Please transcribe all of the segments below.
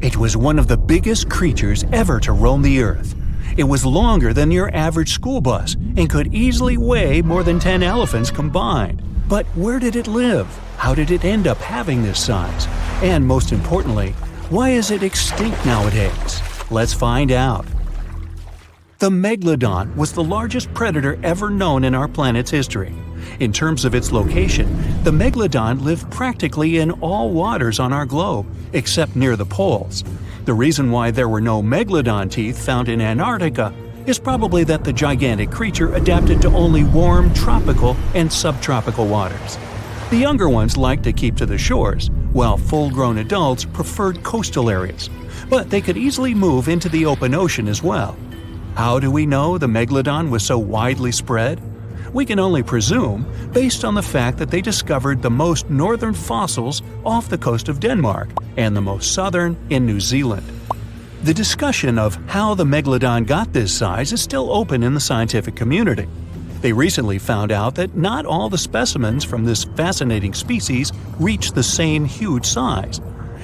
It was one of the biggest creatures ever to roam the Earth. It was longer than your average school bus and could easily weigh more than 10 elephants combined. But where did it live? How did it end up having this size? And most importantly, why is it extinct nowadays? Let's find out. The Megalodon was the largest predator ever known in our planet's history. In terms of its location, the Megalodon lived practically in all waters on our globe, except near the poles. The reason why there were no Megalodon teeth found in Antarctica is probably that the gigantic creature adapted to only warm tropical and subtropical waters. The younger ones liked to keep to the shores, while full-grown adults preferred coastal areas, but they could easily move into the open ocean as well. How do we know the Megalodon was so widely spread? We can only presume, based on the fact that they discovered the most northern fossils off the coast of Denmark and the most southern in New Zealand. The discussion of how the Megalodon got this size is still open in the scientific community. They recently found out that not all the specimens from this fascinating species reach the same huge size.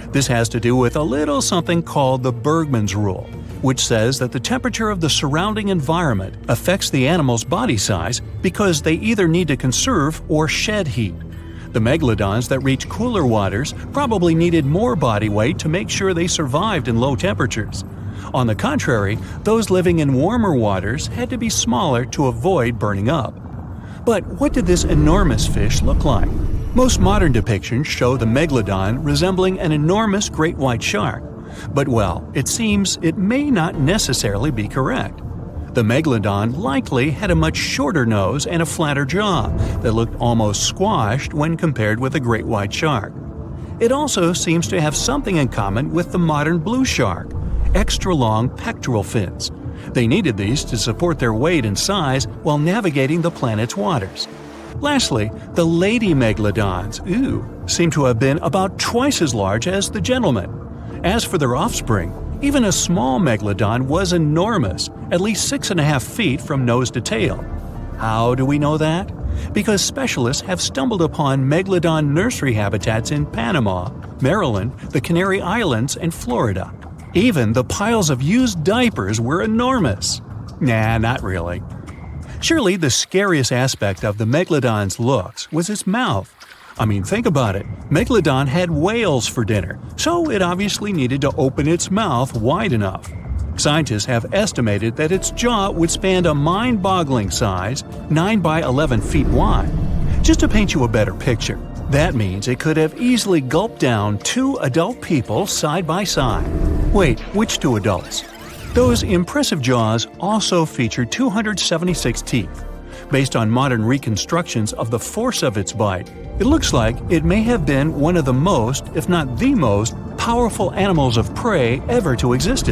This has to do with a little something called the Bergmann's rule, which says that the temperature of the surrounding environment affects the animal's body size because they either need to conserve or shed heat. The megalodons that reach cooler waters probably needed more body weight to make sure they survived in low temperatures. On the contrary, those living in warmer waters had to be smaller to avoid burning up. But what did this enormous fish look like? Most modern depictions show the megalodon resembling an enormous great white shark. But well, it seems it may not necessarily be correct. The megalodon likely had a much shorter nose and a flatter jaw that looked almost squashed when compared with a great white shark. It also seems to have something in common with the modern blue shark: extra-long pectoral fins. They needed these to support their weight and size while navigating the planet's waters. Lastly, the lady megalodons, seem to have been about twice as large as the gentlemen. As for their offspring, even a small megalodon was enormous, at least 6.5 feet from nose to tail. How do we know that? Because specialists have stumbled upon megalodon nursery habitats in Panama, Maryland, the Canary Islands, and Florida. Even the piles of used diapers were enormous. Nah, not really. Surely the scariest aspect of the megalodon's looks was its mouth. I mean, think about it. Megalodon had whales for dinner, so it obviously needed to open its mouth wide enough. Scientists have estimated that its jaw would span a mind-boggling size, 9 by 11 feet wide. Just to paint you a better picture, that means it could have easily gulped down 2 adult people side by side. Wait, which 2 adults? Those impressive jaws also feature 276 teeth. Based on modern reconstructions of the force of its bite, it looks like it may have been one of the most, if not the most, powerful animals of prey ever to exist.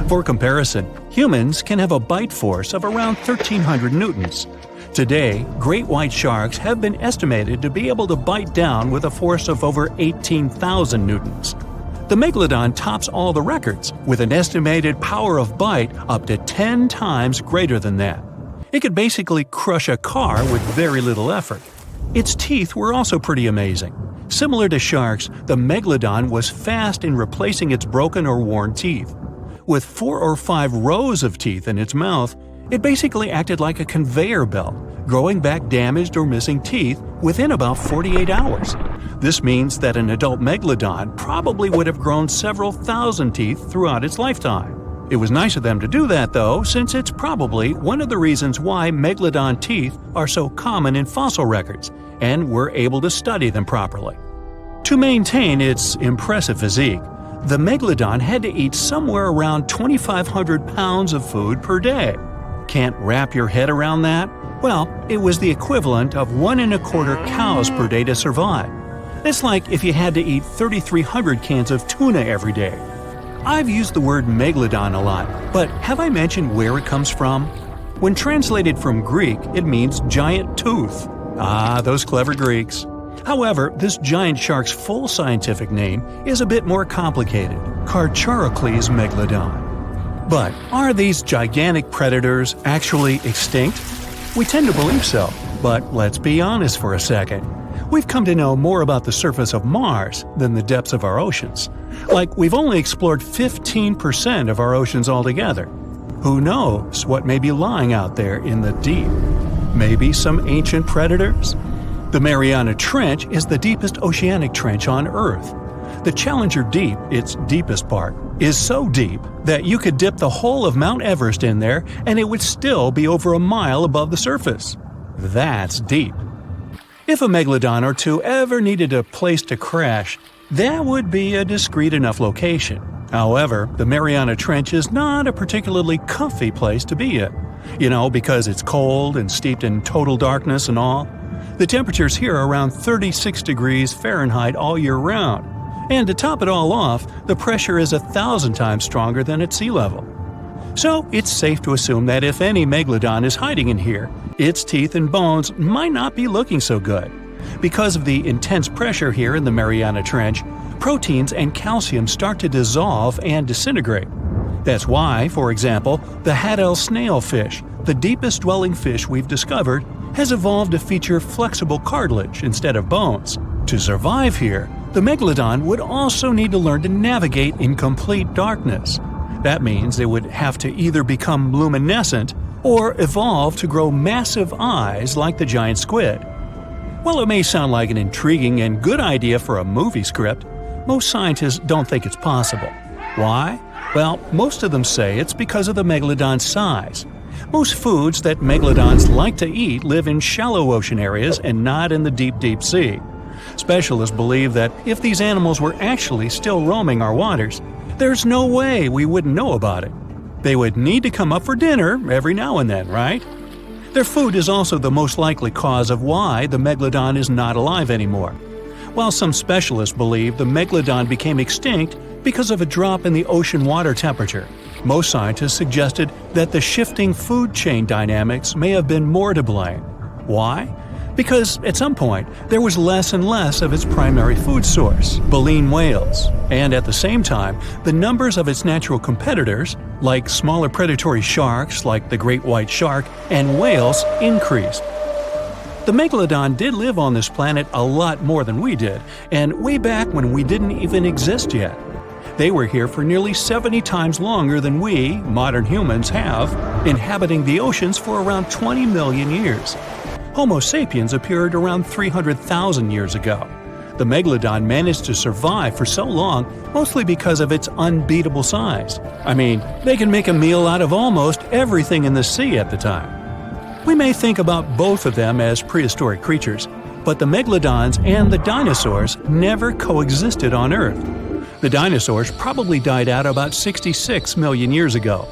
For comparison, humans can have a bite force of around 1,300 newtons. Today, great white sharks have been estimated to be able to bite down with a force of over 18,000 newtons. The megalodon tops all the records, with an estimated power of bite up to 10 times greater than that. It could basically crush a car with very little effort. Its teeth were also pretty amazing. Similar to sharks, the megalodon was fast in replacing its broken or worn teeth. With 4 or 5 rows of teeth in its mouth, it basically acted like a conveyor belt, growing back damaged or missing teeth within about 48 hours. This means that an adult megalodon probably would have grown several thousand teeth throughout its lifetime. It was nice of them to do that, though, since it's probably one of the reasons why megalodon teeth are so common in fossil records, and we're able to study them properly. To maintain its impressive physique, the megalodon had to eat somewhere around 2,500 pounds of food per day. Can't wrap your head around that? Well, it was the equivalent of 1.25 cows per day to survive. It's like if you had to eat 3,300 cans of tuna every day. I've used the word megalodon a lot, but have I mentioned where it comes from? When translated from Greek, it means giant tooth. Ah, those clever Greeks. However, this giant shark's full scientific name is a bit more complicated: Carcharocles megalodon. But are these gigantic predators actually extinct? We tend to believe so, but let's be honest for a second. We've come to know more about the surface of Mars than the depths of our oceans. Like, we've only explored 15% of our oceans altogether. Who knows what may be lying out there in the deep? Maybe some ancient predators? The Mariana Trench is the deepest oceanic trench on Earth. The Challenger Deep, its deepest part, is so deep that you could dip the whole of Mount Everest in there and it would still be over a mile above the surface. That's deep. If a Megalodon or two ever needed a place to crash, that would be a discreet enough location. However, the Mariana Trench is not a particularly comfy place to be in. Because it's cold and steeped in total darkness and all. The temperatures here are around 36 degrees Fahrenheit all year round. And to top it all off, the pressure is 1,000 times stronger than at sea level. So it's safe to assume that if any Megalodon is hiding in here, its teeth and bones might not be looking so good. Because of the intense pressure here in the Mariana Trench, proteins and calcium start to dissolve and disintegrate. That's why, for example, the Haddell snailfish, the deepest dwelling fish we've discovered, has evolved to feature flexible cartilage instead of bones. To survive here, the Megalodon would also need to learn to navigate in complete darkness. That means they would have to either become luminescent or evolve to grow massive eyes like the giant squid. While it may sound like an intriguing and good idea for a movie script, most scientists don't think it's possible. Why? Well, most of them say it's because of the Megalodon's size. Most foods that Megalodons like to eat live in shallow ocean areas and not in the deep, deep sea. Specialists believe that if these animals were actually still roaming our waters, there's no way we wouldn't know about it. They would need to come up for dinner every now and then, right? Their food is also the most likely cause of why the Megalodon is not alive anymore. While some specialists believe the Megalodon became extinct because of a drop in the ocean water temperature, most scientists suggested that the shifting food chain dynamics may have been more to blame. Why? Because at some point, there was less and less of its primary food source, baleen whales, and at the same time, the numbers of its natural competitors, like smaller predatory sharks like the great white shark and whales, increased. The Megalodon did live on this planet a lot more than we did, and way back when we didn't even exist yet. They were here for nearly 70 times longer than we, modern humans, have, inhabiting the oceans for around 20 million years. Homo sapiens appeared around 300,000 years ago. The Megalodon managed to survive for so long mostly because of its unbeatable size. I mean, they can make a meal out of almost everything in the sea at the time. We may think about both of them as prehistoric creatures, but the Megalodons and the dinosaurs never coexisted on Earth. The dinosaurs probably died out about 66 million years ago.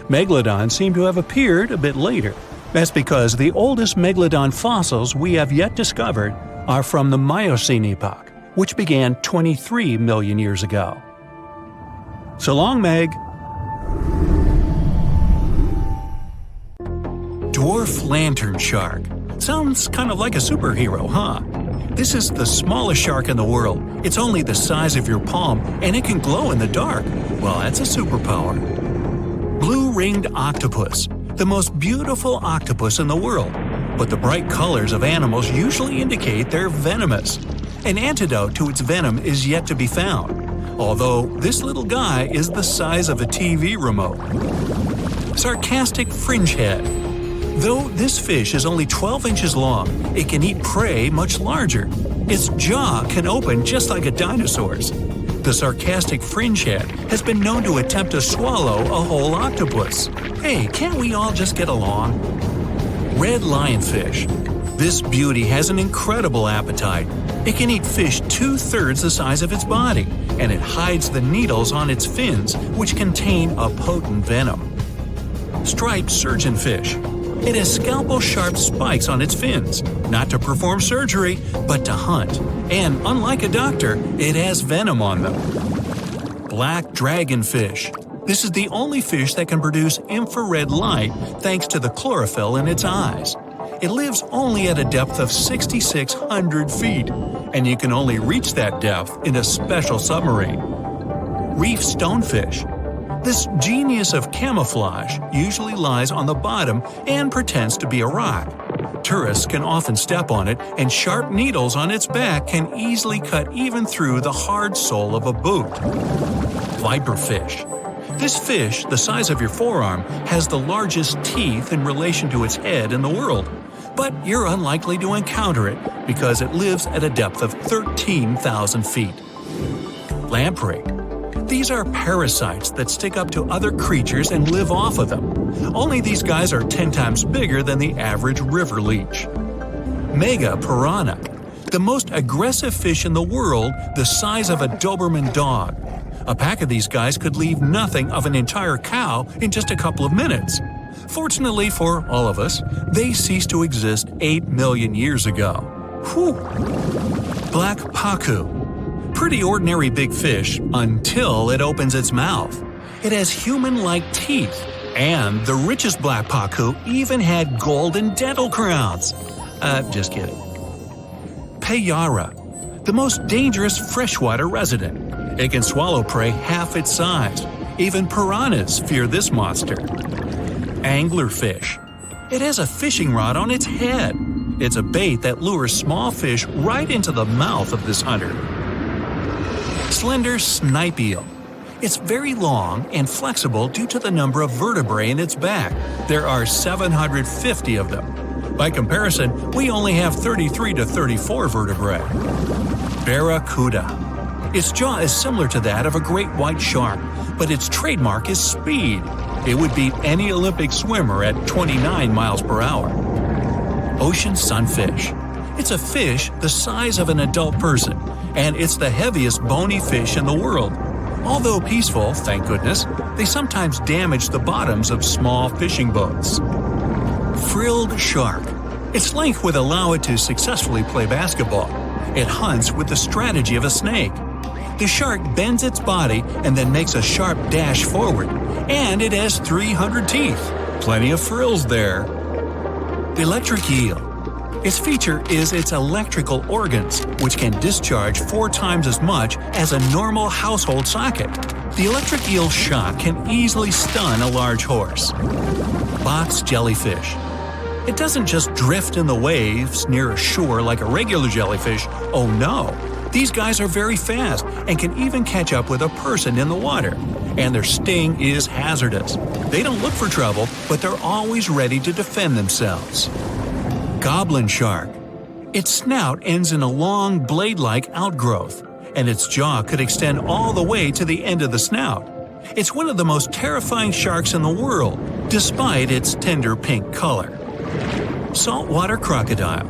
Megalodons seem to have appeared a bit later. That's because the oldest Megalodon fossils we have yet discovered are from the Miocene epoch, which began 23 million years ago. So long, Meg! Dwarf lantern shark. Sounds kind of like a superhero, huh? This is the smallest shark in the world. It's only the size of your palm, and it can glow in the dark. Well, that's a superpower. Blue-ringed octopus. The most beautiful octopus in the world, but the bright colors of animals usually indicate they're venomous. An antidote to its venom is yet to be found, although this little guy is the size of a TV remote. Sarcastic fringehead. Though this fish is only 12 inches long, it can eat prey much larger. Its jaw can open just like a dinosaur's. The sarcastic fringehead has been known to attempt to swallow a whole octopus. Hey, can't we all just get along? Red lionfish. This beauty has an incredible appetite. It can eat fish 2/3 the size of its body, and it hides the needles on its fins, which contain a potent venom. Striped surgeonfish. It has scalpel-sharp spikes on its fins, not to perform surgery, but to hunt. And unlike a doctor, it has venom on them. Black dragonfish. This is the only fish that can produce infrared light thanks to the chlorophyll in its eyes. It lives only at a depth of 6,600 feet, and you can only reach that depth in a special submarine. Reef stonefish. This genius of camouflage usually lies on the bottom and pretends to be a rock. Tourists can often step on it, and sharp needles on its back can easily cut even through the hard sole of a boot. Viperfish. This fish, the size of your forearm, has the largest teeth in relation to its head in the world. But you're unlikely to encounter it because it lives at a depth of 13,000 feet. Lamprey. These are parasites that stick up to other creatures and live off of them. Only these guys are 10 times bigger than the average river leech. Mega piranha. The most aggressive fish in the world, the size of a Doberman dog. A pack of these guys could leave nothing of an entire cow in just a couple of minutes. Fortunately for all of us, they ceased to exist 8 million years ago. Whew! Black pacu. Pretty ordinary big fish until it opens its mouth. It has human-like teeth, and the richest black pacu even had golden dental crowns. Just kidding. Payara. The most dangerous freshwater resident. It can swallow prey half its size. Even piranhas fear this monster. Anglerfish. It has a fishing rod on its head. It's a bait that lures small fish right into the mouth of this hunter. Slender snipe eel. It's very long and flexible due to the number of vertebrae in its back. There are 750 of them. By comparison, we only have 33 to 34 vertebrae. Barracuda. Its jaw is similar to that of a great white shark, but its trademark is speed. It would beat any Olympic swimmer at 29 miles per hour. Ocean sunfish. It's a fish the size of an adult person, and it's the heaviest bony fish in the world. Although peaceful, thank goodness, they sometimes damage the bottoms of small fishing boats. Frilled shark. Its length would allow it to successfully play basketball. It hunts with the strategy of a snake. The shark bends its body and then makes a sharp dash forward, and it has 300 teeth. Plenty of frills there. Electric eel. Its feature is its electrical organs, which can discharge 4 times as much as a normal household socket. The electric eel's shock can easily stun a large horse. Box jellyfish. It doesn't just drift in the waves near a shore like a regular jellyfish. Oh no! These guys are very fast and can even catch up with a person in the water. And their sting is hazardous. They don't look for trouble, but they're always ready to defend themselves. Goblin shark. Its snout ends in a long blade-like outgrowth, and its jaw could extend all the way to the end of the snout. It's one of the most terrifying sharks in the world, despite its tender pink color. Saltwater crocodile.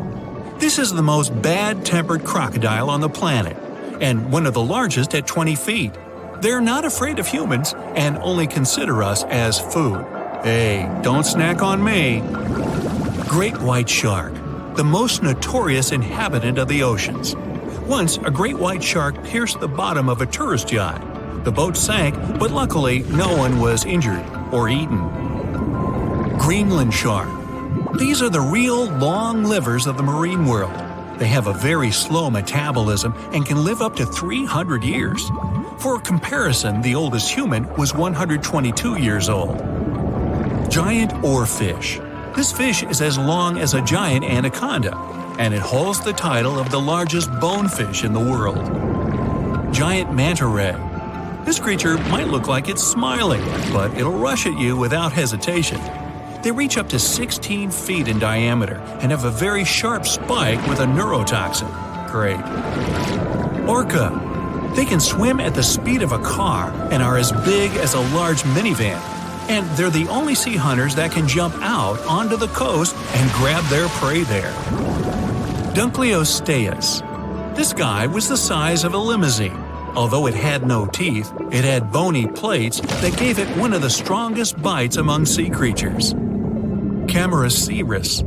This is the most bad-tempered crocodile on the planet, and one of the largest at 20 feet. They're not afraid of humans and only consider us as food. Hey, don't snack on me. Great white shark, the most notorious inhabitant of the oceans. Once, a great white shark pierced the bottom of a tourist yacht. The boat sank, but luckily no one was injured or eaten. Greenland shark. These are the real long livers of the marine world. They have a very slow metabolism and can live up to 300 years. For comparison, the oldest human was 122 years old. Giant oarfish. This fish is as long as a giant anaconda, and it holds the title of the largest bonefish in the world. Giant manta ray. This creature might look like it's smiling, but it'll rush at you without hesitation. They reach up to 16 feet in diameter and have a very sharp spike with a neurotoxin. Great. Orca. They can swim at the speed of a car and are as big as a large minivan. And they're the only sea hunters that can jump out onto the coast and grab their prey there. Dunkleosteus. This guy was the size of a limousine. Although it had no teeth, it had bony plates that gave it one of the strongest bites among sea creatures. Camarasaurus.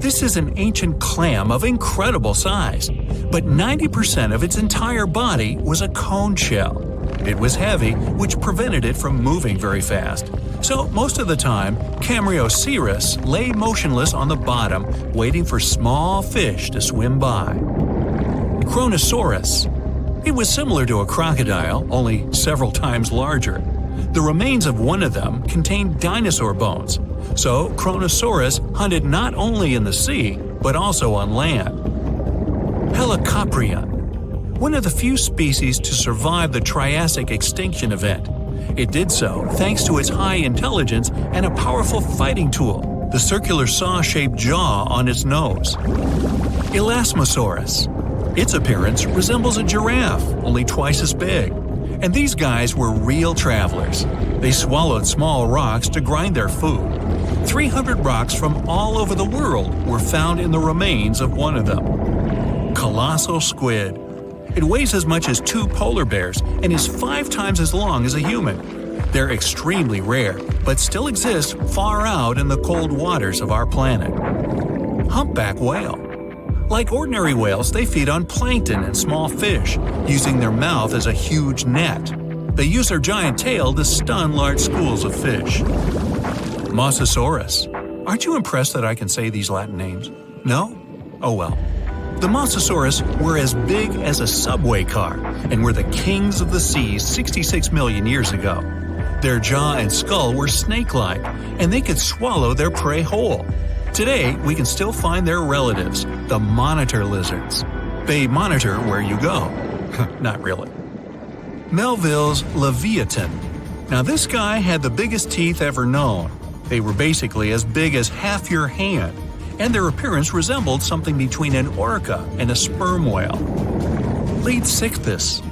This is an ancient clam of incredible size, but 90% of its entire body was a cone shell. It was heavy, which prevented it from moving very fast. So most of the time, Camarasaurus lay motionless on the bottom, waiting for small fish to swim by. Kronosaurus. It was similar to a crocodile, only several times larger. The remains of one of them contained dinosaur bones, so Kronosaurus hunted not only in the sea, but also on land. Helicoprion, one of the few species to survive the Triassic extinction event. It did so thanks to its high intelligence and a powerful fighting tool, the circular saw-shaped jaw on its nose. Elasmosaurus. Its appearance resembles a giraffe, only twice as big. And these guys were real travelers. They swallowed small rocks to grind their food. 300 rocks from all over the world were found in the remains of one of them. Colossal squid. It weighs as much as 2 polar bears and is 5 times as long as a human. They're extremely rare, but still exist far out in the cold waters of our planet. Humpback whale. Like ordinary whales, they feed on plankton and small fish, using their mouth as a huge net. They use their giant tail to stun large schools of fish. Mosasaurus. Aren't you impressed that I can say these Latin names? No? Oh well. The Mosasaurus were as big as a subway car and were the kings of the seas 66 million years ago. Their jaw and skull were snake-like, and they could swallow their prey whole. Today, we can still find their relatives, the monitor lizards. They monitor where you go. Not really. Melville's Leviathan. Now this guy had the biggest teeth ever known. They were basically as big as half your hand, and their appearance resembled something between an orca and a sperm whale. Leadsichthys.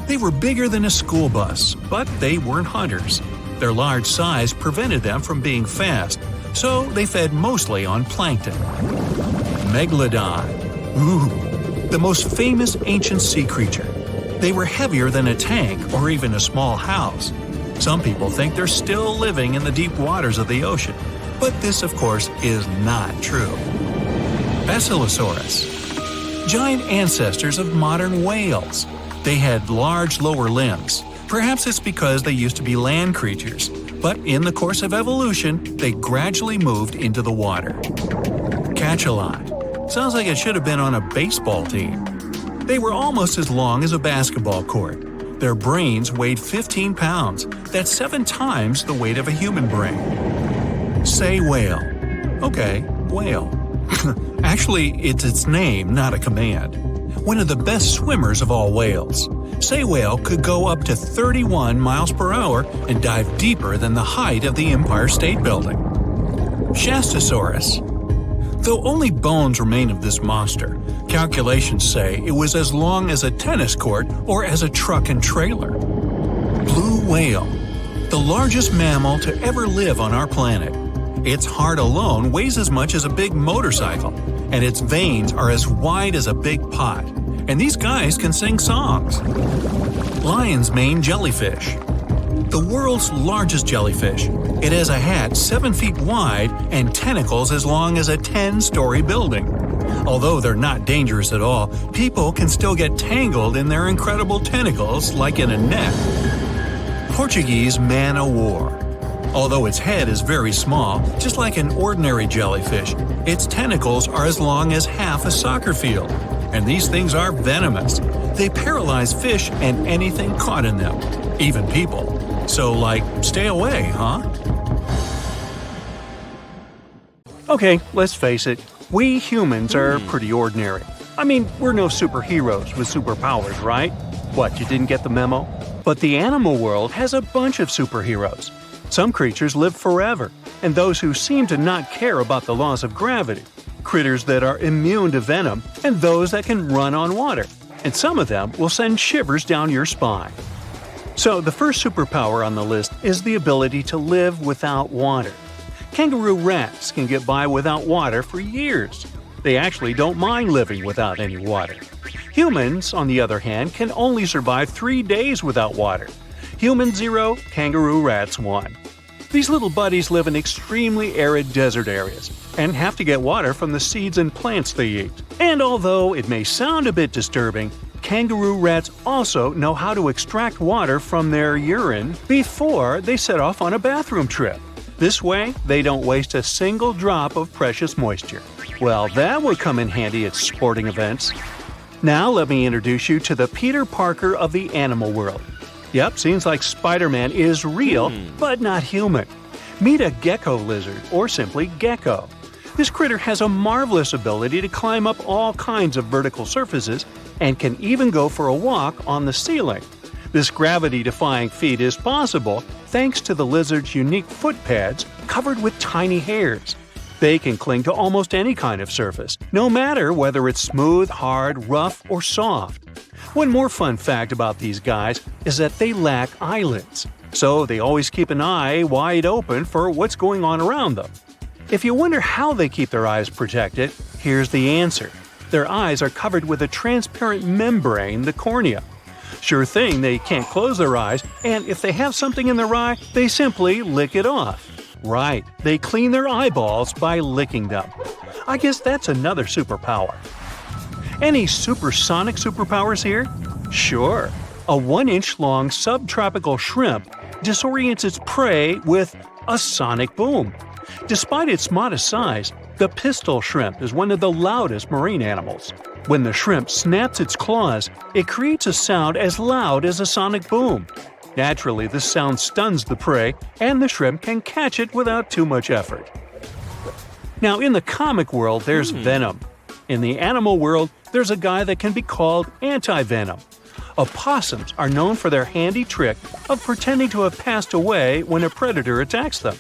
They were bigger than a school bus, but they weren't hunters. Their large size prevented them from being fast, so they fed mostly on plankton. Megalodon. Ooh, the most famous ancient sea creature. They were heavier than a tank or even a small house. Some people think they're still living in the deep waters of the ocean, but this, of course, is not true. Basilosaurus. Giant ancestors of modern whales. They had large lower limbs. Perhaps it's because they used to be land creatures, but in the course of evolution, they gradually moved into the water. Cachalot. Sounds like it should have been on a baseball team. They were almost as long as a basketball court. Their brains weighed 15 pounds. That's 7 times the weight of a human brain. Sei whale. Okay, whale. Actually, it's its name, not a command. One of the best swimmers of all whales. Sei whale could go up to 31 miles per hour and dive deeper than the height of the Empire State Building. Shastosaurus. Though only bones remain of this monster, calculations say it was as long as a tennis court or as a truck and trailer. Blue whale. The largest mammal to ever live on our planet. Its heart alone weighs as much as a big motorcycle, and its veins are as wide as a big pot. And these guys can sing songs. Lion's mane jellyfish. The world's largest jellyfish. It has a hat 7 feet wide and tentacles as long as a 10-story building. Although they're not dangerous at all, people can still get tangled in their incredible tentacles like in a net. Portuguese man-o'-war. Although its head is very small, just like an ordinary jellyfish, its tentacles are as long as half a soccer field. And these things are venomous. They paralyze fish and anything caught in them, even people. So, stay away, huh? Okay, let's face it. We humans are pretty ordinary. I mean, we're no superheroes with superpowers, right? What, you didn't get the memo? But the animal world has a bunch of superheroes. Some creatures live forever, and those who seem to not care about the laws of gravity. Critters that are immune to venom, and those that can run on water. And some of them will send shivers down your spine. So the first superpower on the list is the ability to live without water. Kangaroo rats can get by without water for years. They actually don't mind living without any water. Humans, on the other hand, can only survive 3 days without water. Human 0, kangaroo rats 1. These little buddies live in extremely arid desert areas and have to get water from the seeds and plants they eat. And although it may sound a bit disturbing, kangaroo rats also know how to extract water from their urine before they set off on a bathroom trip. This way, they don't waste a single drop of precious moisture. Well, that would come in handy at sporting events. Now let me introduce you to the Peter Parker of the animal world. Yep, seems like Spider-Man is real, but not human. Meet a gecko lizard, or simply gecko. This critter has a marvelous ability to climb up all kinds of vertical surfaces and can even go for a walk on the ceiling. This gravity-defying feat is possible thanks to the lizard's unique foot pads covered with tiny hairs. They can cling to almost any kind of surface, no matter whether it's smooth, hard, rough, or soft. One more fun fact about these guys is that they lack eyelids, so they always keep an eye wide open for what's going on around them. If you wonder how they keep their eyes protected, here's the answer. Their eyes are covered with a transparent membrane, the cornea. Sure thing, they can't close their eyes, and if they have something in their eye, they simply lick it off. Right, they clean their eyeballs by licking them. I guess that's another superpower. Any supersonic superpowers here? Sure. A 1-inch long subtropical shrimp disorients its prey with a sonic boom. Despite its modest size, the pistol shrimp is one of the loudest marine animals. When the shrimp snaps its claws, it creates a sound as loud as a sonic boom. Naturally, this sound stuns the prey, and the shrimp can catch it without too much effort. Now, in the comic world, there's Venom. In the animal world, there's a guy that can be called anti-venom. Opossums are known for their handy trick of pretending to have passed away when a predator attacks them.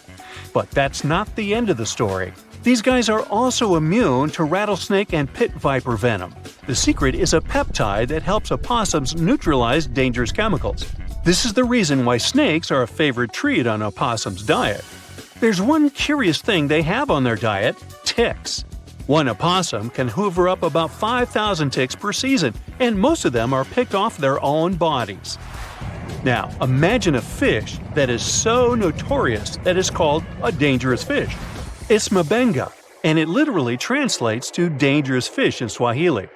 But that's not the end of the story. These guys are also immune to rattlesnake and pit viper venom. The secret is a peptide that helps opossums neutralize dangerous chemicals. This is the reason why snakes are a favorite treat on opossums' diet. There's one curious thing they have on their diet: ticks. One opossum can hoover up about 5,000 ticks per season, and most of them are picked off their own bodies. Now, imagine a fish that is so notorious that it's called a dangerous fish. It's mabenga, and it literally translates to dangerous fish in Swahili.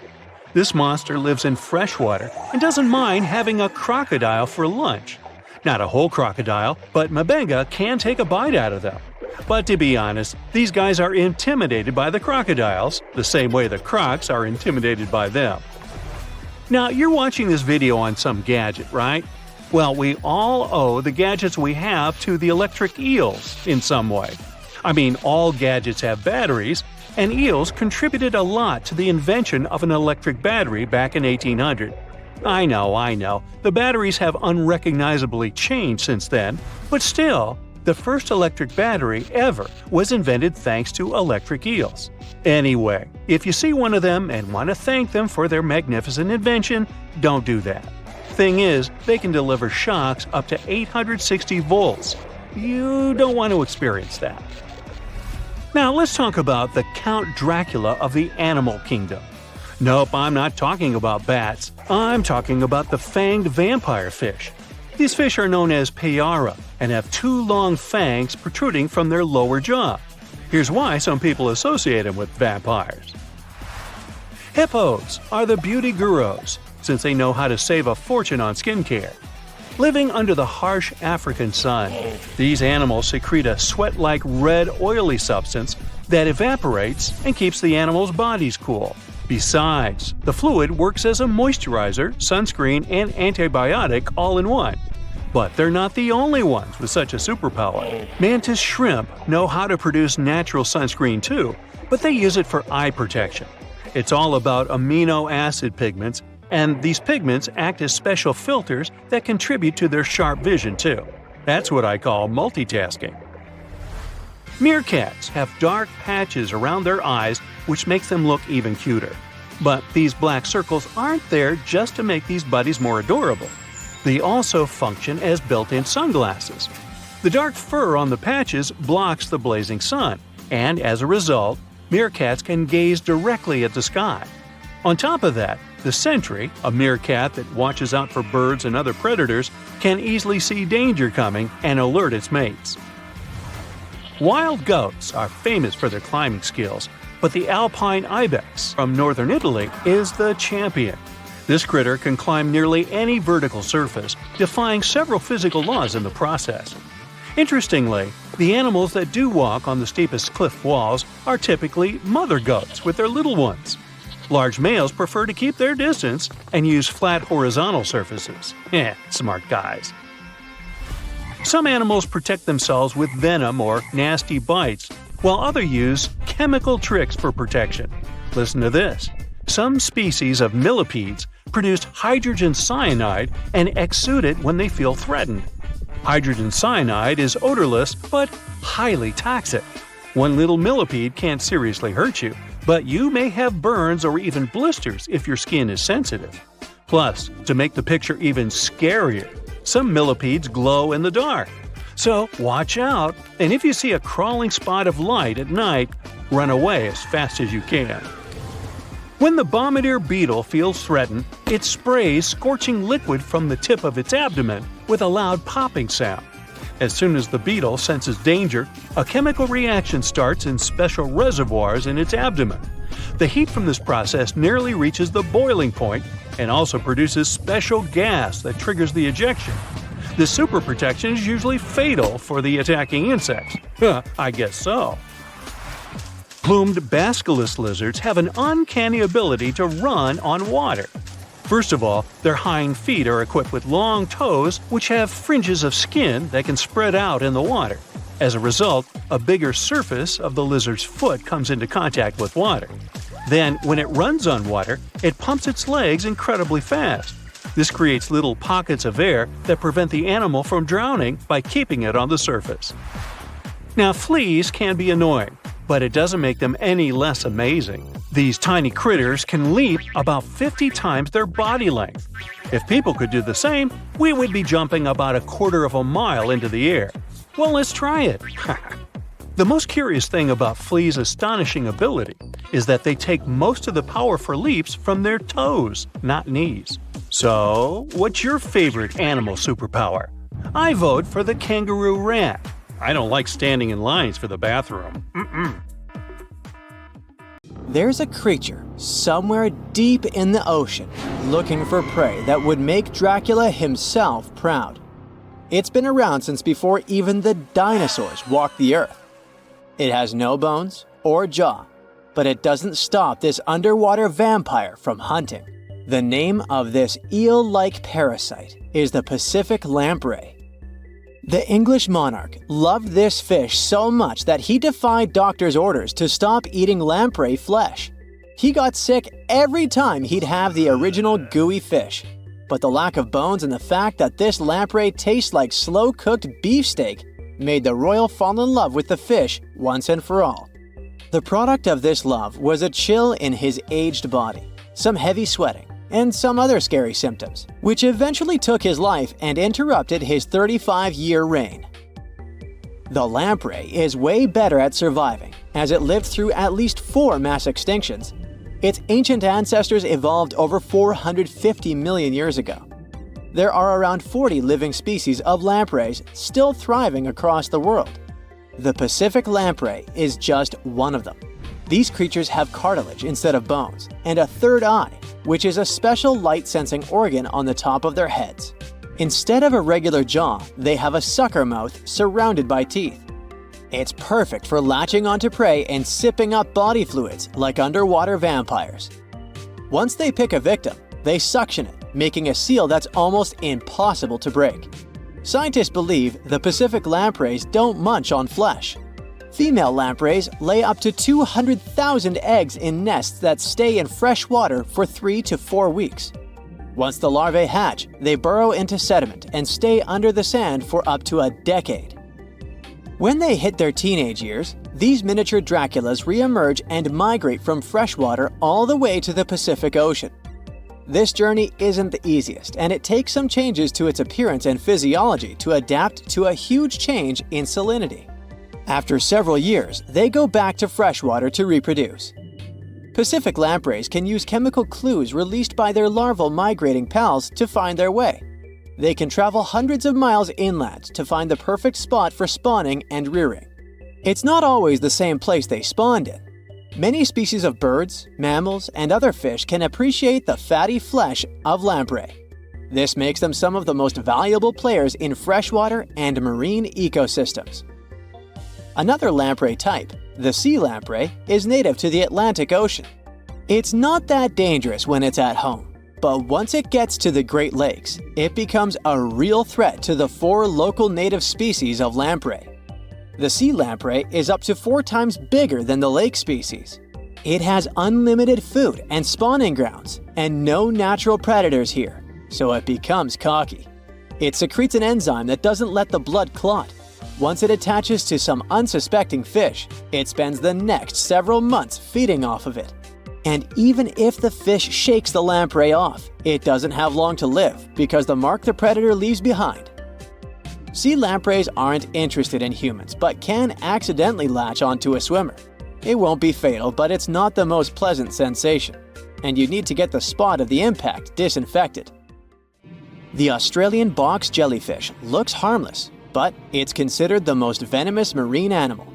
This monster lives in freshwater and doesn't mind having a crocodile for lunch. Not a whole crocodile, but mabenga can take a bite out of them. But to be honest, these guys are intimidated by the crocodiles, the same way the crocs are intimidated by them. Now, you're watching this video on some gadget, right? Well, we all owe the gadgets we have to the electric eels in some way. I mean, all gadgets have batteries, and eels contributed a lot to the invention of an electric battery back in 1800. I know, the batteries have unrecognizably changed since then, but still, the first electric battery ever was invented thanks to electric eels. Anyway, if you see one of them and want to thank them for their magnificent invention, don't do that. Thing is, they can deliver shocks up to 860 volts. You don't want to experience that. Now let's talk about the Count Dracula of the animal kingdom. Nope, I'm not talking about bats. I'm talking about the fanged vampire fish. These fish are known as payara and have 2 long fangs protruding from their lower jaw. Here's why some people associate them with vampires. Hippos are the beauty gurus, since they know how to save a fortune on skincare. Living under the harsh African sun, these animals secrete a sweat-like red oily substance that evaporates and keeps the animals' bodies cool. Besides, the fluid works as a moisturizer, sunscreen, and antibiotic all in one. But they're not the only ones with such a superpower. Mantis shrimp know how to produce natural sunscreen too, but they use it for eye protection. It's all about amino acid pigments, and these pigments act as special filters that contribute to their sharp vision too. That's what I call multitasking. Meerkats have dark patches around their eyes which makes them look even cuter. But these black circles aren't there just to make these buddies more adorable. They also function as built-in sunglasses. The dark fur on the patches blocks the blazing sun, and as a result, meerkats can gaze directly at the sky. On top of that, the sentry, a meerkat that watches out for birds and other predators, can easily see danger coming and alert its mates. Wild goats are famous for their climbing skills, but the alpine ibex from northern Italy is the champion. This critter can climb nearly any vertical surface, defying several physical laws in the process. Interestingly, the animals that do walk on the steepest cliff walls are typically mother goats with their little ones. Large males prefer to keep their distance and use flat horizontal surfaces. Smart guys. Some animals protect themselves with venom or nasty bites, while others use chemical tricks for protection. Listen to this. Some species of millipedes produce hydrogen cyanide and exude it when they feel threatened. Hydrogen cyanide is odorless but highly toxic. One little millipede can't seriously hurt you, but you may have burns or even blisters if your skin is sensitive. Plus, to make the picture even scarier, some millipedes glow in the dark. So watch out, and if you see a crawling spot of light at night, run away as fast as you can. When the bombardier beetle feels threatened, it sprays scorching liquid from the tip of its abdomen with a loud popping sound. As soon as the beetle senses danger, a chemical reaction starts in special reservoirs in its abdomen. The heat from this process nearly reaches the boiling point and also produces special gas that triggers the ejection. This super protection is usually fatal for the attacking insects. I guess so. Plumed basculus lizards have an uncanny ability to run on water. First of all, their hind feet are equipped with long toes which have fringes of skin that can spread out in the water. As a result, a bigger surface of the lizard's foot comes into contact with water. Then, when it runs on water, it pumps its legs incredibly fast. This creates little pockets of air that prevent the animal from drowning by keeping it on the surface. Now, fleas can be annoying, but it doesn't make them any less amazing. These tiny critters can leap about 50 times their body length. If people could do the same, we would be jumping about 1/4 of a mile into the air. Well, let's try it. The most curious thing about fleas' astonishing ability is that they take most of the power for leaps from their toes, not knees. So, what's your favorite animal superpower? I vote for the kangaroo rat. I don't like standing in lines for the bathroom. There's a creature somewhere deep in the ocean looking for prey that would make Dracula himself proud. It's been around since before even the dinosaurs walked the earth. It has no bones or jaw, but it doesn't stop this underwater vampire from hunting. The name of this eel-like parasite is the Pacific lamprey. The English monarch loved this fish so much that he defied doctors' orders to stop eating lamprey flesh. He got sick every time he'd have the original gooey fish. But the lack of bones and the fact that this lamprey tastes like slow-cooked beefsteak made the royal fall in love with the fish once and for all. The product of this love was a chill in his aged body, some heavy sweating, and some other scary symptoms, which eventually took his life and interrupted his 35-year reign. The lamprey is way better at surviving, as it lived through at least 4 mass extinctions. Its ancient ancestors evolved over 450 million years ago. There are around 40 living species of lampreys still thriving across the world. The Pacific lamprey is just one of them. These creatures have cartilage instead of bones, and a third eye, which is a special light-sensing organ on the top of their heads. Instead of a regular jaw, they have a sucker mouth surrounded by teeth. It's perfect for latching onto prey and sipping up body fluids like underwater vampires. Once they pick a victim, they suction it, making a seal that's almost impossible to break. Scientists believe the Pacific lampreys don't munch on flesh. Female lampreys lay up to 200,000 eggs in nests that stay in fresh water for 3 to 4 weeks. Once the larvae hatch, they burrow into sediment and stay under the sand for up to a decade. When they hit their teenage years, these miniature Draculas re-emerge and migrate from freshwater all the way to the Pacific Ocean. This journey isn't the easiest, and it takes some changes to its appearance and physiology to adapt to a huge change in salinity. After several years, they go back to freshwater to reproduce. Pacific lampreys can use chemical clues released by their larval migrating pals to find their way. They can travel hundreds of miles inland to find the perfect spot for spawning and rearing. It's not always the same place they spawned in. Many species of birds, mammals, and other fish can appreciate the fatty flesh of lamprey. This makes them some of the most valuable players in freshwater and marine ecosystems. Another lamprey type, the sea lamprey, is native to the Atlantic Ocean. It's not that dangerous when it's at home, but once it gets to the Great Lakes, it becomes a real threat to the 4 local native species of lamprey. The sea lamprey is up to 4 times bigger than the lake species. It has unlimited food and spawning grounds, and no natural predators here, so it becomes cocky. It secretes an enzyme that doesn't let the blood clot. Once it attaches to some unsuspecting fish, it spends the next several months feeding off of it. And even if the fish shakes the lamprey off, it doesn't have long to live because the mark the predator leaves behind. Sea lampreys aren't interested in humans, but can accidentally latch onto a swimmer. It won't be fatal, but it's not the most pleasant sensation, and you need to get the spot of the impact disinfected. The Australian box jellyfish looks harmless, but it's considered the most venomous marine animal.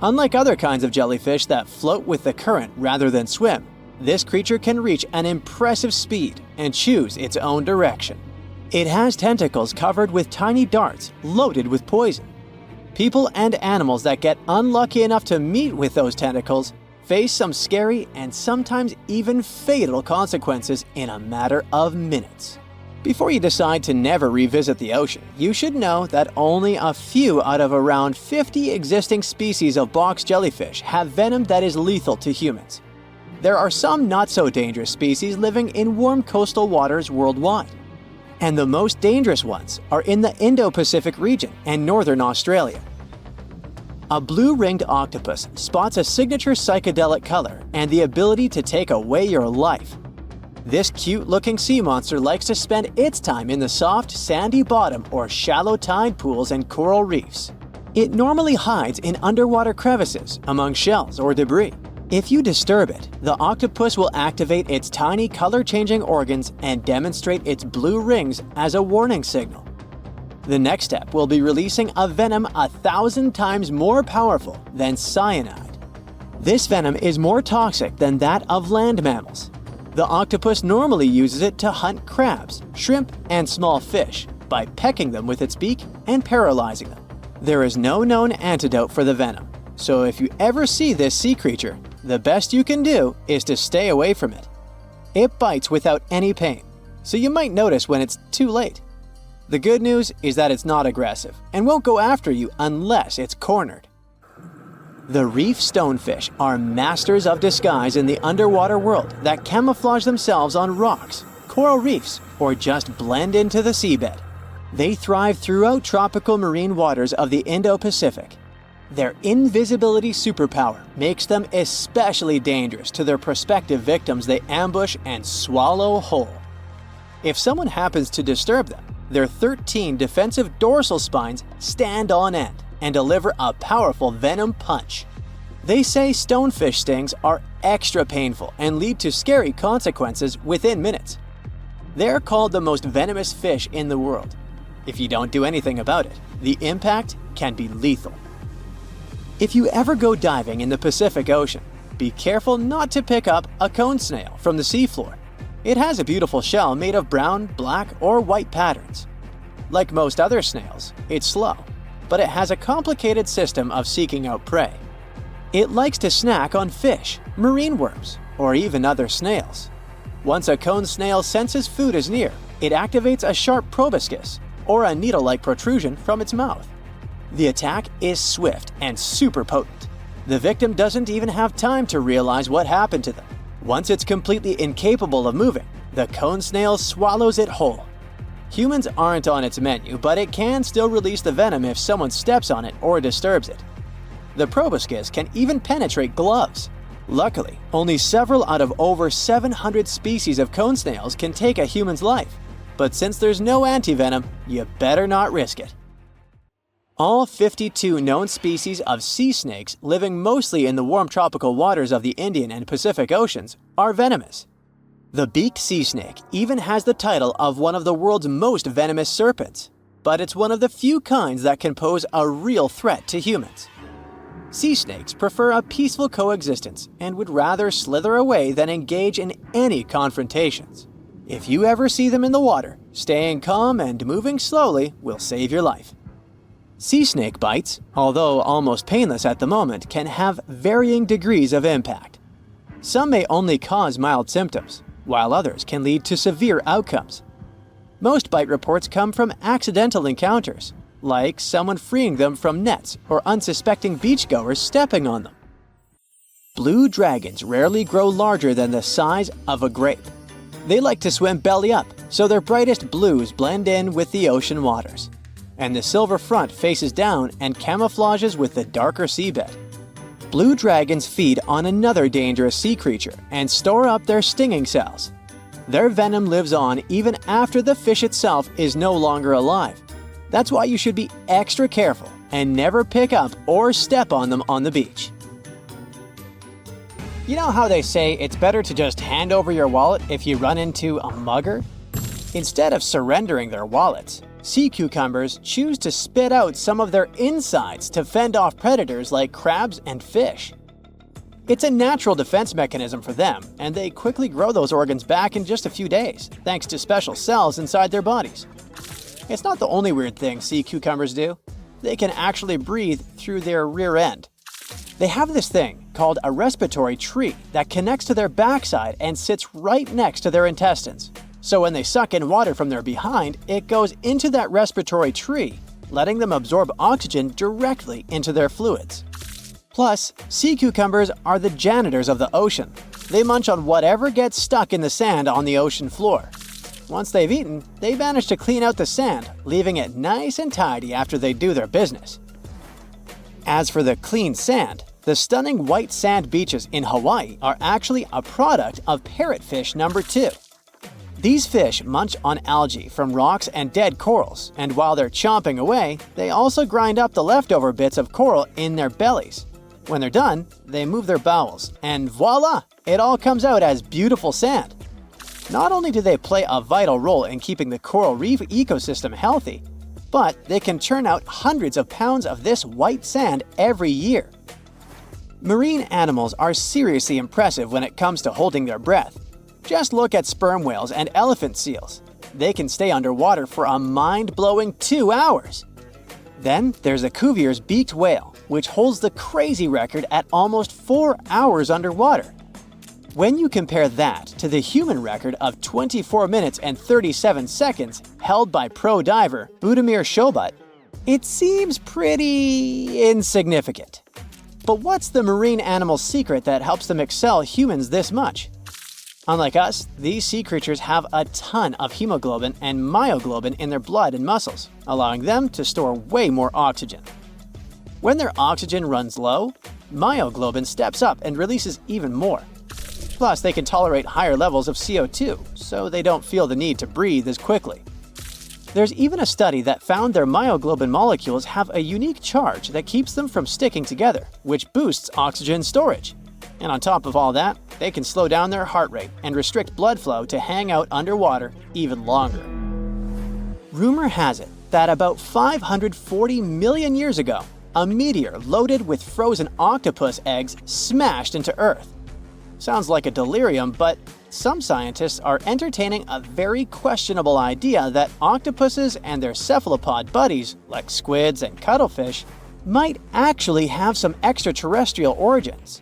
Unlike other kinds of jellyfish that float with the current rather than swim, this creature can reach an impressive speed and choose its own direction. It has tentacles covered with tiny darts loaded with poison. People and animals that get unlucky enough to meet with those tentacles face some scary and sometimes even fatal consequences in a matter of minutes. Before you decide to never revisit the ocean, you should know that only a few out of around 50 existing species of box jellyfish have venom that is lethal to humans. There are some not-so-dangerous species living in warm coastal waters worldwide. And the most dangerous ones are in the Indo-Pacific region and northern Australia. A blue-ringed octopus spots a signature psychedelic color and the ability to take away your life. This cute-looking sea monster likes to spend its time in the soft, sandy bottom or shallow tide pools and coral reefs. It normally hides in underwater crevices, among shells or debris. If you disturb it, the octopus will activate its tiny color-changing organs and demonstrate its blue rings as a warning signal. The next step will be releasing a venom 1,000 times more powerful than cyanide. This venom is more toxic than that of land mammals. The octopus normally uses it to hunt crabs, shrimp, and small fish by pecking them with its beak and paralyzing them. There is no known antidote for the venom, so if you ever see this sea creature, the best you can do is to stay away from it. It bites without any pain, so you might notice when it's too late. The good news is that it's not aggressive and won't go after you unless it's cornered. The reef stonefish are masters of disguise in the underwater world that camouflage themselves on rocks, coral reefs, or just blend into the seabed. They thrive throughout tropical marine waters of the Indo-Pacific. Their invisibility superpower makes them especially dangerous to their prospective victims they ambush and swallow whole. If someone happens to disturb them, their 13 defensive dorsal spines stand on end and deliver a powerful venom punch. They say stonefish stings are extra painful and lead to scary consequences within minutes. They're called the most venomous fish in the world. If you don't do anything about it, the impact can be lethal. If you ever go diving in the Pacific Ocean, be careful not to pick up a cone snail from the seafloor. It has a beautiful shell made of brown, black, or white patterns. Like most other snails, it's slow, but it has a complicated system of seeking out prey. It likes to snack on fish, marine worms, or even other snails. Once a cone snail senses food is near, it activates a sharp proboscis, or a needle-like protrusion from its mouth. The attack is swift and super potent. The victim doesn't even have time to realize what happened to them. Once it's completely incapable of moving, the cone snail swallows it whole. Humans aren't on its menu, but it can still release the venom if someone steps on it or disturbs it. The proboscis can even penetrate gloves. Luckily, only several out of over 700 species of cone snails can take a human's life. But since there's no antivenom, you better not risk it. All 52 known species of sea snakes living mostly in the warm tropical waters of the Indian and Pacific Oceans are venomous. The beaked sea snake even has the title of one of the world's most venomous serpents, but it's one of the few kinds that can pose a real threat to humans. Sea snakes prefer a peaceful coexistence and would rather slither away than engage in any confrontations. If you ever see them in the water, staying calm and moving slowly will save your life. Sea snake bites, although almost painless at the moment, can have varying degrees of impact. Some may only cause mild symptoms, while others can lead to severe outcomes. Most bite reports come from accidental encounters, like someone freeing them from nets or unsuspecting beachgoers stepping on them. Blue dragons rarely grow larger than the size of a grape. They like to swim belly up, so their brightest blues blend in with the ocean waters. And the silver front faces down and camouflages with the darker seabed. Blue dragons feed on another dangerous sea creature and store up their stinging cells. Their venom lives on even after the fish itself is no longer alive. That's why you should be extra careful and never pick up or step on them on the beach. You know how they say it's better to just hand over your wallet if you run into a mugger? Instead of surrendering their wallets, sea cucumbers choose to spit out some of their insides to fend off predators like crabs and fish. It's a natural defense mechanism for them, and they quickly grow those organs back in just a few days, thanks to special cells inside their bodies. It's not the only weird thing sea cucumbers do. They can actually breathe through their rear end. They have this thing called a respiratory tree that connects to their backside and sits right next to their intestines. So when they suck in water from their behind, it goes into that respiratory tree, letting them absorb oxygen directly into their fluids. Plus, sea cucumbers are the janitors of the ocean. They munch on whatever gets stuck in the sand on the ocean floor. Once they've eaten, they manage to clean out the sand, leaving it nice and tidy after they do their business. As for the clean sand, the stunning white sand beaches in Hawaii are actually a product of parrotfish number 2. These fish munch on algae from rocks and dead corals, and while they're chomping away, they also grind up the leftover bits of coral in their bellies. When they're done, they move their bowels, and voila! It all comes out as beautiful sand. Not only do they play a vital role in keeping the coral reef ecosystem healthy, but they can churn out hundreds of pounds of this white sand every year. Marine animals are seriously impressive when it comes to holding their breath. Just look at sperm whales and elephant seals. They can stay underwater for a mind-blowing 2 hours. Then there's the Cuvier's beaked whale, which holds the crazy record at almost 4 hours underwater. When you compare that to the human record of 24 minutes and 37 seconds held by pro diver Budimir Shobat, it seems pretty insignificant. But what's the marine animal's secret that helps them excel humans this much? Unlike us, these sea creatures have a ton of hemoglobin and myoglobin in their blood and muscles, allowing them to store way more oxygen. When their oxygen runs low, myoglobin steps up and releases even more. Plus, they can tolerate higher levels of CO2, so they don't feel the need to breathe as quickly. There's even a study that found their myoglobin molecules have a unique charge that keeps them from sticking together, which boosts oxygen storage. And on top of all that, they can slow down their heart rate and restrict blood flow to hang out underwater even longer. Rumor has it that about 540 million years ago, a meteor loaded with frozen octopus eggs smashed into Earth. Sounds like a delirium, but some scientists are entertaining a very questionable idea that octopuses and their cephalopod buddies, like squids and cuttlefish, might actually have some extraterrestrial origins.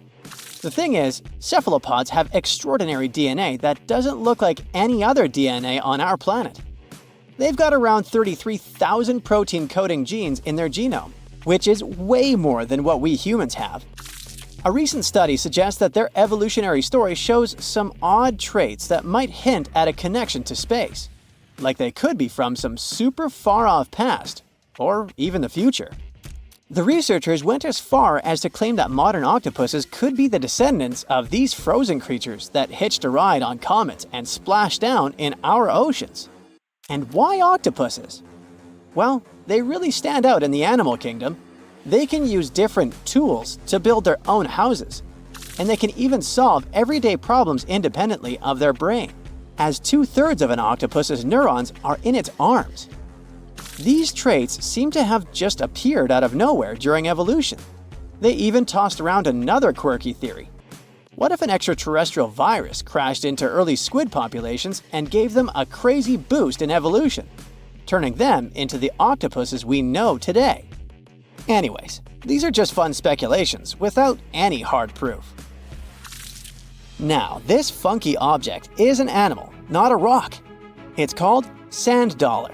The thing is, cephalopods have extraordinary DNA that doesn't look like any other DNA on our planet. They've got around 33,000 protein-coding genes in their genome, which is way more than what we humans have. A recent study suggests that their evolutionary story shows some odd traits that might hint at a connection to space, like they could be from some super far-off past, or even the future. The researchers went as far as to claim that modern octopuses could be the descendants of these frozen creatures that hitched a ride on comets and splashed down in our oceans. And why octopuses? Well, they really stand out in the animal kingdom. They can use different tools to build their own houses, and they can even solve everyday problems independently of their brain, as 2/3 of an octopus's neurons are in its arms. These traits seem to have just appeared out of nowhere during evolution. They even tossed around another quirky theory. What if an extraterrestrial virus crashed into early squid populations and gave them a crazy boost in evolution, turning them into the octopuses we know today? Anyways, these are just fun speculations without any hard proof. Now, this funky object is an animal, not a rock. It's called sand dollar.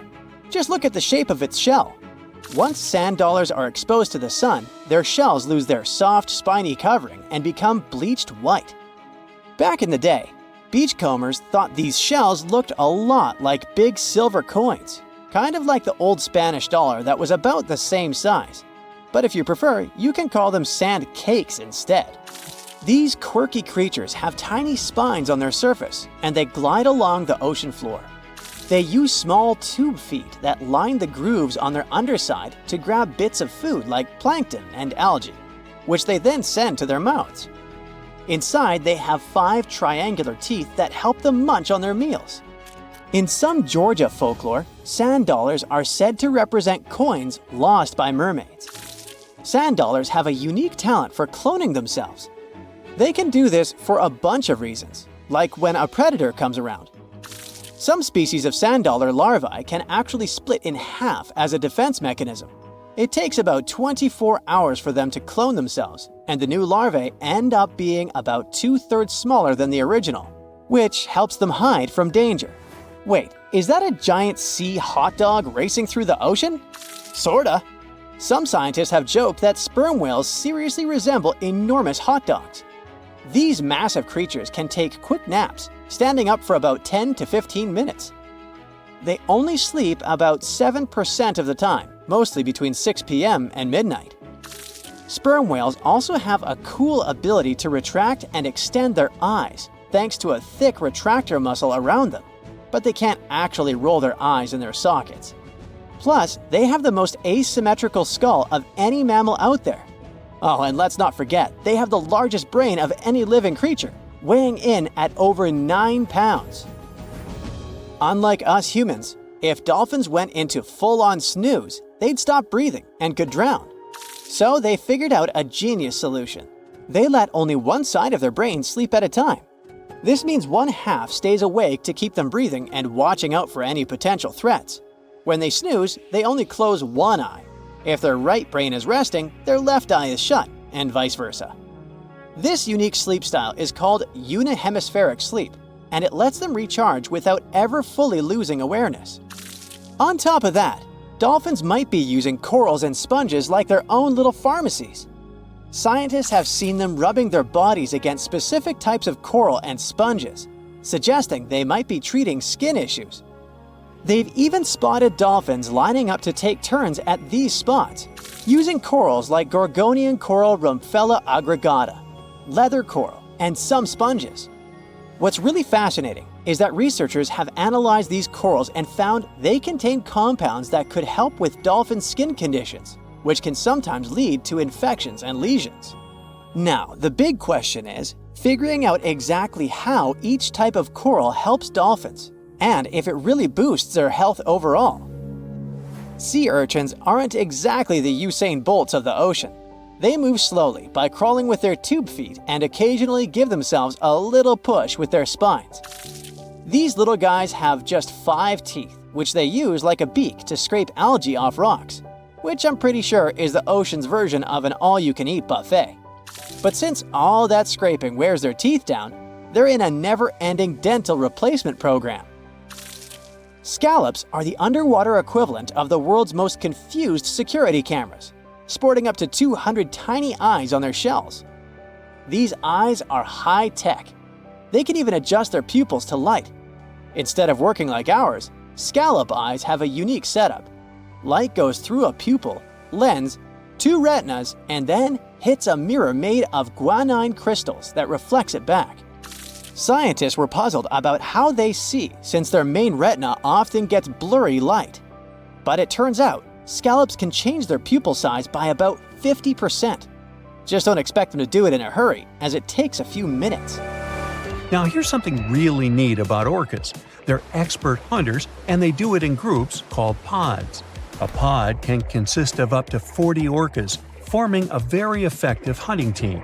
Just look at the shape of its shell. Once sand dollars are exposed to the sun, their shells lose their soft, spiny covering and become bleached white. Back in the day, beachcombers thought these shells looked a lot like big silver coins, kind of like the old Spanish dollar that was about the same size. But if you prefer, you can call them sand cakes instead. These quirky creatures have tiny spines on their surface, and they glide along the ocean floor. They use small tube feet that line the grooves on their underside to grab bits of food like plankton and algae, which they then send to their mouths. Inside, they have 5 triangular teeth that help them munch on their meals. In some Georgia folklore, sand dollars are said to represent coins lost by mermaids. Sand dollars have a unique talent for cloning themselves. They can do this for a bunch of reasons, like when a predator comes around. Some species of sand dollar larvae can actually split in half as a defense mechanism. It takes about 24 hours for them to clone themselves, and the new larvae end up being about 2/3 smaller than the original, which helps them hide from danger. Wait, is that a giant sea hot dog racing through the ocean? Sorta. Some scientists have joked that sperm whales seriously resemble enormous hot dogs. These massive creatures can take quick naps, standing up for about 10 to 15 minutes. They only sleep about 7% of the time, mostly between 6 p.m. and midnight. Sperm whales also have a cool ability to retract and extend their eyes, thanks to a thick retractor muscle around them, but they can't actually roll their eyes in their sockets. Plus, they have the most asymmetrical skull of any mammal out there. Oh, and let's not forget, they have the largest brain of any living creature, weighing in at over 9 pounds. Unlike us humans, if dolphins went into full-on snooze, they'd stop breathing and could drown. So they figured out a genius solution. They let only one side of their brain sleep at a time. This means one half stays awake to keep them breathing and watching out for any potential threats. When they snooze, they only close one eye. If their right brain is resting, their left eye is shut, and vice versa. This unique sleep style is called unihemispheric sleep, and it lets them recharge without ever fully losing awareness. On top of that, dolphins might be using corals and sponges like their own little pharmacies. Scientists have seen them rubbing their bodies against specific types of coral and sponges, suggesting they might be treating skin issues. They've even spotted dolphins lining up to take turns at these spots, using corals like Gorgonian coral Rumpella aggregata, leather coral, and some sponges. What's really fascinating is that researchers have analyzed these corals and found they contain compounds that could help with dolphin skin conditions, which can sometimes lead to infections and lesions. Now, the big question is figuring out exactly how each type of coral helps dolphins, and if it really boosts their health overall. Sea urchins aren't exactly the Usain Bolts of the ocean. They move slowly by crawling with their tube feet and occasionally give themselves a little push with their spines. These little guys have just 5 teeth, which they use like a beak to scrape algae off rocks, which I'm pretty sure is the ocean's version of an all-you-can-eat buffet. But since all that scraping wears their teeth down, they're in a never-ending dental replacement program. Scallops are the underwater equivalent of the world's most confused security cameras, sporting up to 200 tiny eyes on their shells. These eyes are high-tech. They can even adjust their pupils to light. Instead of working like ours, scallop eyes have a unique setup. Light goes through a pupil, lens, 2 retinas, and then hits a mirror made of guanine crystals that reflects it back. Scientists were puzzled about how they see since their main retina often gets blurry light. But it turns out, scallops can change their pupil size by about 50%. Just don't expect them to do it in a hurry, as it takes a few minutes. Now here's something really neat about orcas. They're expert hunters, and they do it in groups called pods. A pod can consist of up to 40 orcas, forming a very effective hunting team.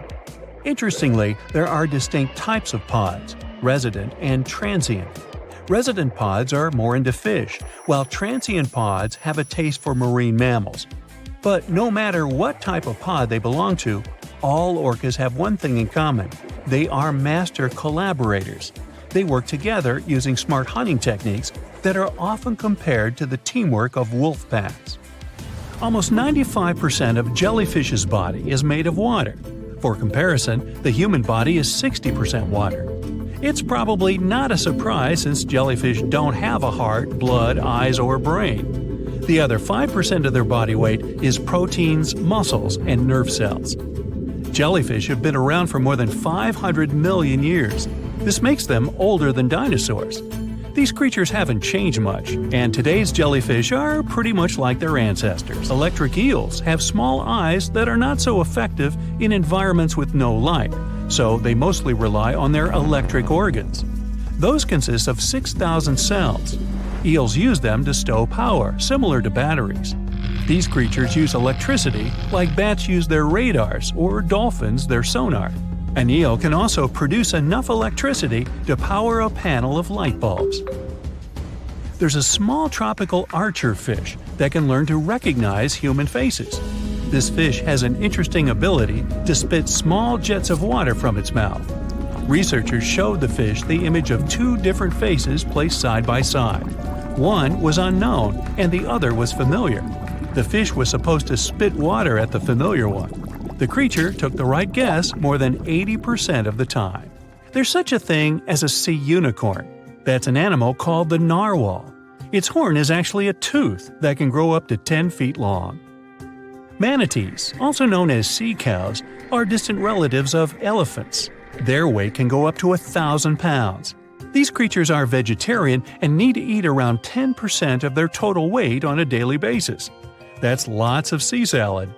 Interestingly, there are distinct types of pods, resident and transient. Resident pods are more into fish, while transient pods have a taste for marine mammals. But no matter what type of pod they belong to, all orcas have one thing in common. They are master collaborators. They work together using smart hunting techniques that are often compared to the teamwork of wolf packs. Almost 95% of jellyfish's body is made of water. For comparison, the human body is 60% water. It's probably not a surprise since jellyfish don't have a heart, blood, eyes, or brain. The other 5% of their body weight is proteins, muscles, and nerve cells. Jellyfish have been around for more than 500 million years. This makes them older than dinosaurs. These creatures haven't changed much, and today's jellyfish are pretty much like their ancestors. Electric eels have small eyes that are not so effective in environments with no light, so they mostly rely on their electric organs. Those consist of 6,000 cells. Eels use them to stow power, similar to batteries. These creatures use electricity like bats use their radars or dolphins their sonar. An eel can also produce enough electricity to power a panel of light bulbs. There's a small tropical archer fish that can learn to recognize human faces. This fish has an interesting ability to spit small jets of water from its mouth. Researchers showed the fish the image of two different faces placed side by side. One was unknown and the other was familiar. The fish was supposed to spit water at the familiar one. The creature took the right guess more than 80% of the time. There's such a thing as a sea unicorn. That's an animal called the narwhal. Its horn is actually a tooth that can grow up to 10 feet long. Manatees, also known as sea cows, are distant relatives of elephants. Their weight can go up to 1,000 pounds. These creatures are vegetarian and need to eat around 10% of their total weight on a daily basis. That's lots of sea salad.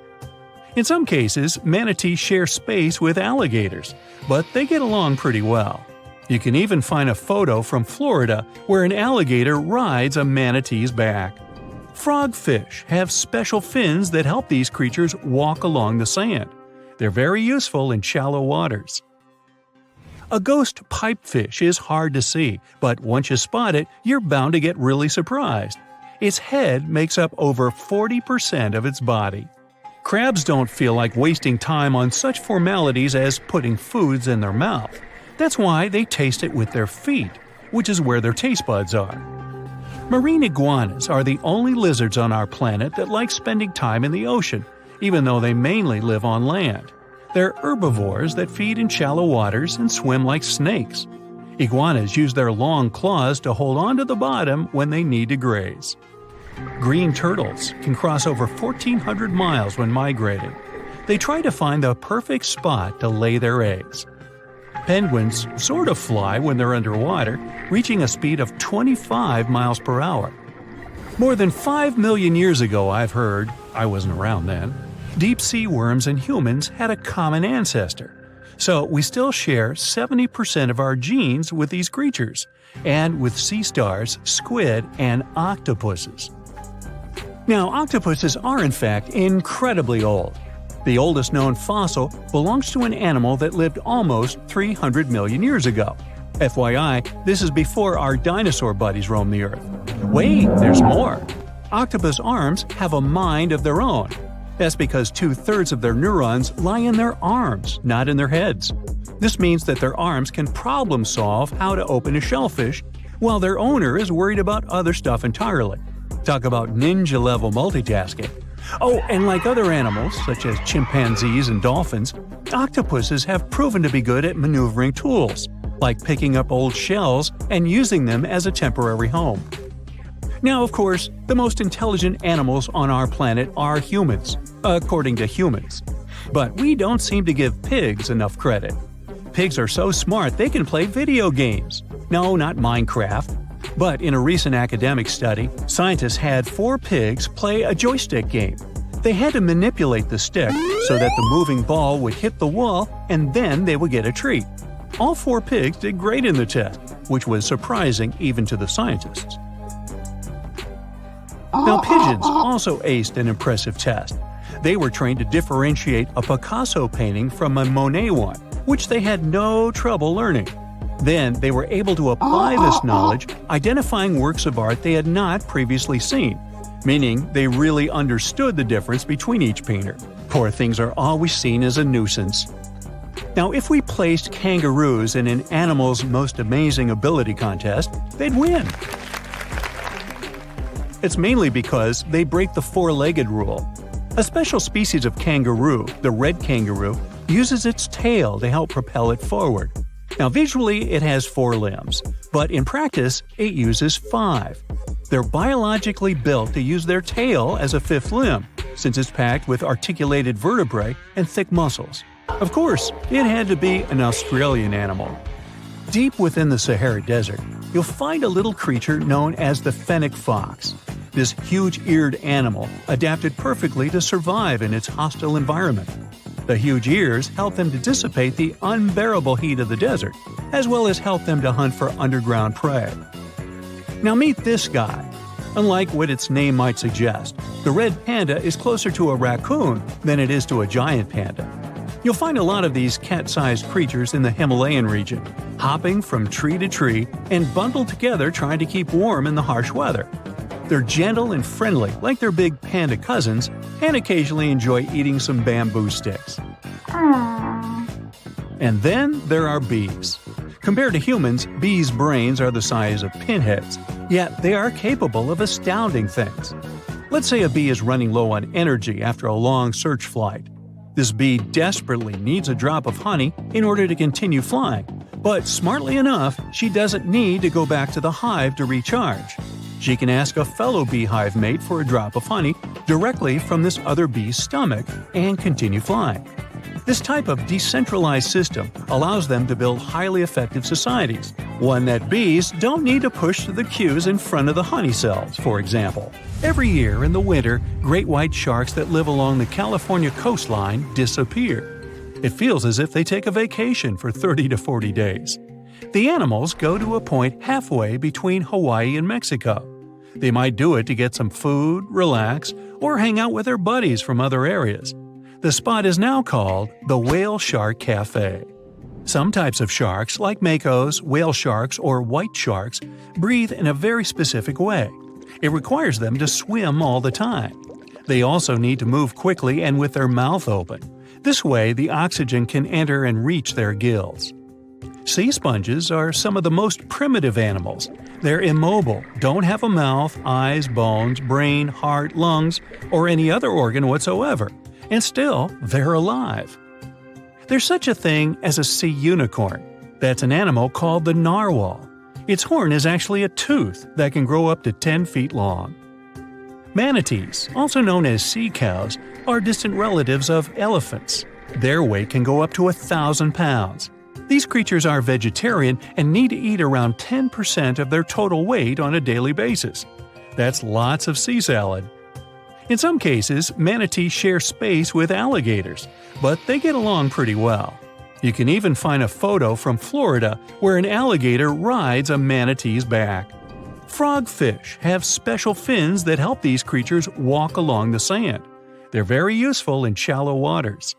In some cases, manatees share space with alligators, but they get along pretty well. You can even find a photo from Florida where an alligator rides a manatee's back. Frogfish have special fins that help these creatures walk along the sand. They're very useful in shallow waters. A ghost pipefish is hard to see, but once you spot it, you're bound to get really surprised. Its head makes up over 40% of its body. Crabs don't feel like wasting time on such formalities as putting foods in their mouth. That's why they taste it with their feet, which is where their taste buds are. Marine iguanas are the only lizards on our planet that like spending time in the ocean, even though they mainly live on land. They're herbivores that feed in shallow waters and swim like snakes. Iguanas use their long claws to hold onto the bottom when they need to graze. Green turtles can cross over 1,400 miles when migrating. They try to find the perfect spot to lay their eggs. Penguins sort of fly when they're underwater, reaching a speed of 25 miles per hour. More than 5 million years ago, I've heard, I wasn't around then, deep-sea worms and humans had a common ancestor. So we still share 70% of our genes with these creatures, and with sea stars, squid, and octopuses. Now, octopuses are in fact incredibly old. The oldest known fossil belongs to an animal that lived almost 300 million years ago. FYI, this is before our dinosaur buddies roamed the Earth. Wait, there's more! Octopus arms have a mind of their own. That's because 2/3 of their neurons lie in their arms, not in their heads. This means that their arms can problem solve how to open a shellfish, while their owner is worried about other stuff entirely. Talk about ninja-level multitasking. Oh, and like other animals, such as chimpanzees and dolphins, octopuses have proven to be good at maneuvering tools, like picking up old shells and using them as a temporary home. Now, of course, the most intelligent animals on our planet are humans, according to humans. But we don't seem to give pigs enough credit. Pigs are so smart they can play video games. No, not Minecraft. But in a recent academic study, scientists had 4 pigs play a joystick game. They had to manipulate the stick so that the moving ball would hit the wall and then they would get a treat. All 4 pigs did great in the test, which was surprising even to the scientists. Now, pigeons also aced an impressive test. They were trained to differentiate a Picasso painting from a Monet one, which they had no trouble learning. Then they were able to apply this knowledge, identifying works of art they had not previously seen, meaning they really understood the difference between each painter. Poor things are always seen as a nuisance. Now, if we placed kangaroos in an Animal's Most Amazing Ability contest, they'd win. It's mainly because they break the four-legged rule. A special species of kangaroo, the red kangaroo, uses its tail to help propel it forward. Now, visually, it has 4 limbs, but in practice, it uses 5. They're biologically built to use their tail as a 5th limb, since it's packed with articulated vertebrae and thick muscles. Of course, it had to be an Australian animal. Deep within the Sahara Desert, you'll find a little creature known as the fennec fox. This huge-eared animal adapted perfectly to survive in its hostile environment. The huge ears help them to dissipate the unbearable heat of the desert, as well as help them to hunt for underground prey. Now meet this guy. Unlike what its name might suggest, the red panda is closer to a raccoon than it is to a giant panda. You'll find a lot of these cat-sized creatures in the Himalayan region, hopping from tree to tree and bundled together trying to keep warm in the harsh weather. They're gentle and friendly like their big panda cousins, and occasionally enjoy eating some bamboo sticks. And then there are bees. Compared to humans, bees' brains are the size of pinheads, yet they are capable of astounding things. Let's say a bee is running low on energy after a long search flight. This bee desperately needs a drop of honey in order to continue flying, but smartly enough, she doesn't need to go back to the hive to recharge. She can ask a fellow beehive mate for a drop of honey directly from this other bee's stomach and continue flying. This type of decentralized system allows them to build highly effective societies, one that bees don't need to push to the queues in front of the honey cells, for example. Every year in the winter, great white sharks that live along the California coastline disappear. It feels as if they take a vacation for 30 to 40 days. The animals go to a point halfway between Hawaii and Mexico. They might do it to get some food, relax, or hang out with their buddies from other areas. The spot is now called the Whale Shark Cafe. Some types of sharks, like makos, whale sharks, or white sharks, breathe in a very specific way. It requires them to swim all the time. They also need to move quickly and with their mouth open. This way, the oxygen can enter and reach their gills. Sea sponges are some of the most primitive animals. They're immobile, don't have a mouth, eyes, bones, brain, heart, lungs, or any other organ whatsoever. And still, they're alive. There's such a thing as a sea unicorn. That's an animal called the narwhal. Its horn is actually a tooth that can grow up to 10 feet long. Manatees, also known as sea cows, are distant relatives of elephants. Their weight can go up to 1,000 pounds. These creatures are vegetarian and need to eat around 10% of their total weight on a daily basis. That's lots of sea salad. In some cases, manatees share space with alligators, but they get along pretty well. You can even find a photo from Florida where an alligator rides a manatee's back. Frogfish have special fins that help these creatures walk along the sand. They're very useful in shallow waters.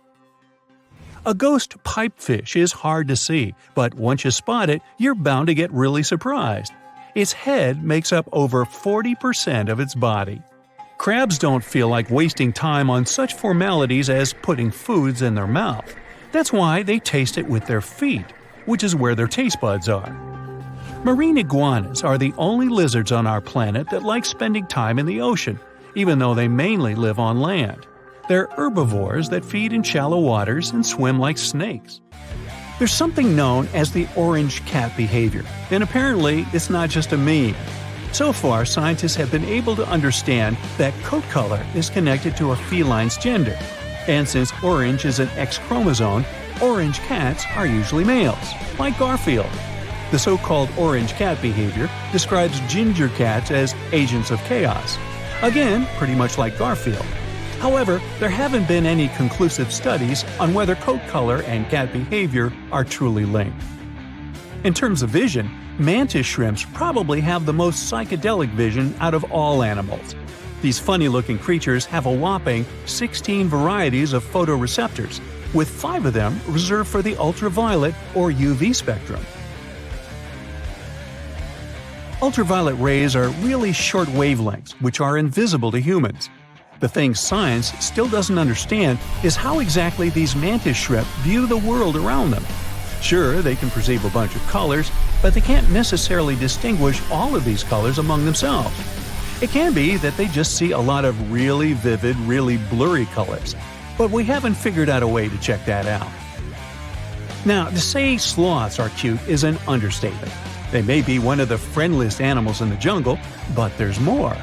A ghost pipefish is hard to see, but once you spot it, you're bound to get really surprised. Its head makes up over 40% of its body. Crabs don't feel like wasting time on such formalities as putting foods in their mouth. That's why they taste it with their feet, which is where their taste buds are. Marine iguanas are the only lizards on our planet that like spending time in the ocean, even though they mainly live on land. They're herbivores that feed in shallow waters and swim like snakes. There's something known as the orange cat behavior, and apparently it's not just a meme. So far, scientists have been able to understand that coat color is connected to a feline's gender. And since orange is an X chromosome, orange cats are usually males, like Garfield. The so-called orange cat behavior describes ginger cats as agents of chaos. Again, pretty much like Garfield. However, there haven't been any conclusive studies on whether coat color and cat behavior are truly linked. In terms of vision, mantis shrimps probably have the most psychedelic vision out of all animals. These funny-looking creatures have a whopping 16 varieties of photoreceptors, with 5 of them reserved for the ultraviolet or UV spectrum. Ultraviolet rays are really short wavelengths, which are invisible to humans. The thing science still doesn't understand is how exactly these mantis shrimp view the world around them. Sure, they can perceive a bunch of colors, but they can't necessarily distinguish all of these colors among themselves. It can be that they just see a lot of really vivid, really blurry colors, but we haven't figured out a way to check that out. Now, to say sloths are cute is an understatement. They may be one of the friendliest animals in the jungle, but there's more.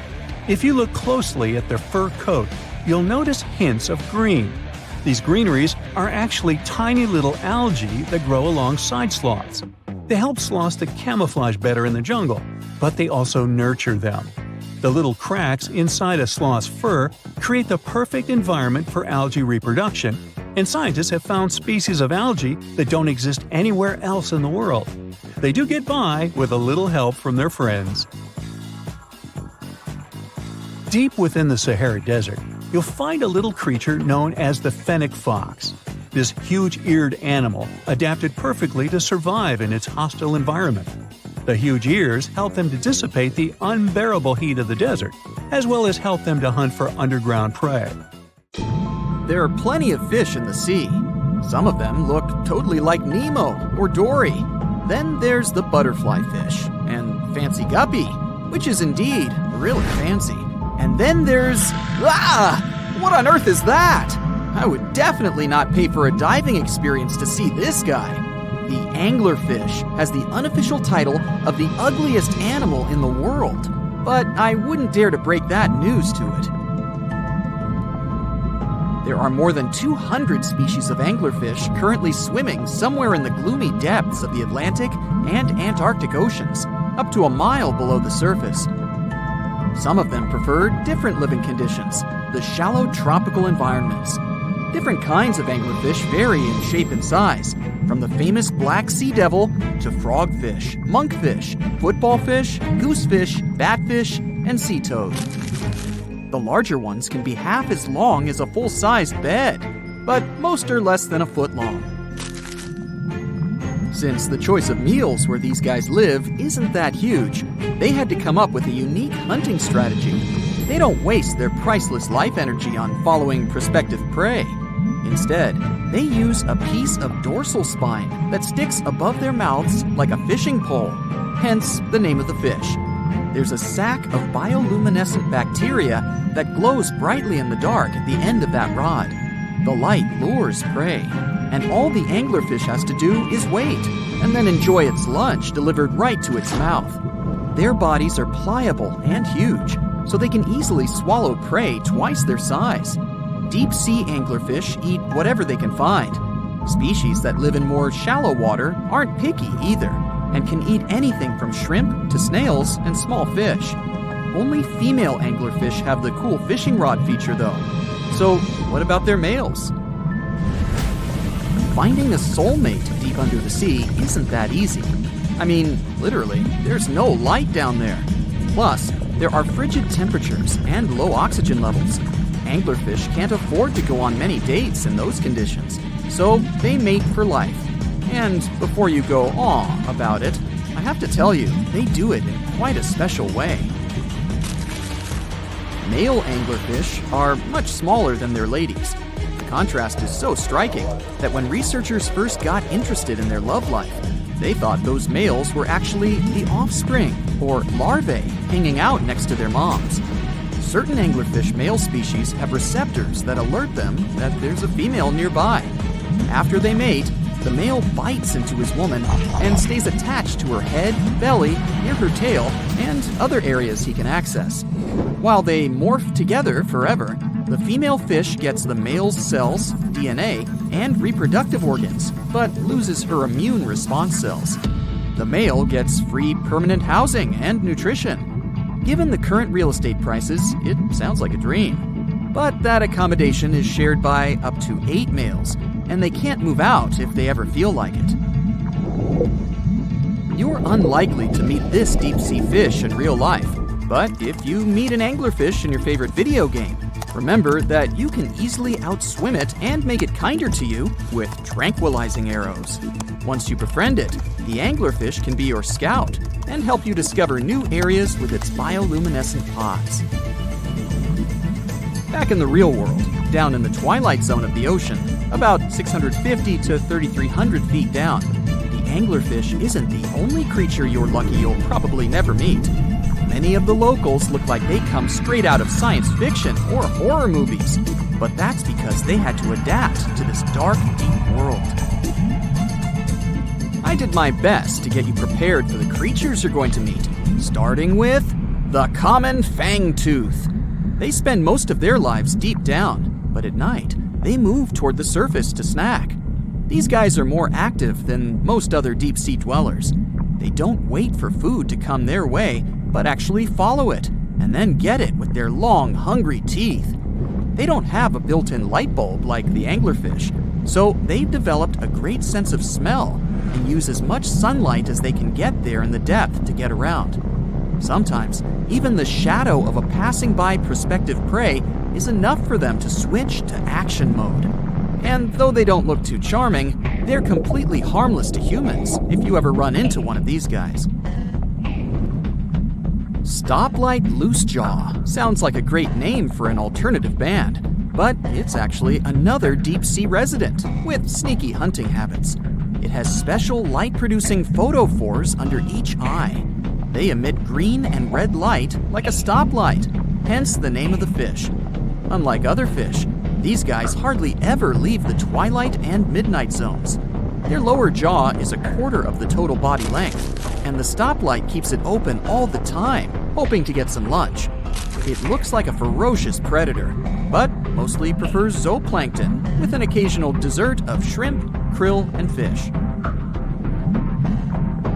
If you look closely at their fur coat, you'll notice hints of green. These greeneries are actually tiny little algae that grow alongside sloths. They help sloths to camouflage better in the jungle, but they also nurture them. The little cracks inside a sloth's fur create the perfect environment for algae reproduction, and scientists have found species of algae that don't exist anywhere else in the world. They do get by with a little help from their friends. Deep within the Sahara Desert, you'll find a little creature known as the fennec fox. This huge-eared animal adapted perfectly to survive in its hostile environment. The huge ears help them to dissipate the unbearable heat of the desert, as well as help them to hunt for underground prey. There are plenty of fish in the sea. Some of them look totally like Nemo or Dory. Then there's the butterfly fish and fancy guppy, which is indeed really fancy. And then there's… What on earth is that? I would definitely not pay for a diving experience to see this guy. The anglerfish has the unofficial title of the ugliest animal in the world, but I wouldn't dare to break that news to it. There are more than 200 species of anglerfish currently swimming somewhere in the gloomy depths of the Atlantic and Antarctic oceans, up to a mile below the surface. Some of them prefer different living conditions, the shallow tropical environments. Different kinds of anglerfish vary in shape and size, from the famous black sea devil to frogfish, monkfish, footballfish, goosefish, batfish, and sea toad. The larger ones can be half as long as a full-sized bed, but most are less than a foot long. Since the choice of meals where these guys live isn't that huge, they had to come up with a unique hunting strategy. They don't waste their priceless life energy on following prospective prey. Instead, they use a piece of dorsal spine that sticks above their mouths like a fishing pole, hence the name of the fish. There's a sac of bioluminescent bacteria that glows brightly in the dark at the end of that rod. The light lures prey, and all the anglerfish has to do is wait, and then enjoy its lunch delivered right to its mouth. Their bodies are pliable and huge, so they can easily swallow prey twice their size. Deep-sea anglerfish eat whatever they can find. Species that live in more shallow water aren't picky either, and can eat anything from shrimp to snails and small fish. Only female anglerfish have the cool fishing rod feature though. So what about their males? Finding a soulmate deep under the sea isn't that easy. I mean, literally, there's no light down there. Plus, there are frigid temperatures and low oxygen levels. Anglerfish can't afford to go on many dates in those conditions, so they mate for life. And before you go aw about it, I have to tell you, they do it in quite a special way. Male anglerfish are much smaller than their ladies. The contrast is so striking that when researchers first got interested in their love life, they thought those males were actually the offspring, or larvae, hanging out next to their moms. Certain anglerfish male species have receptors that alert them that there's a female nearby. After they mate, the male bites into his woman and stays attached to her head, belly, near her tail, and other areas he can access. While they morph together forever, the female fish gets the male's cells, DNA, and reproductive organs, but loses her immune response cells. The male gets free permanent housing and nutrition. Given the current real estate prices, it sounds like a dream. But that accommodation is shared by up to 8 males, and they can't move out if they ever feel like it. You're unlikely to meet this deep-sea fish in real life, but if you meet an anglerfish in your favorite video game, remember that you can easily outswim it and make it kinder to you with tranquilizing arrows. Once you befriend it, the anglerfish can be your scout and help you discover new areas with its bioluminescent pods. Back in the real world, down in the twilight zone of the ocean, about 650 to 3,300 feet down, the anglerfish isn't the only creature you're lucky you'll probably never meet. Many of the locals look like they come straight out of science fiction or horror movies, but that's because they had to adapt to this dark, deep world. I did my best to get you prepared for the creatures you're going to meet, starting with the common fangtooth. They spend most of their lives deep down, but at night, they move toward the surface to snack. These guys are more active than most other deep-sea dwellers. They don't wait for food to come their way, but actually follow it, and then get it with their long, hungry teeth. They don't have a built-in light bulb like the anglerfish, so they've developed a great sense of smell and use as much sunlight as they can get there in the depth to get around. Sometimes, even the shadow of a passing by prospective prey is enough for them to switch to action mode. And though they don't look too charming, they're completely harmless to humans if you ever run into one of these guys. Stoplight Loosejaw sounds like a great name for an alternative band, but it's actually another deep-sea resident with sneaky hunting habits. It has special light-producing photophores under each eye. They emit green and red light like a stoplight, hence the name of the fish. Unlike other fish, these guys hardly ever leave the twilight and midnight zones. Their lower jaw is a quarter of the total body length, and the stoplight keeps it open all the time, hoping to get some lunch. It looks like a ferocious predator, but mostly prefers zooplankton with an occasional dessert of shrimp, krill, and fish.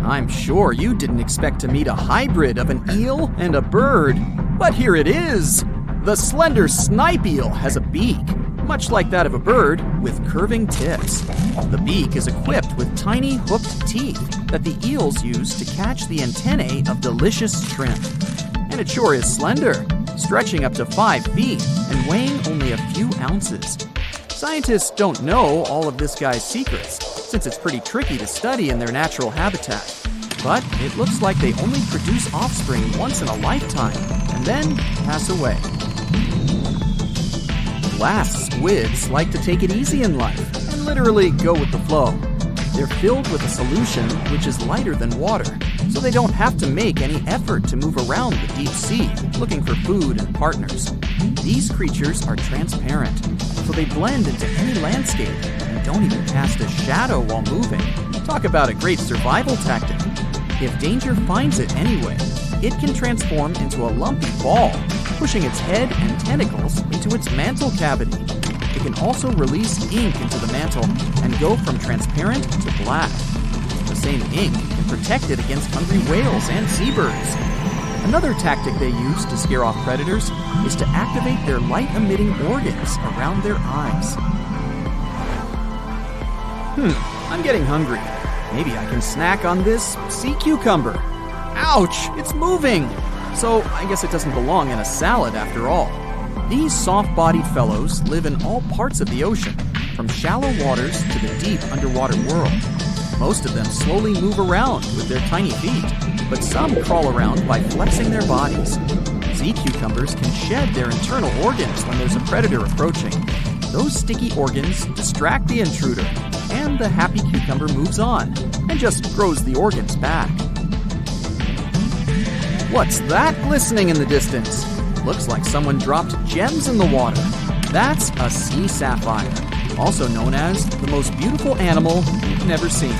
I'm sure you didn't expect to meet a hybrid of an eel and a bird, but here it is! The slender snipe eel has a beak, much like that of a bird, with curving tips. The beak is equipped with tiny hooked teeth that the eels use to catch the antennae of delicious shrimp. And it sure is slender, stretching up to 5 feet and weighing only a few ounces. Scientists don't know all of this guy's secrets, since it's pretty tricky to study in their natural habitat. But it looks like they only produce offspring once in a lifetime, and then pass away. Glass squids like to take it easy in life, and literally go with the flow. They're filled with a solution which is lighter than water, so they don't have to make any effort to move around the deep sea, looking for food and partners. These creatures are transparent, so they blend into any landscape and don't even cast a shadow while moving. Talk about a great survival tactic. If danger finds it anyway, it can transform into a lumpy ball, pushing its head and tentacles into its mantle cavity. It can also release ink into the mantle and go from transparent to black. The same ink can protect it against hungry whales and seabirds. Another tactic they use to scare off predators is to activate their light-emitting organs around their eyes. I'm getting hungry. Maybe I can snack on this sea cucumber. Ouch, it's moving! So I guess it doesn't belong in a salad after all. These soft-bodied fellows live in all parts of the ocean, from shallow waters to the deep underwater world. Most of them slowly move around with their tiny feet, but some crawl around by flexing their bodies. Sea cucumbers can shed their internal organs when there's a predator approaching. Those sticky organs distract the intruder, and the happy cucumber moves on and just grows the organs back. What's that glistening in the distance? Looks like someone dropped gems in the water. That's a sea sapphire, also known as the most beautiful animal you've never seen.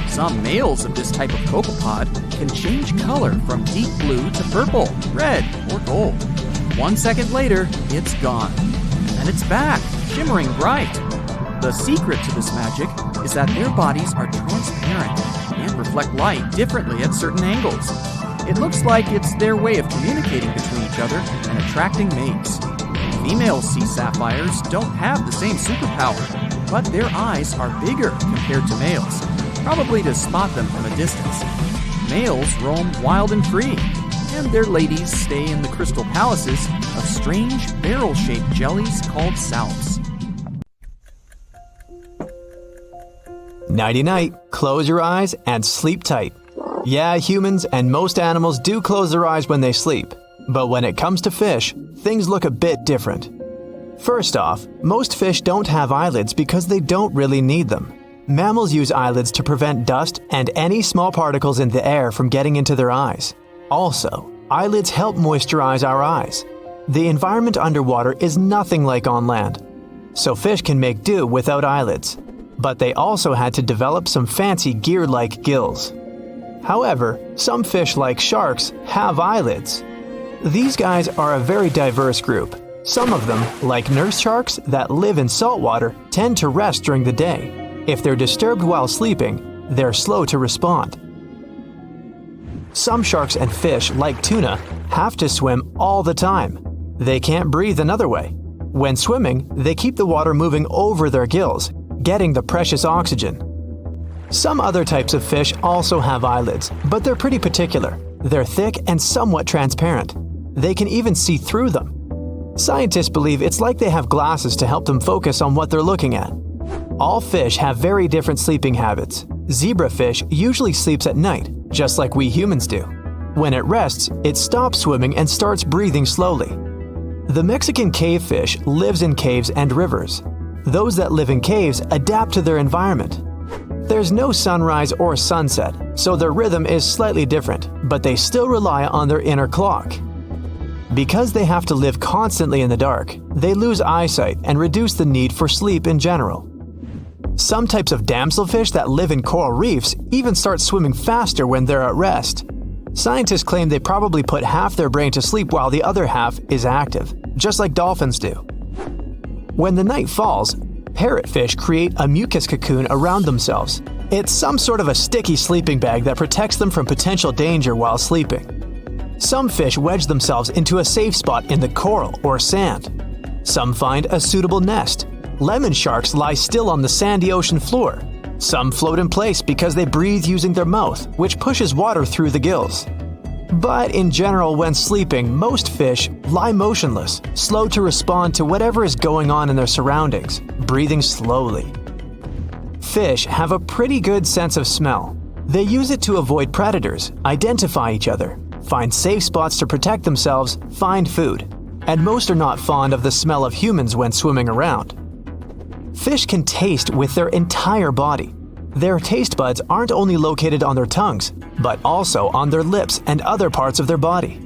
Some males of this type of copepod can change color from deep blue to purple, red, or gold. 1 second later, it's gone. And it's back, shimmering bright. The secret to this magic is that their bodies are transparent and reflect light differently at certain angles. It looks like it's their way of communicating between each other and attracting mates. Female sea sapphires don't have the same superpower, but their eyes are bigger compared to males, probably to spot them from a distance. Males roam wild and free, and their ladies stay in the crystal palaces of strange barrel-shaped jellies called salps. Nighty-night, close your eyes and sleep tight. Yeah, humans and most animals do close their eyes when they sleep. But when it comes to fish, things look a bit different. First off, most fish don't have eyelids because they don't really need them. Mammals use eyelids to prevent dust and any small particles in the air from getting into their eyes. Also, eyelids help moisturize our eyes. The environment underwater is nothing like on land, so fish can make do without eyelids. But they also had to develop some fancy gear-like gills. However, some fish like sharks have eyelids. These guys are a very diverse group. Some of them, like nurse sharks that live in saltwater, tend to rest during the day. If they're disturbed while sleeping, they're slow to respond. Some sharks and fish, like tuna, have to swim all the time. They can't breathe another way. When swimming, they keep the water moving over their gills, getting the precious oxygen. Some other types of fish also have eyelids, but they're pretty particular. They're thick and somewhat transparent. They can even see through them. Scientists believe it's like they have glasses to help them focus on what they're looking at. All fish have very different sleeping habits. Zebrafish usually sleeps at night, just like we humans do. When it rests, it stops swimming and starts breathing slowly. The Mexican cavefish lives in caves and rivers. Those that live in caves adapt to their environment. There's no sunrise or sunset, so their rhythm is slightly different, but they still rely on their inner clock. Because they have to live constantly in the dark, they lose eyesight and reduce the need for sleep in general. Some types of damselfish that live in coral reefs even start swimming faster when they're at rest. Scientists claim they probably put half their brain to sleep while the other half is active, just like dolphins do. When the night falls, parrotfish create a mucus cocoon around themselves. It's some sort of a sticky sleeping bag that protects them from potential danger while sleeping. Some fish wedge themselves into a safe spot in the coral or sand. Some find a suitable nest. Lemon sharks lie still on the sandy ocean floor. Some float in place because they breathe using their mouth, which pushes water through the gills. But in general, when sleeping, most fish lie motionless, slow to respond to whatever is going on in their surroundings, breathing slowly. Fish have a pretty good sense of smell. They use it to avoid predators, identify each other, find safe spots to protect themselves, find food. And most are not fond of the smell of humans when swimming around. Fish can taste with their entire body. Their taste buds aren't only located on their tongues, but also on their lips and other parts of their body.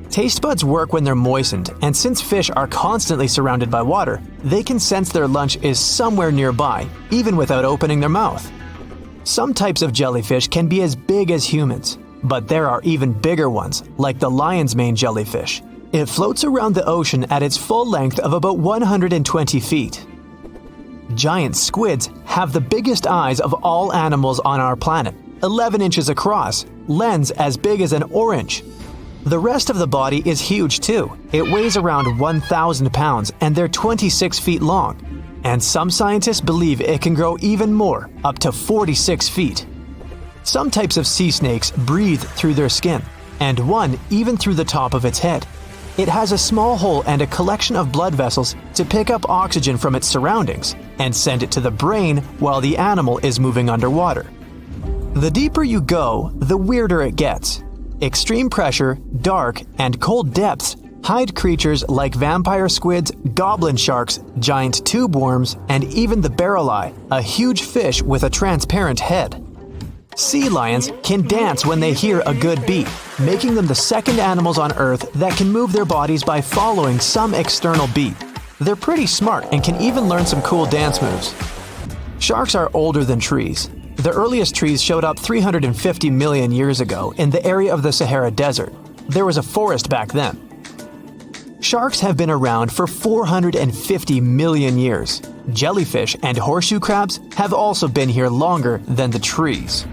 Taste buds work when they're moistened, and since fish are constantly surrounded by water, they can sense their lunch is somewhere nearby, even without opening their mouth. Some types of jellyfish can be as big as humans, but there are even bigger ones, like the lion's mane jellyfish. It floats around the ocean at its full length of about 120 feet. Giant squids have the biggest eyes of all animals on our planet, 11 inches across, lens as big as an orange. The rest of the body is huge too. It weighs around 1,000 pounds and they're 26 feet long. And some scientists believe it can grow even more, up to 46 feet. Some types of sea snakes breathe through their skin, and one even through the top of its head. It has a small hole and a collection of blood vessels to pick up oxygen from its surroundings and send it to the brain while the animal is moving underwater. The deeper you go, the weirder it gets. Extreme pressure, dark, and cold depths hide creatures like vampire squids, goblin sharks, giant tube worms, and even the barrel eye, a huge fish with a transparent head. Sea lions can dance when they hear a good beat, making them the second animals on Earth that can move their bodies by following some external beat. They're pretty smart and can even learn some cool dance moves. Sharks are older than trees. The earliest trees showed up 350 million years ago in the area of the Sahara Desert. There was a forest back then. Sharks have been around for 450 million years. Jellyfish and horseshoe crabs have also been here longer than the trees.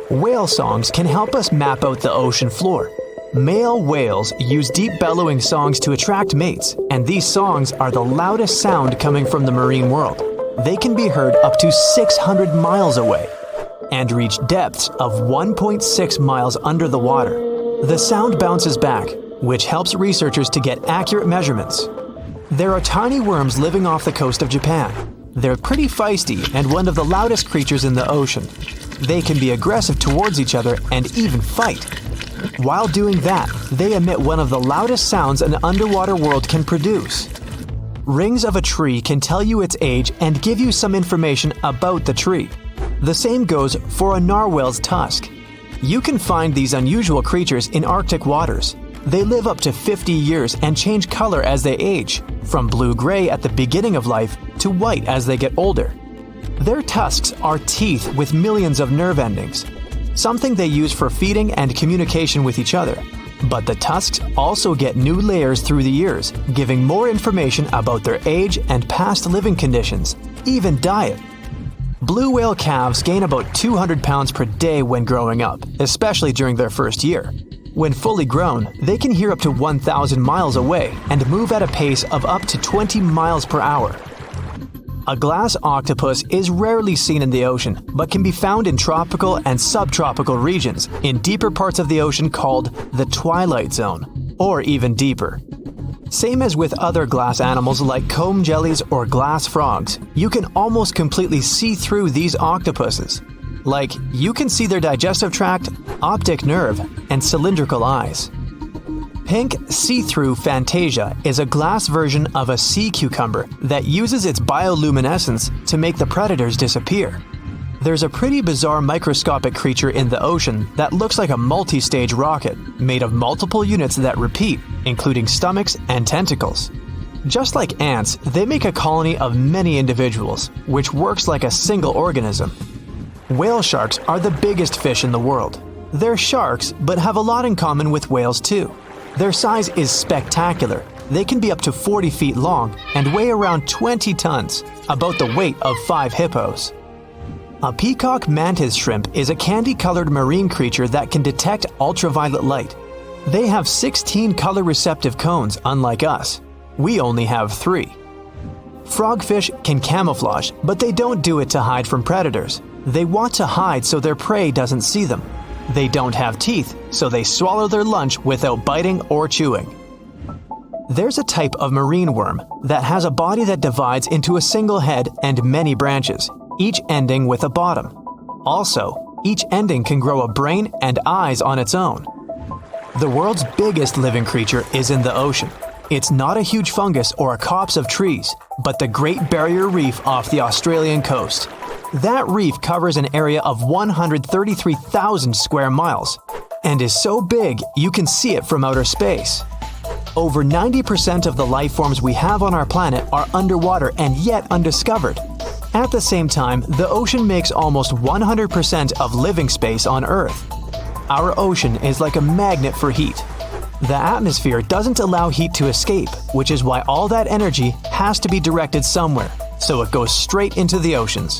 Whale songs can help us map out the ocean floor. Male whales use deep bellowing songs to attract mates, and these songs are the loudest sound coming from the marine world. They can be heard up to 600 miles away and reach depths of 1.6 miles under the water. The sound bounces back, which helps researchers to get accurate measurements. There are tiny worms living off the coast of Japan. They're pretty feisty and one of the loudest creatures in the ocean. They can be aggressive towards each other and even fight. While doing that, they emit one of the loudest sounds an underwater world can produce. rings of a tree can tell you its age and give you some information about the tree. The same goes for a narwhal's tusk. You can find these unusual creatures in Arctic waters. They live up to 50 years and change color as they age, from blue-gray at the beginning of life to white as they get older. Their tusks are teeth with millions of nerve endings, something they use for feeding and communication with each other. But the tusks also get new layers through the years, giving more information about their age and past living conditions, even diet. Blue whale calves gain about 200 pounds per day when growing up, especially during their first year. When fully grown, they can hear up to 1,000 miles away and move at a pace of up to 20 miles per hour. A glass octopus is rarely seen in the ocean, but can be found in tropical and subtropical regions in deeper parts of the ocean called the twilight zone, or even deeper. Same as with other glass animals like comb jellies or glass frogs, you can almost completely see through these octopuses. Like, you can see their digestive tract, optic nerve, and cylindrical eyes. Pink see-through Fantasia is a glass version of a sea cucumber that uses its bioluminescence to make the predators disappear. There's a pretty bizarre microscopic creature in the ocean that looks like a multi-stage rocket, made of multiple units that repeat, including stomachs and tentacles. Just like ants, they make a colony of many individuals, which works like a single organism. Whale sharks are the biggest fish in the world. They're sharks, but have a lot in common with whales too. Their size is spectacular. They can be up to 40 feet long and weigh around 20 tons, about the weight of 5 hippos. A peacock mantis shrimp is a candy-colored marine creature that can detect ultraviolet light. They have 16 color-receptive cones, unlike us. We only have 3. Frogfish can camouflage, but they don't do it to hide from predators. They want to hide so their prey doesn't see them. They don't have teeth, so they swallow their lunch without biting or chewing. There's a type of marine worm that has a body that divides into a single head and many branches, each ending with a bottom. Also, each ending can grow a brain and eyes on its own. The world's biggest living creature is in the ocean. It's not a huge fungus or a copse of trees, but the Great Barrier Reef off the Australian coast. That reef covers an area of 133,000 square miles and is so big you can see it from outer space. Over 90% of the life forms we have on our planet are underwater and yet undiscovered. At the same time, the ocean makes almost 100% of living space on Earth. Our ocean is like a magnet for heat. The atmosphere doesn't allow heat to escape, which is why all that energy has to be directed somewhere, so it goes straight into the oceans.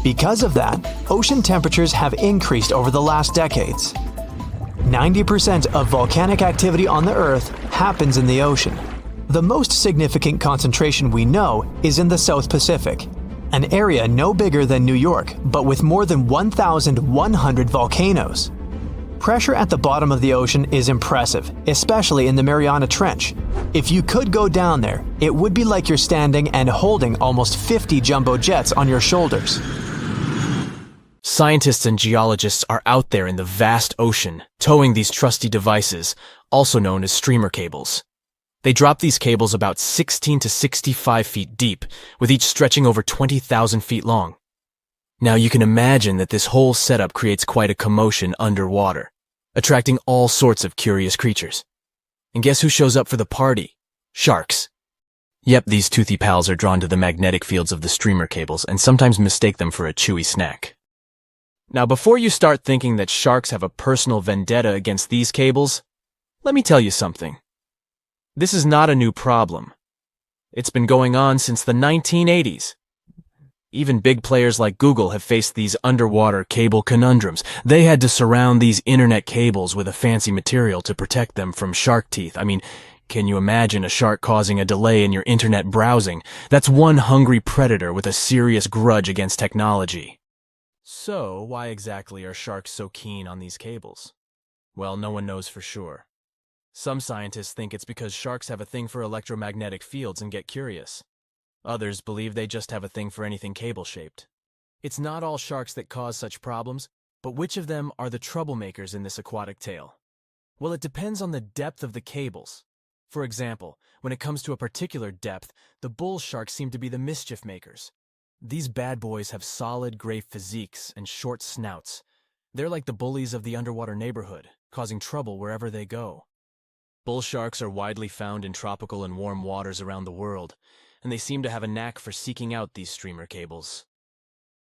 Because of that, ocean temperatures have increased over the last decades. 90% of volcanic activity on the Earth happens in the ocean. The most significant concentration we know is in the South Pacific, an area no bigger than New York, but with more than 1,100 volcanoes. Pressure at the bottom of the ocean is impressive, especially in the Mariana Trench. If you could go down there, it would be like you're standing and holding almost 50 jumbo jets on your shoulders. Scientists and geologists are out there in the vast ocean, towing these trusty devices, also known as streamer cables. They drop these cables about 16 to 65 feet deep, with each stretching over 20,000 feet long. Now you can imagine that this whole setup creates quite a commotion underwater, attracting all sorts of curious creatures. And guess who shows up for the party? Sharks. Yep, these toothy pals are drawn to the magnetic fields of the streamer cables and sometimes mistake them for a chewy snack. Now, before you start thinking that sharks have a personal vendetta against these cables, let me tell you something. This is not a new problem. It's been going on since the 1980s. Even big players like Google have faced these underwater cable conundrums. They had to surround these internet cables with a fancy material to protect them from shark teeth. I mean, can you imagine a shark causing a delay in your internet browsing? That's one hungry predator with a serious grudge against technology. So, why exactly are sharks so keen on these cables? Well, no one knows for sure. Some scientists think it's because sharks have a thing for electromagnetic fields and get curious. Others believe they just have a thing for anything cable-shaped. It's not all sharks that cause such problems, but which of them are the troublemakers in this aquatic tale? Well, it depends on the depth of the cables. For example, when it comes to a particular depth, the bull sharks seem to be the mischief makers. These bad boys have solid gray physiques and short snouts. They're like the bullies of the underwater neighborhood, causing trouble wherever they go. Bull sharks are widely found in tropical and warm waters around the world, and they seem to have a knack for seeking out these streamer cables.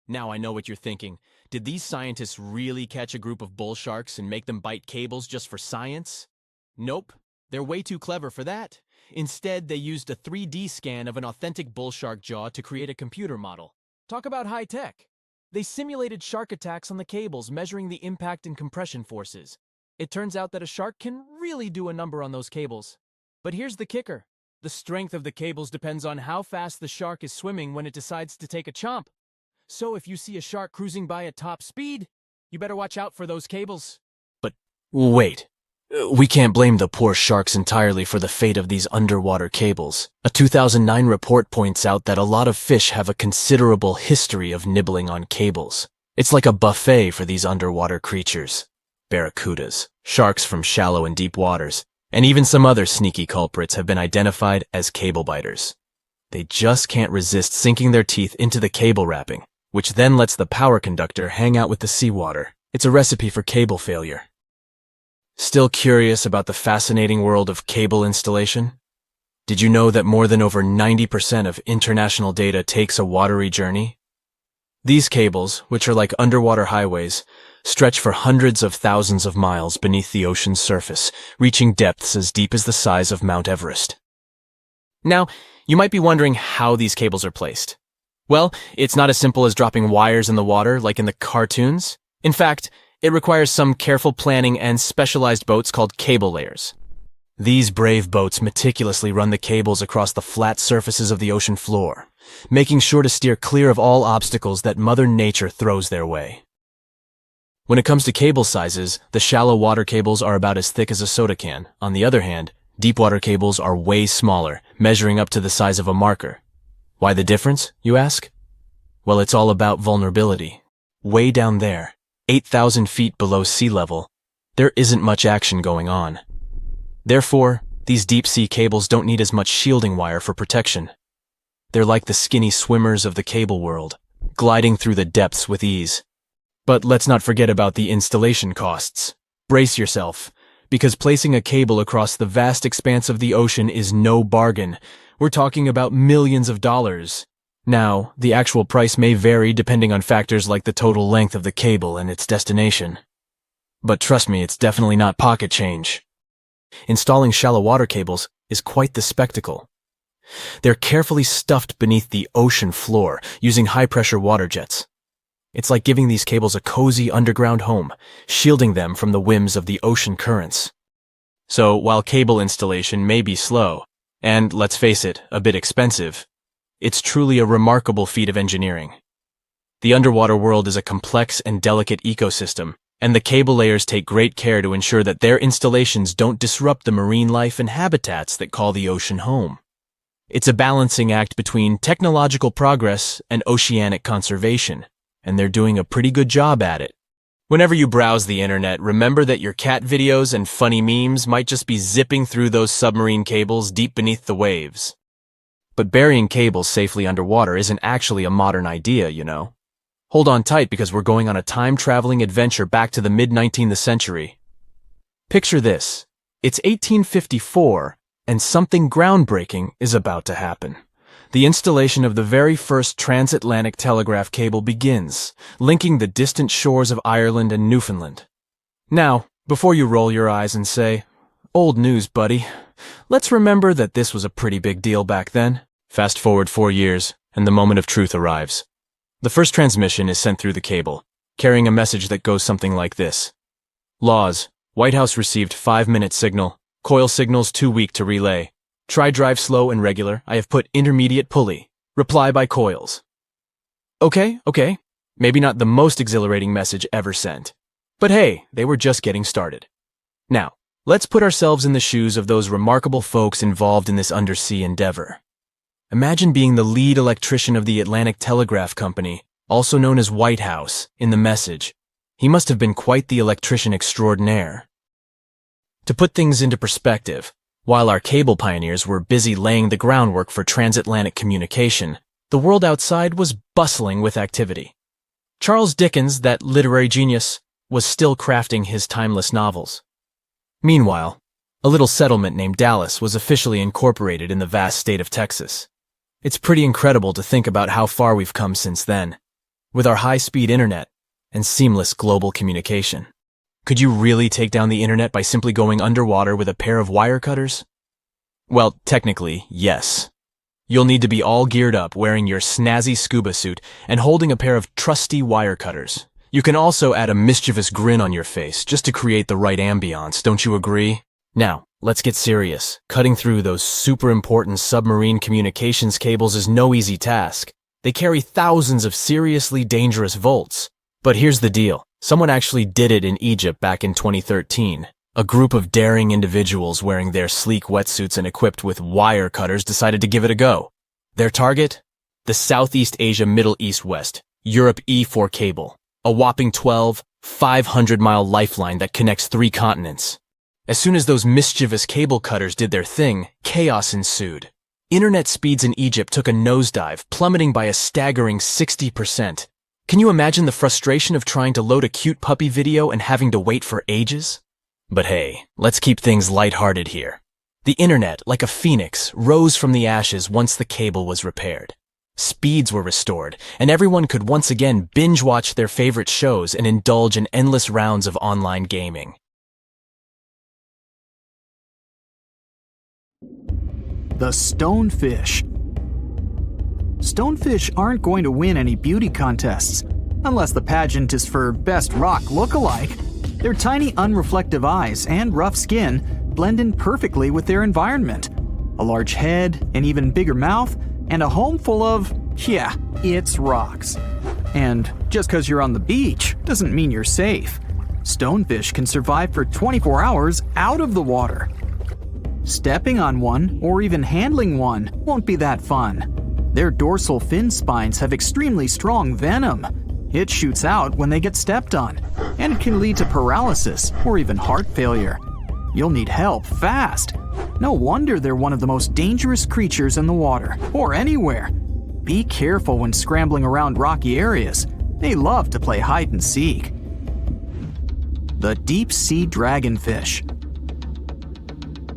Now I know what you're thinking. Did these scientists really catch a group of bull sharks and make them bite cables just for science? Nope, they're way too clever for that. Instead, they used a 3D scan of an authentic bull shark jaw to create a computer model. Talk about high tech. They simulated shark attacks on the cables, measuring the impact and compression forces. It turns out that a shark can really do a number on those cables. But here's the kicker. The strength of the cables depends on how fast the shark is swimming when it decides to take a chomp. So if you see a shark cruising by at top speed, you better watch out for those cables. But wait. We can't blame the poor sharks entirely for the fate of these underwater cables. A 2009 report points out that a lot of fish have a considerable history of nibbling on cables. It's like a buffet for these underwater creatures. Barracudas, sharks from shallow and deep waters, and even some other sneaky culprits have been identified as cable biters. They just can't resist sinking their teeth into the cable wrapping, which then lets the power conductor hang out with the seawater. It's a recipe for cable failure. Still curious about the fascinating world of cable installation? Did you know that more than over 90% of international data takes a watery journey? These cables, which are like underwater highways, stretch for hundreds of thousands of miles beneath the ocean's surface, reaching depths as deep as the size of Mount Everest. Now, you might be wondering how these cables are placed. Well, it's not as simple as dropping wires in the water like in the cartoons. In fact, it requires some careful planning and specialized boats called cable layers. These brave boats meticulously run the cables across the flat surfaces of the ocean floor, making sure to steer clear of all obstacles that Mother Nature throws their way. When it comes to cable sizes, the shallow water cables are about as thick as a soda can. On the other hand, deep water cables are way smaller, measuring up to the size of a marker. Why the difference, you ask? Well, it's all about vulnerability. Way down there, 8,000 feet below sea level, there isn't much action going on. Therefore, these deep-sea cables don't need as much shielding wire for protection. They're like the skinny swimmers of the cable world, gliding through the depths with ease. But let's not forget about the installation costs. Brace yourself, because placing a cable across the vast expanse of the ocean is no bargain. We're talking about millions of dollars. Now, the actual price may vary depending on factors like the total length of the cable and its destination. But trust me, it's definitely not pocket change. Installing shallow water cables is quite the spectacle. They're carefully stuffed beneath the ocean floor using high-pressure water jets. It's like giving these cables a cozy underground home, shielding them from the whims of the ocean currents. So, while cable installation may be slow, and, let's face it, a bit expensive, it's truly a remarkable feat of engineering. The underwater world is a complex and delicate ecosystem, and the cable layers take great care to ensure that their installations don't disrupt the marine life and habitats that call the ocean home. It's a balancing act between technological progress and oceanic conservation, and they're doing a pretty good job at it. Whenever you browse the internet, remember that your cat videos and funny memes might just be zipping through those submarine cables deep beneath the waves. But burying cables safely underwater isn't actually a modern idea, you know. Hold on tight because we're going on a time-traveling adventure back to the mid-19th century. Picture this. It's 1854, and something groundbreaking is about to happen. The installation of the very first transatlantic telegraph cable begins, linking the distant shores of Ireland and Newfoundland. Now, before you roll your eyes and say, "Old news, buddy," let's remember that this was a pretty big deal back then. Fast forward 4 years, and the moment of truth arrives. The first transmission is sent through the cable, carrying a message that goes something like this. Laws. White House received 5-minute signal. Coil signals too weak to relay. Try drive slow and regular. I have put intermediate pulley. Reply by coils. Okay. Maybe not the most exhilarating message ever sent. But hey, they were just getting started. Now, let's put ourselves in the shoes of those remarkable folks involved in this undersea endeavor. Imagine being the lead electrician of the Atlantic Telegraph Company, also known as White House, in the message. He must have been quite the electrician extraordinaire. To put things into perspective, While our cable pioneers were busy laying the groundwork for transatlantic communication, the world outside was bustling with activity. Charles Dickens, that literary genius, was still crafting his timeless novels. Meanwhile, a little settlement named Dallas was officially incorporated in the vast state of Texas. It's pretty incredible to think about how far we've come since then, with our high-speed internet and seamless global communication. Could you really take down the internet by simply going underwater with a pair of wire cutters? Well, technically, yes. You'll need to be all geared up, wearing your snazzy scuba suit and holding a pair of trusty wire cutters. You can also add a mischievous grin on your face just to create the right ambiance, don't you agree? Now, let's get serious. Cutting through those super important submarine communications cables is no easy task. They carry thousands of seriously dangerous volts. But here's the deal. Someone actually did it in Egypt back in 2013. A group of daring individuals wearing their sleek wetsuits and equipped with wire cutters decided to give it a go. Their target? The Southeast Asia Middle East West, Europe E4 cable. A whopping 500-mile lifeline that connects 3 continents. As soon as those mischievous cable cutters did their thing, chaos ensued. Internet speeds in Egypt took a nosedive, plummeting by a staggering 60%. Can you imagine the frustration of trying to load a cute puppy video and having to wait for ages? But hey, let's keep things lighthearted here. The internet, like a phoenix, rose from the ashes once the cable was repaired. Speeds were restored, and everyone could once again binge-watch their favorite shows and indulge in endless rounds of online gaming. The stonefish. Stonefish aren't going to win any beauty contests, unless the pageant is for best rock lookalike. Their tiny unreflective eyes and rough skin blend in perfectly with their environment. A large head, an even bigger mouth, and a home full of, yeah, it's rocks. And just because you're on the beach doesn't mean you're safe. Stonefish can survive for 24 hours out of the water. Stepping on one, or even handling one, won't be that fun. Their dorsal fin spines have extremely strong venom. It shoots out when they get stepped on, and it can lead to paralysis or even heart failure. You'll need help fast. No wonder they're one of the most dangerous creatures in the water, or anywhere. Be careful when scrambling around rocky areas. They love to play hide and seek. The deep-sea dragonfish.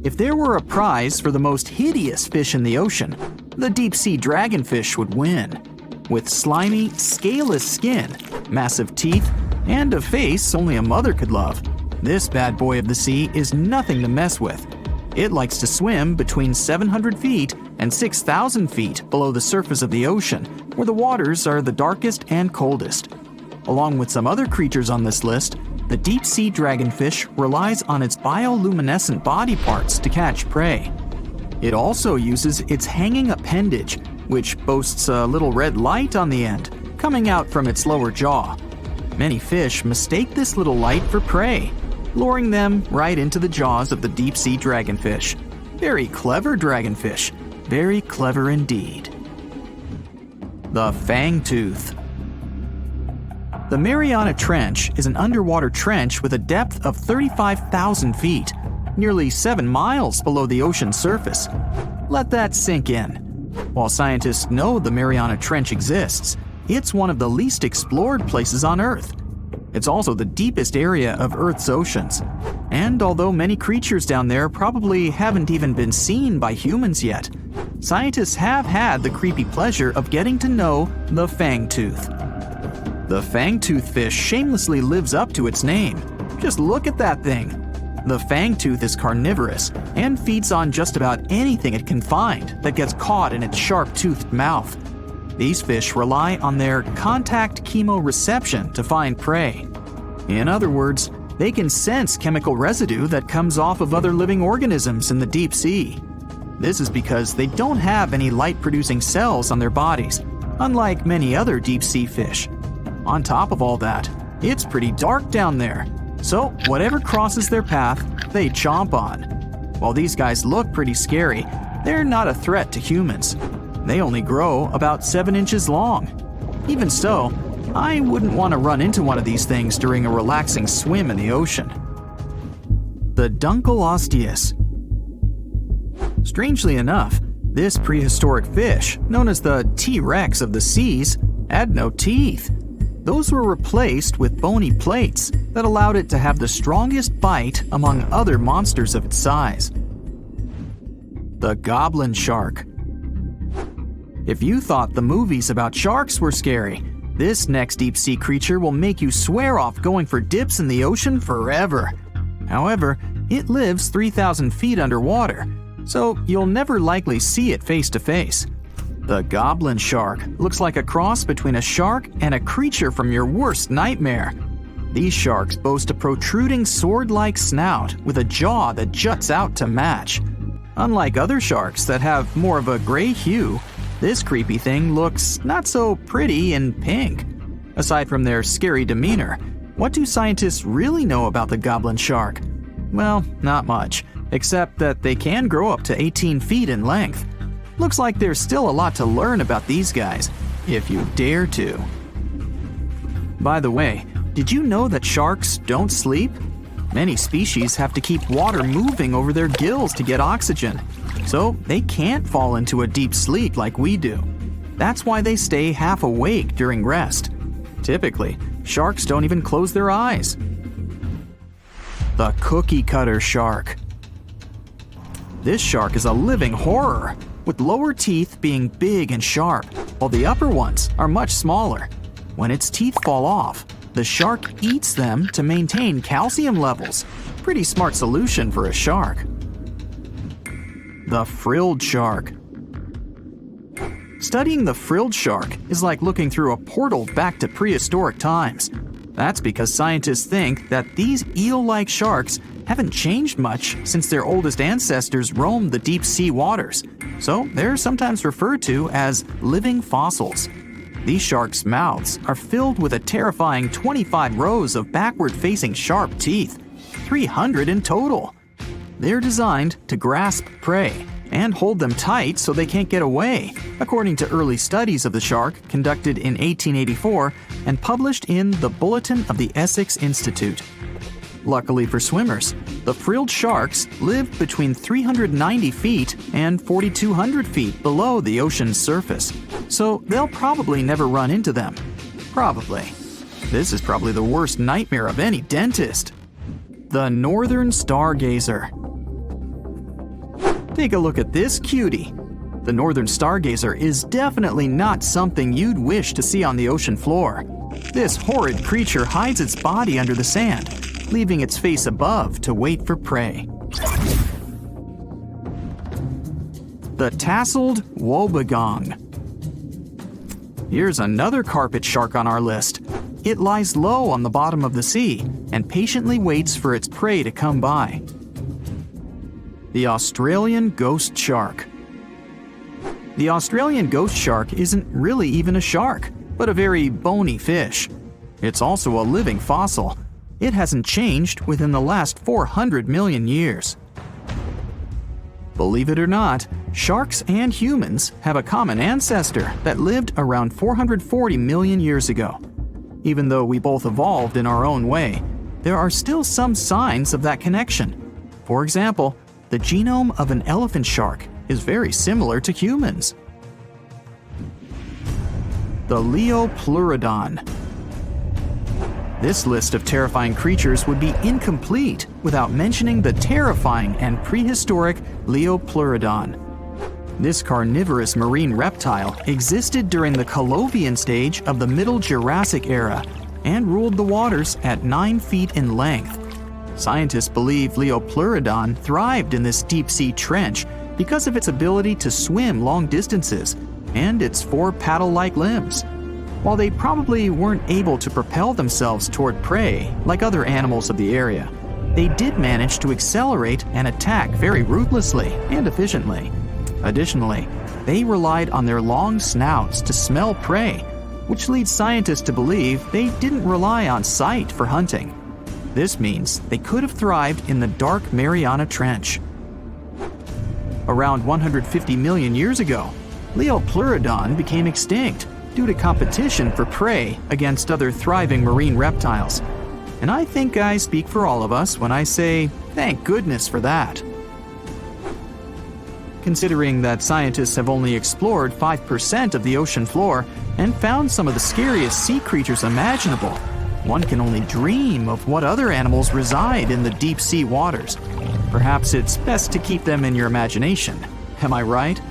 If there were a prize for the most hideous fish in the ocean, the deep-sea dragonfish would win. With slimy, scaleless skin, massive teeth, and a face only a mother could love, this bad boy of the sea is nothing to mess with. It likes to swim between 700 feet and 6,000 feet below the surface of the ocean, where the waters are the darkest and coldest. Along with some other creatures on this list, the deep-sea dragonfish relies on its bioluminescent body parts to catch prey. It also uses its hanging appendage, which boasts a little red light on the end, coming out from its lower jaw. Many fish mistake this little light for prey, luring them right into the jaws of the deep-sea dragonfish. Very clever dragonfish, very clever indeed. The fangtooth. The Mariana Trench is an underwater trench with a depth of 35,000 feet, nearly 7 miles below the ocean surface. Let that sink in. While scientists know the Mariana Trench exists, it's one of the least explored places on Earth. It's also the deepest area of Earth's oceans. And although many creatures down there probably haven't even been seen by humans yet, scientists have had the creepy pleasure of getting to know the fangtooth. The fangtooth fish shamelessly lives up to its name. Just look at that thing. The fangtooth is carnivorous and feeds on just about anything it can find that gets caught in its sharp-toothed mouth. These fish rely on their contact chemoreception to find prey. In other words, they can sense chemical residue that comes off of other living organisms in the deep sea. This is because they don't have any light-producing cells on their bodies, unlike many other deep-sea fish. On top of all that, it's pretty dark down there, so whatever crosses their path, they chomp on. While these guys look pretty scary, they're not a threat to humans. They only grow about 7 inches long. Even so, I wouldn't want to run into one of these things during a relaxing swim in the ocean. The Dunkleosteus. Strangely enough, this prehistoric fish, known as the T-Rex of the seas, had no teeth. Those were replaced with bony plates that allowed it to have the strongest bite among other monsters of its size. The goblin shark. If you thought the movies about sharks were scary, this next deep-sea creature will make you swear off going for dips in the ocean forever. However, it lives 3,000 feet underwater, so you'll never likely see it face to face. The goblin shark looks like a cross between a shark and a creature from your worst nightmare. These sharks boast a protruding sword-like snout with a jaw that juts out to match. Unlike other sharks that have more of a gray hue, this creepy thing looks not so pretty and pink. Aside from their scary demeanor, what do scientists really know about the goblin shark? Well, not much, except that they can grow up to 18 feet in length. Looks like there's still a lot to learn about these guys, if you dare to. By the way, did you know that sharks don't sleep? Many species have to keep water moving over their gills to get oxygen, so they can't fall into a deep sleep like we do. That's why they stay half awake during rest. Typically, sharks don't even close their eyes. The cookie cutter shark. This shark is a living horror, with lower teeth being big and sharp, while the upper ones are much smaller. When its teeth fall off, the shark eats them to maintain calcium levels. Pretty smart solution for a shark. The frilled shark. Studying the frilled shark is like looking through a portal back to prehistoric times. That's because scientists think that these eel-like sharks haven't changed much since their oldest ancestors roamed the deep sea waters, so they're sometimes referred to as living fossils. These sharks' mouths are filled with a terrifying 25 rows of backward-facing sharp teeth, 300 in total. They're designed to grasp prey and hold them tight so they can't get away, according to early studies of the shark conducted in 1884 and published in the Bulletin of the Essex Institute. Luckily for swimmers, the frilled sharks live between 390 feet and 4,200 feet below the ocean's surface, so they'll probably never run into them. Probably. This is probably the worst nightmare of any dentist. The northern stargazer. Take a look at this cutie. The northern stargazer is definitely not something you'd wish to see on the ocean floor. This horrid creature hides its body under the sand, leaving its face above to wait for prey. The tasseled wobbegong. Here's another carpet shark on our list. It lies low on the bottom of the sea and patiently waits for its prey to come by. The Australian ghost shark. The Australian ghost shark isn't really even a shark, but a very bony fish. It's also a living fossil. It hasn't changed within the last 400 million years. Believe it or not, sharks and humans have a common ancestor that lived around 440 million years ago. Even though we both evolved in our own way, there are still some signs of that connection. For example, the genome of an elephant shark is very similar to humans. The Leopleurodon. This list of terrifying creatures would be incomplete without mentioning the terrifying and prehistoric Leopleurodon. This carnivorous marine reptile existed during the Colovian stage of the Middle Jurassic era and ruled the waters at 9 feet in length. Scientists believe Leopleurodon thrived in this deep-sea trench because of its ability to swim long distances and its 4 paddle-like limbs. While they probably weren't able to propel themselves toward prey like other animals of the area, they did manage to accelerate and attack very ruthlessly and efficiently. Additionally, they relied on their long snouts to smell prey, which leads scientists to believe they didn't rely on sight for hunting. This means they could have thrived in the dark Mariana Trench. Around 150 million years ago, Leopleurodon became extinct due to competition for prey against other thriving marine reptiles. And I think I speak for all of us when I say, thank goodness for that. considering that scientists have only explored 5% of the ocean floor and found some of the scariest sea creatures imaginable. One can only dream of what other animals reside in the deep sea waters. Perhaps it's best to keep them in your imagination. Am I right?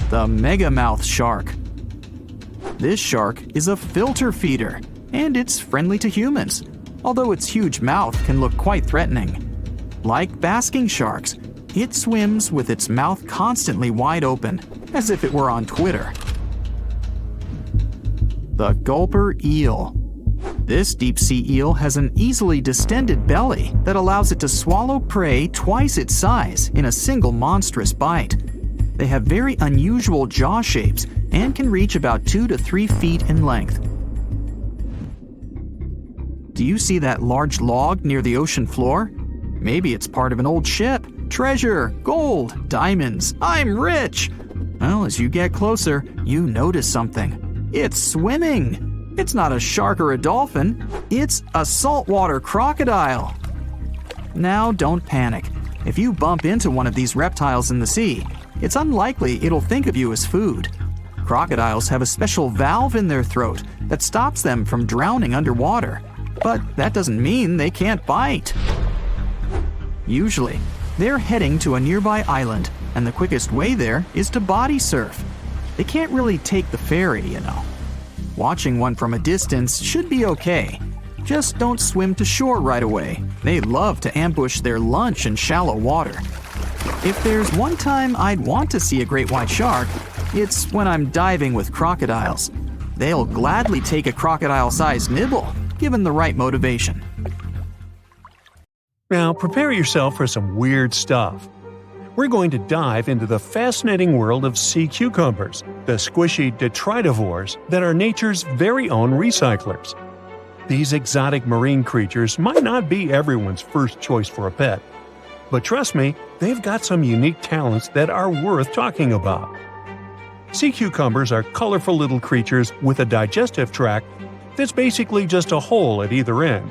The megamouth shark. This shark is a filter feeder, and it's friendly to humans, although its huge mouth can look quite threatening. Like basking sharks, it swims with its mouth constantly wide open, as if it were on Twitter. The gulper eel. This deep-sea eel has an easily distended belly that allows it to swallow prey twice its size in a single monstrous bite. They have very unusual jaw shapes and can reach about 2 to 3 feet in length. Do you see that large log near the ocean floor? Maybe it's part of an old ship. Treasure, gold, diamonds, I'm rich! Well, as you get closer, you notice something. It's swimming! It's not a shark or a dolphin, it's a saltwater crocodile. Now don't panic. If you bump into one of these reptiles in the sea, it's unlikely it'll think of you as food. Crocodiles have a special valve in their throat that stops them from drowning underwater, but that doesn't mean they can't bite. Usually, they're heading to a nearby island, and the quickest way there is to body surf. They can't really take the ferry, you know. Watching one from a distance should be okay. Just don't swim to shore right away. They love to ambush their lunch in shallow water. If there's one time I'd want to see a great white shark, it's when I'm diving with crocodiles. They'll gladly take a crocodile-sized nibble, given the right motivation. Now prepare yourself for some weird stuff. We're going to dive into the fascinating world of sea cucumbers, the squishy detritivores that are nature's very own recyclers. These exotic marine creatures might not be everyone's first choice for a pet, but trust me, they've got some unique talents that are worth talking about. Sea cucumbers are colorful little creatures with a digestive tract that's basically just a hole at either end.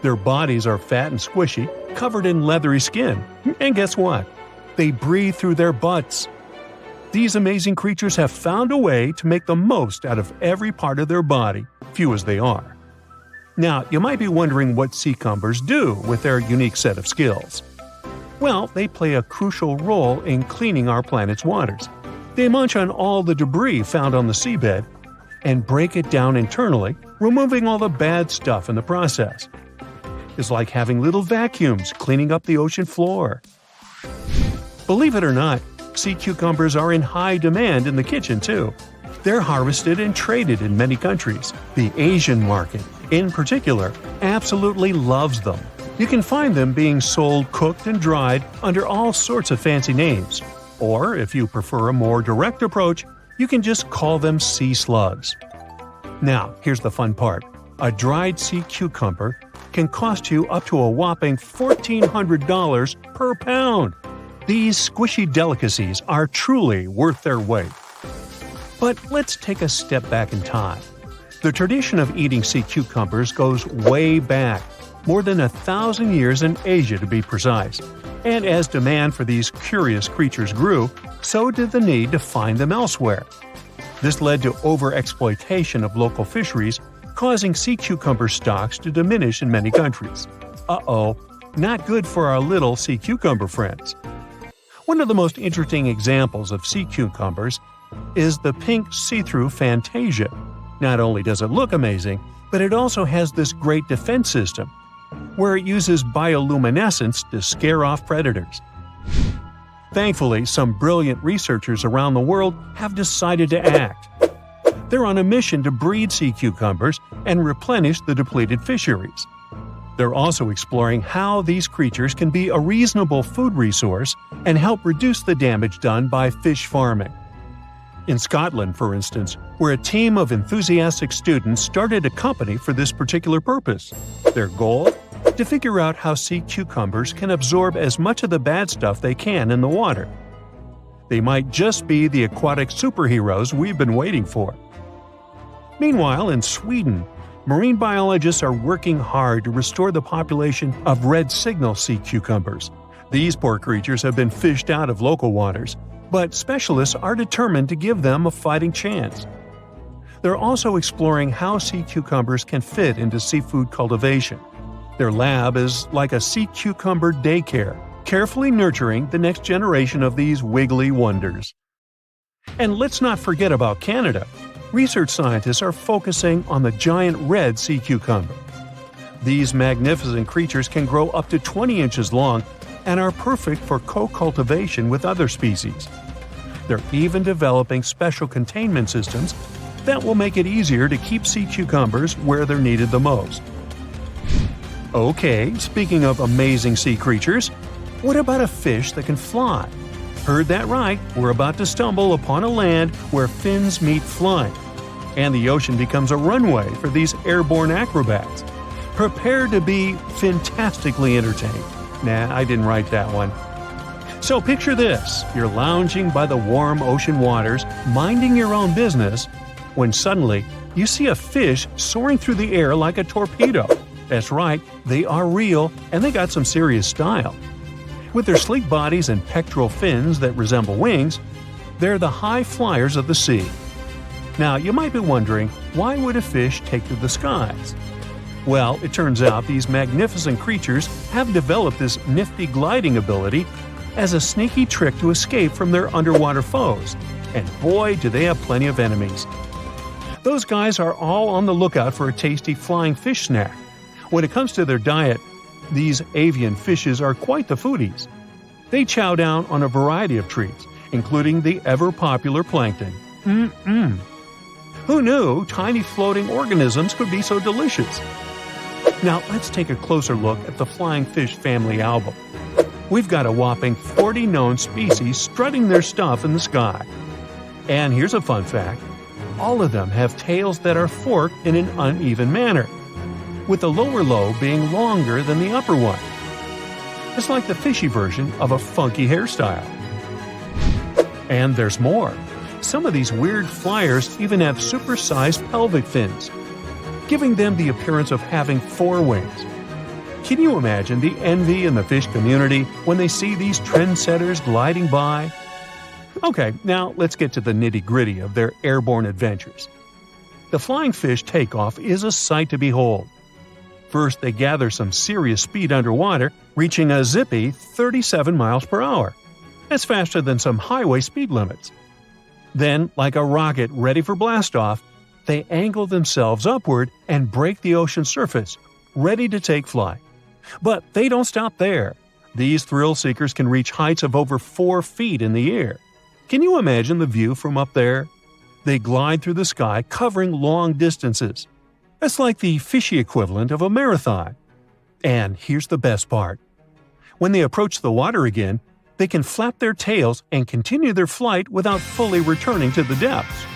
Their bodies are fat and squishy, covered in leathery skin. And guess what? They breathe through their butts. These amazing creatures have found a way to make the most out of every part of their body, few as they are. Now, you might be wondering what sea cucumbers do with their unique set of skills. Well, they play a crucial role in cleaning our planet's waters. They munch on all the debris found on the seabed and break it down internally, removing all the bad stuff in the process. It's like having little vacuums cleaning up the ocean floor. Believe it or not, sea cucumbers are in high demand in the kitchen too. They're harvested and traded in many countries. The Asian market, in particular, absolutely loves them. You can find them being sold cooked and dried under all sorts of fancy names. Or, if you prefer a more direct approach, you can just call them sea slugs. Now, here's the fun part. A dried sea cucumber can cost you up to a whopping $1,400 per pound. These squishy delicacies are truly worth their weight. But let's take a step back in time. The tradition of eating sea cucumbers goes way back, more than 1,000 years in Asia to be precise. And as demand for these curious creatures grew, so did the need to find them elsewhere. This led to overexploitation of local fisheries, causing sea cucumber stocks to diminish in many countries. Uh-oh, not good for our little sea cucumber friends. One of the most interesting examples of sea cucumbers is the pink see-through Fantasia. Not only does it look amazing, but it also has this great defense system, where it uses bioluminescence to scare off predators. Thankfully, some brilliant researchers around the world have decided to act. They're on a mission to breed sea cucumbers and replenish the depleted fisheries. They're also exploring how these creatures can be a reasonable food resource and help reduce the damage done by fish farming. In Scotland, for instance, where a team of enthusiastic students started a company for this particular purpose. Their goal? To figure out how sea cucumbers can absorb as much of the bad stuff they can in the water. They might just be the aquatic superheroes we've been waiting for. Meanwhile, in Sweden, marine biologists are working hard to restore the population of red signal sea cucumbers. These poor creatures have been fished out of local waters, but specialists are determined to give them a fighting chance. They're also exploring how sea cucumbers can fit into seafood cultivation. Their lab is like a sea cucumber daycare, carefully nurturing the next generation of these wiggly wonders. And let's not forget about Canada. Research scientists are focusing on the giant red sea cucumber. These magnificent creatures can grow up to 20 inches long and are perfect for co-cultivation with other species. They're even developing special containment systems that will make it easier to keep sea cucumbers where they're needed the most. Okay, speaking of amazing sea creatures, what about a fish that can fly? Heard that right, we're about to stumble upon a land where fins meet flying, and the ocean becomes a runway for these airborne acrobats. Prepare to be fantastically entertained. Nah, I didn't write that one. So picture this, you're lounging by the warm ocean waters, minding your own business, when suddenly you see a fish soaring through the air like a torpedo. That's right, they are real and they got some serious style. With their sleek bodies and pectoral fins that resemble wings, they're the high flyers of the sea. Now, you might be wondering, why would a fish take to the skies? Well, it turns out these magnificent creatures have developed this nifty gliding ability as a sneaky trick to escape from their underwater foes. And boy, do they have plenty of enemies. Those guys are all on the lookout for a tasty flying fish snack. When it comes to their diet, these avian fishes are quite the foodies. They chow down on a variety of treats, including the ever-popular plankton. Who knew tiny floating organisms could be so delicious? Now let's take a closer look at the flying fish family album. We've got a whopping 40 known species strutting their stuff in the sky. And here's a fun fact. All of them have tails that are forked in an uneven manner, with the lower lobe being longer than the upper one. It's like the fishy version of a funky hairstyle. And there's more. Some of these weird flyers even have supersized pelvic fins, giving them the appearance of having 4 wings. Can you imagine the envy in the fish community when they see these trendsetters gliding by? Okay, now let's get to the nitty-gritty of their airborne adventures. The flying fish takeoff is a sight to behold. First, they gather some serious speed underwater, reaching a zippy 37 miles per hour. That's faster than some highway speed limits. Then, like a rocket ready for blastoff, they angle themselves upward and break the ocean surface, ready to take flight. But they don't stop there. These thrill seekers can reach heights of over 4 feet in the air. Can you imagine the view from up there? They glide through the sky, covering long distances. That's like the fishy equivalent of a marathon. And here's the best part. When they approach the water again, they can flap their tails and continue their flight without fully returning to the depths.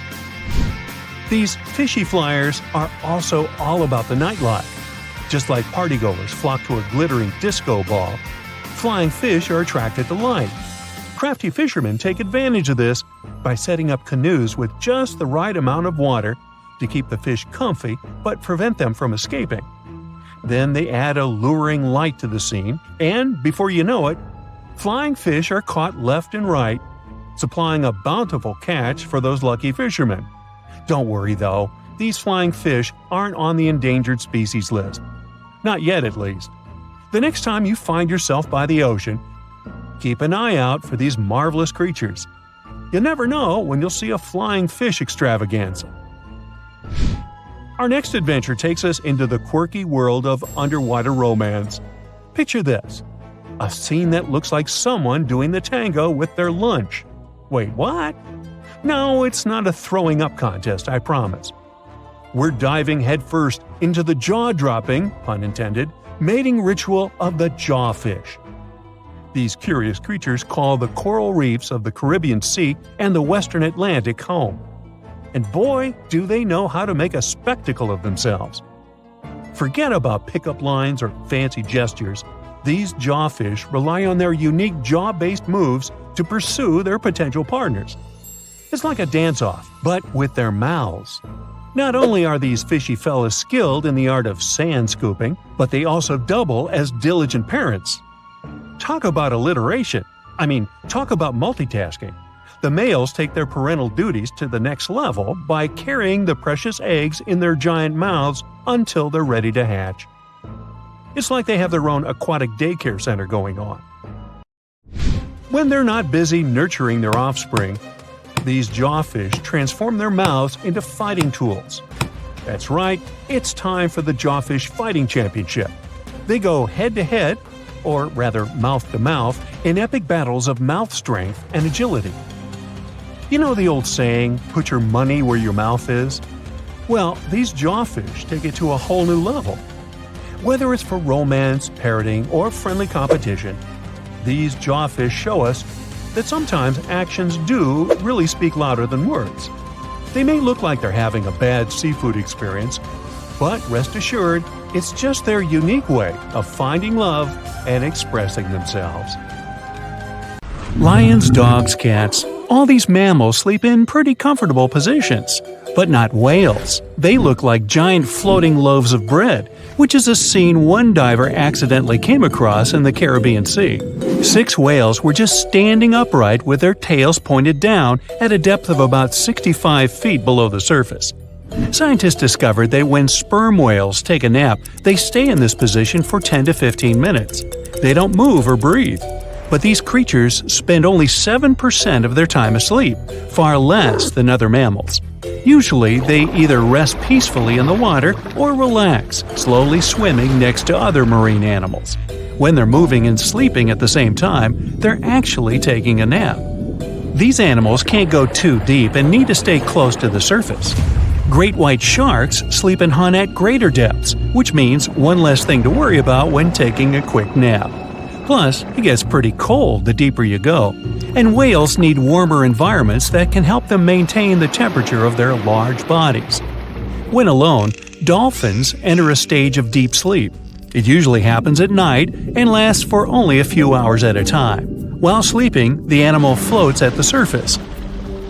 These fishy flyers are also all about the nightlife. Just like partygoers flock to a glittering disco ball, flying fish are attracted to light. Crafty fishermen take advantage of this by setting up canoes with just the right amount of water to keep the fish comfy but prevent them from escaping. Then they add a luring light to the scene, and before you know it, flying fish are caught left and right, supplying a bountiful catch for those lucky fishermen. Don't worry though, these flying fish aren't on the endangered species list. Not yet, at least. The next time you find yourself by the ocean, keep an eye out for these marvelous creatures. You never know when you'll see a flying fish extravaganza. Our next adventure takes us into the quirky world of underwater romance. Picture this. A scene that looks like someone doing the tango with their lunch. Wait, what? No, it's not a throwing up contest, I promise. We're diving headfirst into the jaw-dropping, pun intended, mating ritual of the jawfish. These curious creatures call the coral reefs of the Caribbean Sea and the Western Atlantic home. And boy, do they know how to make a spectacle of themselves. Forget about pickup lines or fancy gestures. These jawfish rely on their unique jaw-based moves to pursue their potential partners. It's like a dance-off, but with their mouths. Not only are these fishy fellas skilled in the art of sand scooping, but they also double as diligent parents. talk about alliteration. Talk about multitasking. The males take their parental duties to the next level by carrying the precious eggs in their giant mouths until they're ready to hatch. It's like they have their own aquatic daycare center going on. When they're not busy nurturing their offspring, these jawfish transform their mouths into fighting tools. That's right, it's time for the Jawfish Fighting Championship. They go head-to-head, or rather mouth-to-mouth, in epic battles of mouth strength and agility. You know the old saying, put your money where your mouth is? Well, these jawfish take it to a whole new level. Whether it's for romance, parroting, or friendly competition, these jawfish show us that sometimes actions do really speak louder than words. They may look like they're having a bad seafood experience, but rest assured, it's just their unique way of finding love and expressing themselves. Lions, dogs, cats, all these mammals sleep in pretty comfortable positions. But not whales. They look like giant floating loaves of bread, which is a scene one diver accidentally came across in the Caribbean Sea. 6 whales were just standing upright with their tails pointed down at a depth of about 65 feet below the surface. Scientists discovered that when sperm whales take a nap, they stay in this position for 10 to 15 minutes. They don't move or breathe. But these creatures spend only 7% of their time asleep, far less than other mammals. Usually, they either rest peacefully in the water or relax, slowly swimming next to other marine animals. When they're moving and sleeping at the same time, they're actually taking a nap. These animals can't go too deep and need to stay close to the surface. Great white sharks sleep and hunt at greater depths, which means one less thing to worry about when taking a quick nap. Plus, it gets pretty cold the deeper you go, and whales need warmer environments that can help them maintain the temperature of their large bodies. When alone, dolphins enter a stage of deep sleep. It usually happens at night and lasts for only a few hours at a time. While sleeping, the animal floats at the surface.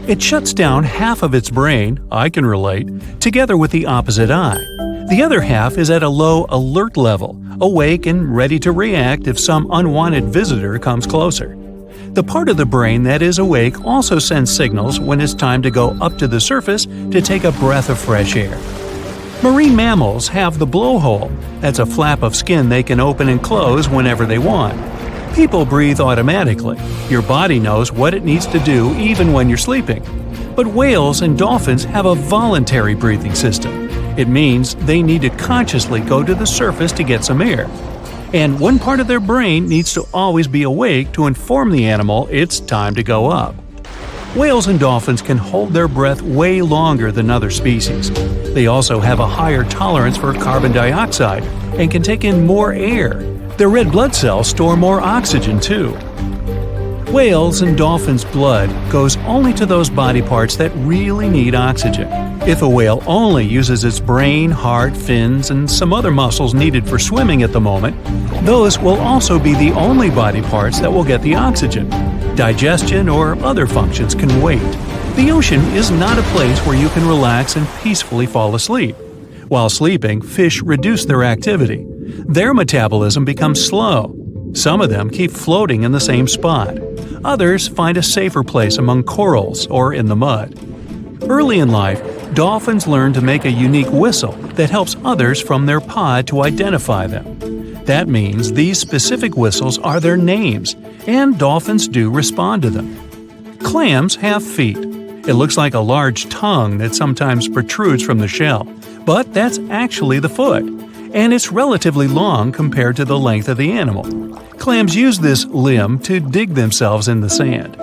It shuts down half of its brain, I can relate, together with the opposite eye. The other half is at a low alert level, awake and ready to react if some unwanted visitor comes closer. The part of the brain that is awake also sends signals when it's time to go up to the surface to take a breath of fresh air. Marine mammals have the blowhole. That's a flap of skin they can open and close whenever they want. People breathe automatically. Your body knows what it needs to do even when you're sleeping. But whales and dolphins have a voluntary breathing system. It means they need to consciously go to the surface to get some air. And one part of their brain needs to always be awake to inform the animal it's time to go up. Whales and dolphins can hold their breath way longer than other species. They also have a higher tolerance for carbon dioxide and can take in more air. Their red blood cells store more oxygen too. Whales and dolphins' blood goes only to those body parts that really need oxygen. If a whale only uses its brain, heart, fins, and some other muscles needed for swimming at the moment, those will also be the only body parts that will get the oxygen. Digestion or other functions can wait. The ocean is not a place where you can relax and peacefully fall asleep. While sleeping, fish reduce their activity. Their metabolism becomes slow. Some of them keep floating in the same spot. Others find a safer place among corals or in the mud. Early in life, dolphins learn to make a unique whistle that helps others from their pod to identify them. That means these specific whistles are their names, and dolphins do respond to them. Clams have feet. It looks like a large tongue that sometimes protrudes from the shell, but that's actually the foot, and it's relatively long compared to the length of the animal. Clams use this limb to dig themselves in the sand.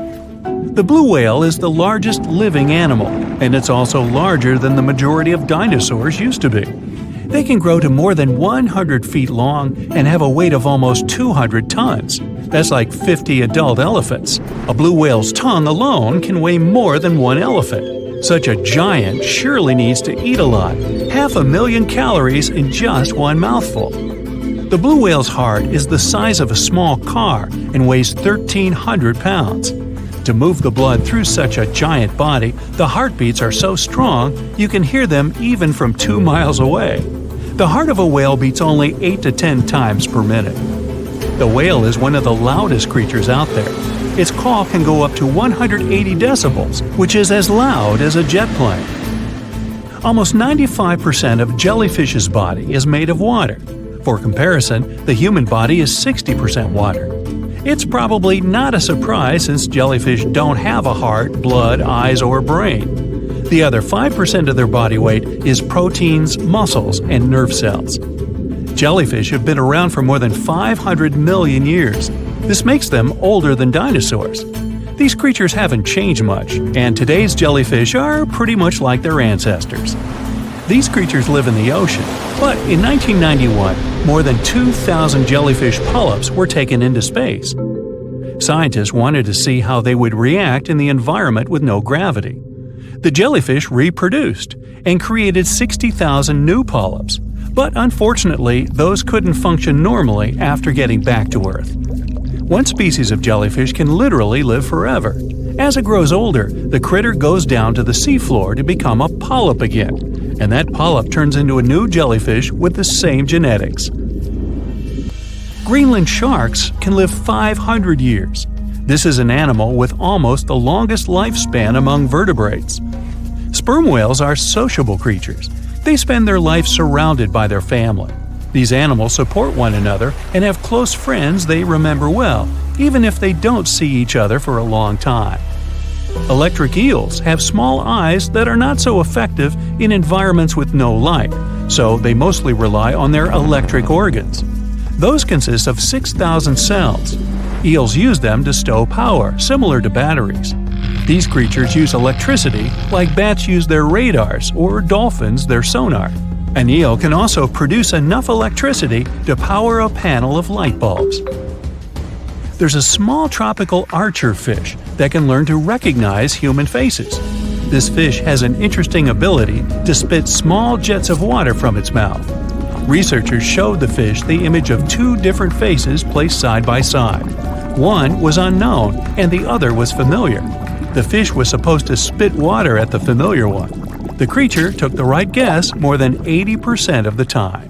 The blue whale is the largest living animal, and it's also larger than the majority of dinosaurs used to be. They can grow to more than 100 feet long and have a weight of almost 200 tons. That's like 50 adult elephants. A blue whale's tongue alone can weigh more than one elephant. Such a giant surely needs to eat a lot, 500,000 calories in just one mouthful. The blue whale's heart is the size of a small car and weighs 1,300 pounds. To move the blood through such a giant body, the heartbeats are so strong you can hear them even from 2 miles away. The heart of a whale beats only 8 to 10 times per minute. The whale is one of the loudest creatures out there. Its call can go up to 180 decibels, which is as loud as a jet plane. Almost 95% of jellyfish's body is made of water. For comparison, the human body is 60% water. It's probably not a surprise since jellyfish don't have a heart, blood, eyes, or brain. The other 5% of their body weight is proteins, muscles, and nerve cells. Jellyfish have been around for more than 500 million years. This makes them older than dinosaurs. These creatures haven't changed much, and today's jellyfish are pretty much like their ancestors. These creatures live in the ocean, but in 1991, more than 2,000 jellyfish polyps were taken into space. Scientists wanted to see how they would react in the environment with no gravity. The jellyfish reproduced and created 60,000 new polyps, but unfortunately, those couldn't function normally after getting back to Earth. One species of jellyfish can literally live forever. As it grows older, the critter goes down to the seafloor to become a polyp again, and that polyp turns into a new jellyfish with the same genetics. Greenland sharks can live 500 years. This is an animal with almost the longest lifespan among vertebrates. Sperm whales are sociable creatures. They spend their life surrounded by their family. These animals support one another and have close friends they remember well, even if they don't see each other for a long time. Electric eels have small eyes that are not so effective in environments with no light, so they mostly rely on their electric organs. Those consist of 6,000 cells. Eels use them to stow power, similar to batteries. These creatures use electricity like bats use their radars or dolphins their sonar. An eel can also produce enough electricity to power a panel of light bulbs. There's a small tropical archer fish that can learn to recognize human faces. This fish has an interesting ability to spit small jets of water from its mouth. Researchers showed the fish the image of two different faces placed side by side. One was unknown and the other was familiar. The fish was supposed to spit water at the familiar one. The creature took the right guess more than 80% of the time.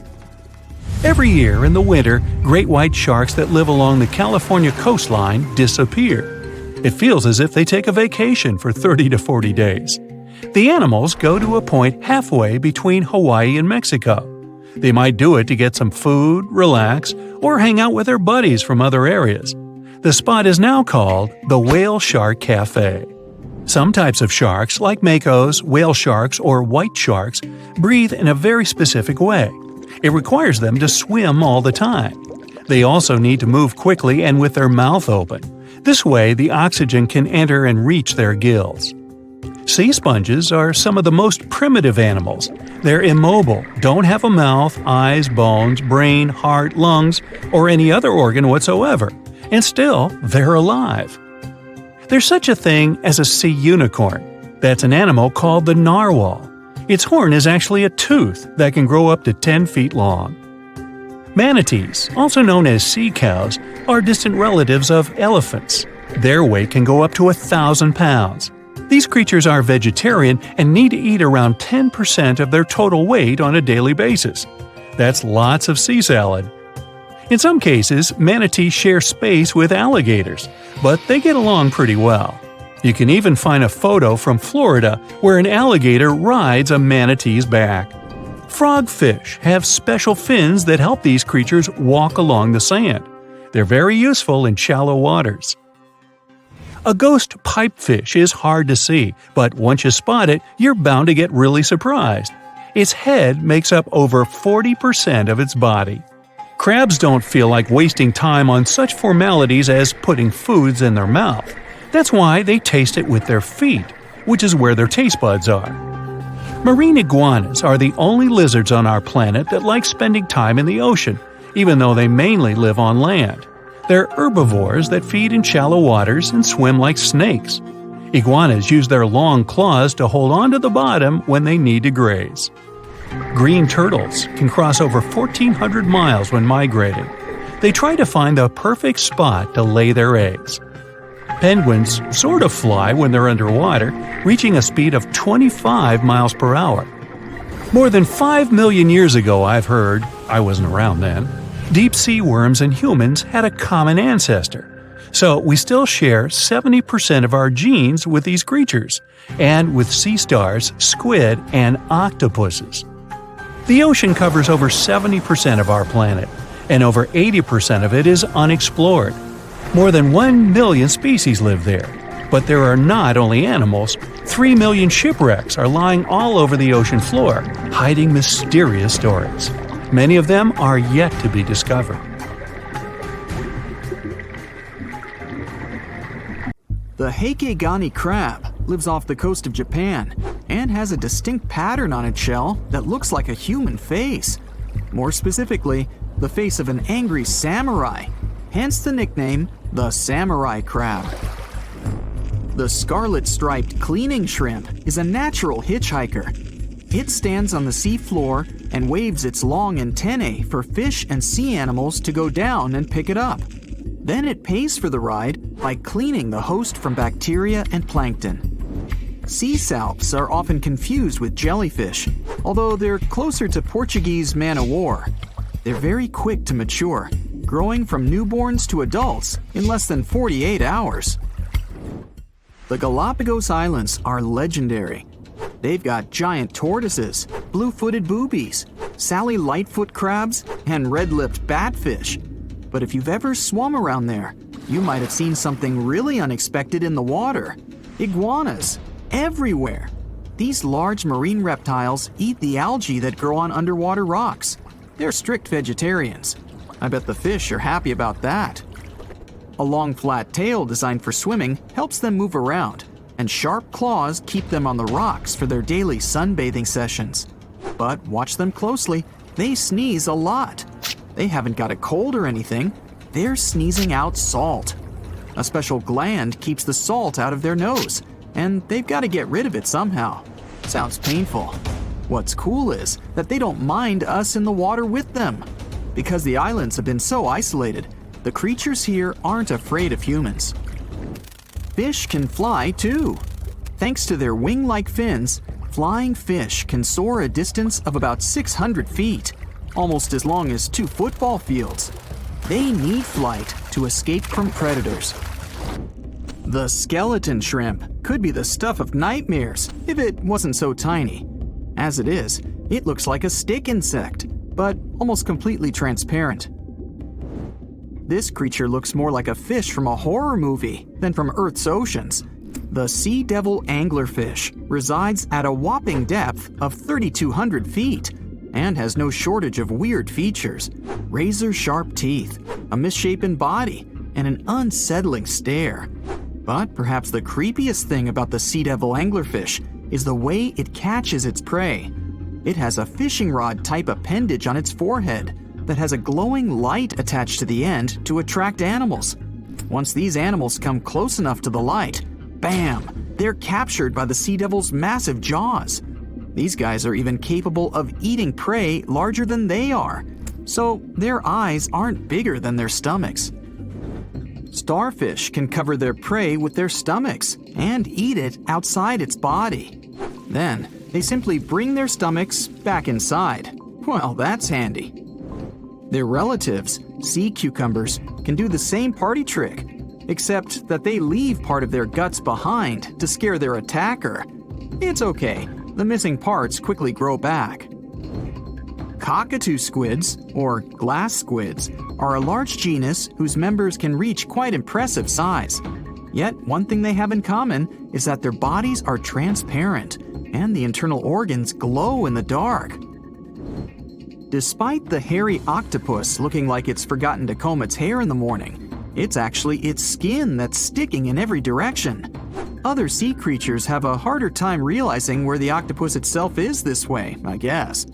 Every year in the winter, great white sharks that live along the California coastline disappear. It feels as if they take a vacation for 30 to 40 days. The animals go to a point halfway between Hawaii and Mexico. They might do it to get some food, relax, or hang out with their buddies from other areas. The spot is now called the Whale Shark Cafe. Some types of sharks, like makos, whale sharks, or white sharks, breathe in a very specific way. It requires them to swim all the time. They also need to move quickly and with their mouth open. This way, the oxygen can enter and reach their gills. Sea sponges are some of the most primitive animals. They're immobile, don't have a mouth, eyes, bones, brain, heart, lungs, or any other organ whatsoever, and still, they're alive. There's such a thing as a sea unicorn. That's an animal called the narwhal. Its horn is actually a tooth that can grow up to 10 feet long. Manatees, also known as sea cows, are distant relatives of elephants. Their weight can go up to 1,000 pounds. These creatures are vegetarian and need to eat around 10% of their total weight on a daily basis. That's lots of sea salad. In some cases, manatees share space with alligators, but they get along pretty well. You can even find a photo from Florida where an alligator rides a manatee's back. Frogfish have special fins that help these creatures walk along the sand. They're very useful in shallow waters. A ghost pipefish is hard to see, but once you spot it, you're bound to get really surprised. Its head makes up over 40% of its body. Crabs don't feel like wasting time on such formalities as putting foods in their mouth. That's why they taste it with their feet, which is where their taste buds are. Marine iguanas are the only lizards on our planet that like spending time in the ocean, even though they mainly live on land. They're herbivores that feed in shallow waters and swim like snakes. Iguanas use their long claws to hold onto the bottom when they need to graze. Green turtles can cross over 1,400 miles when migrating. They try to find the perfect spot to lay their eggs. Penguins sort of fly when they're underwater, reaching a speed of 25 miles per hour. More than 5 million years ago, I've heard, I wasn't around then, Deep-sea worms and humans had a common ancestor. So we still share 70% of our genes with these creatures, and with sea stars, squid, and octopuses. The ocean covers over 70% of our planet, and over 80% of it is unexplored. More than 1 million species live there. But there are not only animals, 3 million shipwrecks are lying all over the ocean floor, hiding mysterious stories. Many of them are yet to be discovered. The Heikegani crab lives off the coast of Japan and has a distinct pattern on its shell that looks like a human face. More specifically, the face of an angry samurai, hence the nickname the samurai crab. The scarlet-striped cleaning shrimp is a natural hitchhiker. It stands on the sea floor and waves its long antennae for fish and sea animals to go down and pick it up. Then it pays for the ride by cleaning the host from bacteria and plankton. Sea salps are often confused with jellyfish, although they're closer to Portuguese man-o'-war. They're very quick to mature, growing from newborns to adults in less than 48 hours. The Galapagos Islands are legendary. They've got giant tortoises, blue-footed boobies, Sally Lightfoot crabs, and red-lipped batfish. But if you've ever swum around there, you might have seen something really unexpected in the water. Iguanas, everywhere. These large marine reptiles eat the algae that grow on underwater rocks. They're strict vegetarians. I bet the fish are happy about that. A long flat tail designed for swimming helps them move around, and sharp claws keep them on the rocks for their daily sunbathing sessions. But watch them closely, they sneeze a lot. They haven't got a cold or anything, they're sneezing out salt. A special gland keeps the salt out of their nose, and they've got to get rid of it somehow. Sounds painful. What's cool is that they don't mind us in the water with them. Because the islands have been so isolated, the creatures here aren't afraid of humans. Fish can fly too. Thanks to their wing-like fins, flying fish can soar a distance of about 600 feet, almost as long as 2 football fields. They need flight to escape from predators. The skeleton shrimp could be the stuff of nightmares if it wasn't so tiny. As it is, it looks like a stick insect, but almost completely transparent. This creature looks more like a fish from a horror movie than from Earth's oceans. The sea devil anglerfish resides at a whopping depth of 3,200 feet and has no shortage of weird features: razor-sharp teeth, a misshapen body, and an unsettling stare. But perhaps the creepiest thing about the sea devil anglerfish is the way it catches its prey. It has a fishing rod-type appendage on its forehead that has a glowing light attached to the end to attract animals. Once these animals come close enough to the light, bam! They're captured by the sea devil's massive jaws. These guys are even capable of eating prey larger than they are, so their eyes aren't bigger than their stomachs. Starfish can cover their prey with their stomachs and eat it outside its body. Then, they simply bring their stomachs back inside. Well, that's handy. Their relatives, sea cucumbers, can do the same party trick, except that they leave part of their guts behind to scare their attacker. It's okay, the missing parts quickly grow back. Cockatoo squids, or glass squids, are a large genus whose members can reach quite impressive size. Yet, one thing they have in common is that their bodies are transparent, and the internal organs glow in the dark. Despite the hairy octopus looking like it's forgotten to comb its hair in the morning, it's actually its skin that's sticking in every direction. Other sea creatures have a harder time realizing where the octopus itself is this way, I guess.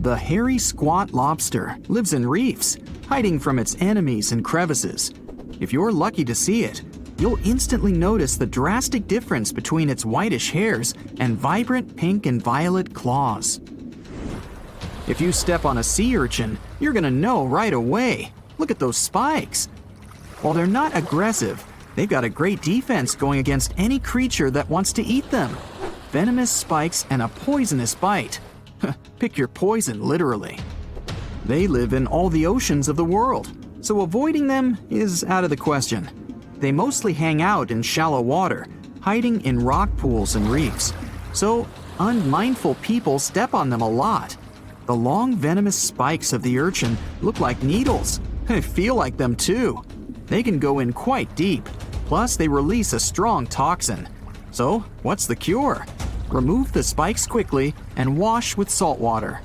The hairy squat lobster lives in reefs, hiding from its enemies in crevices. If you're lucky to see it, you'll instantly notice the drastic difference between its whitish hairs and vibrant pink and violet claws. If you step on a sea urchin, you're gonna know right away. Look at those spikes. While they're not aggressive, they've got a great defense going against any creature that wants to eat them. Venomous spikes and a poisonous bite. Pick your poison, literally. They live in all the oceans of the world, so avoiding them is out of the question. They mostly hang out in shallow water, hiding in rock pools and reefs, so unmindful people step on them a lot. The long venomous spikes of the urchin look like needles. They feel like them too. They can go in quite deep, plus they release a strong toxin. So, what's the cure? Remove the spikes quickly and wash with salt water.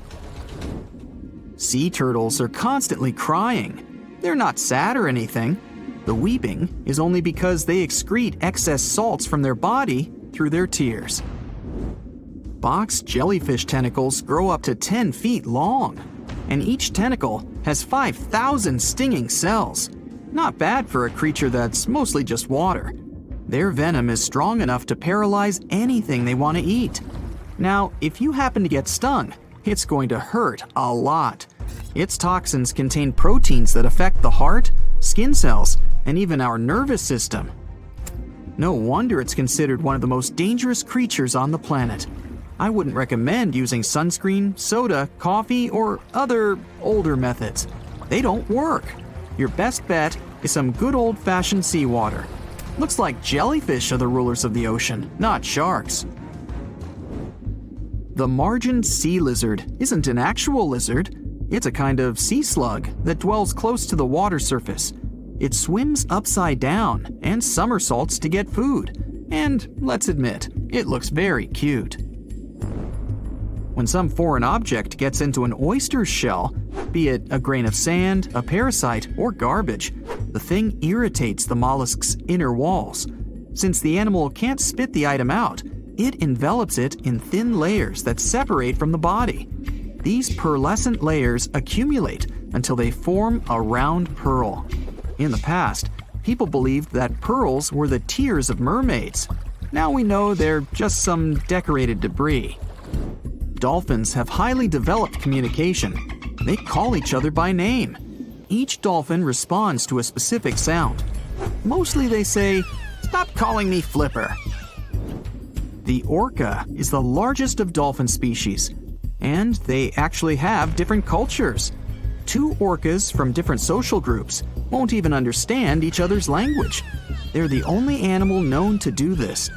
Sea turtles are constantly crying. They're not sad or anything. The weeping is only because they excrete excess salts from their body through their tears. Box jellyfish tentacles grow up to 10 feet long, and each tentacle has 5,000 stinging cells. Not bad for a creature that's mostly just water. Their venom is strong enough to paralyze anything they want to eat. Now, if you happen to get stung, it's going to hurt a lot. Its toxins contain proteins that affect the heart, skin cells, and even our nervous system. No wonder it's considered one of the most dangerous creatures on the planet. I wouldn't recommend using sunscreen, soda, coffee, or other older methods. They don't work. Your best bet is some good old-fashioned seawater. Looks like jellyfish are the rulers of the ocean, not sharks. The margined sea lizard isn't an actual lizard. It's a kind of sea slug that dwells close to the water surface. It swims upside down and somersaults to get food. And let's admit, it looks very cute. When some foreign object gets into an oyster's shell, be it a grain of sand, a parasite, or garbage, the thing irritates the mollusk's inner walls. Since the animal can't spit the item out, it envelops it in thin layers that separate from the body. These pearlescent layers accumulate until they form a round pearl. In the past, people believed that pearls were the tears of mermaids. Now we know they're just some decorated debris. Dolphins have highly developed communication. They call each other by name. Each dolphin responds to a specific sound. Mostly they say, "Stop calling me Flipper." The orca is the largest of dolphin species, and they actually have different cultures. Two orcas from different social groups won't even understand each other's language. They're the only animal known to do this.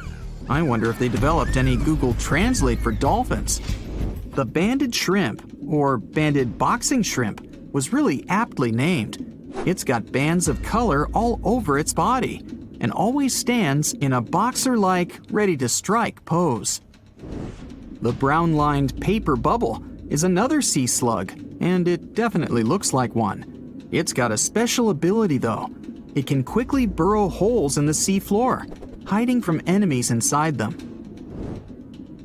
I wonder if they developed any Google Translate for dolphins. The banded shrimp, or banded boxing shrimp, was really aptly named. It's got bands of color all over its body and always stands in a boxer-like, ready-to-strike pose. The brown-lined paper bubble is another sea slug, and it definitely looks like one. It's got a special ability, though. It can quickly burrow holes in the sea floor, hiding from enemies inside them.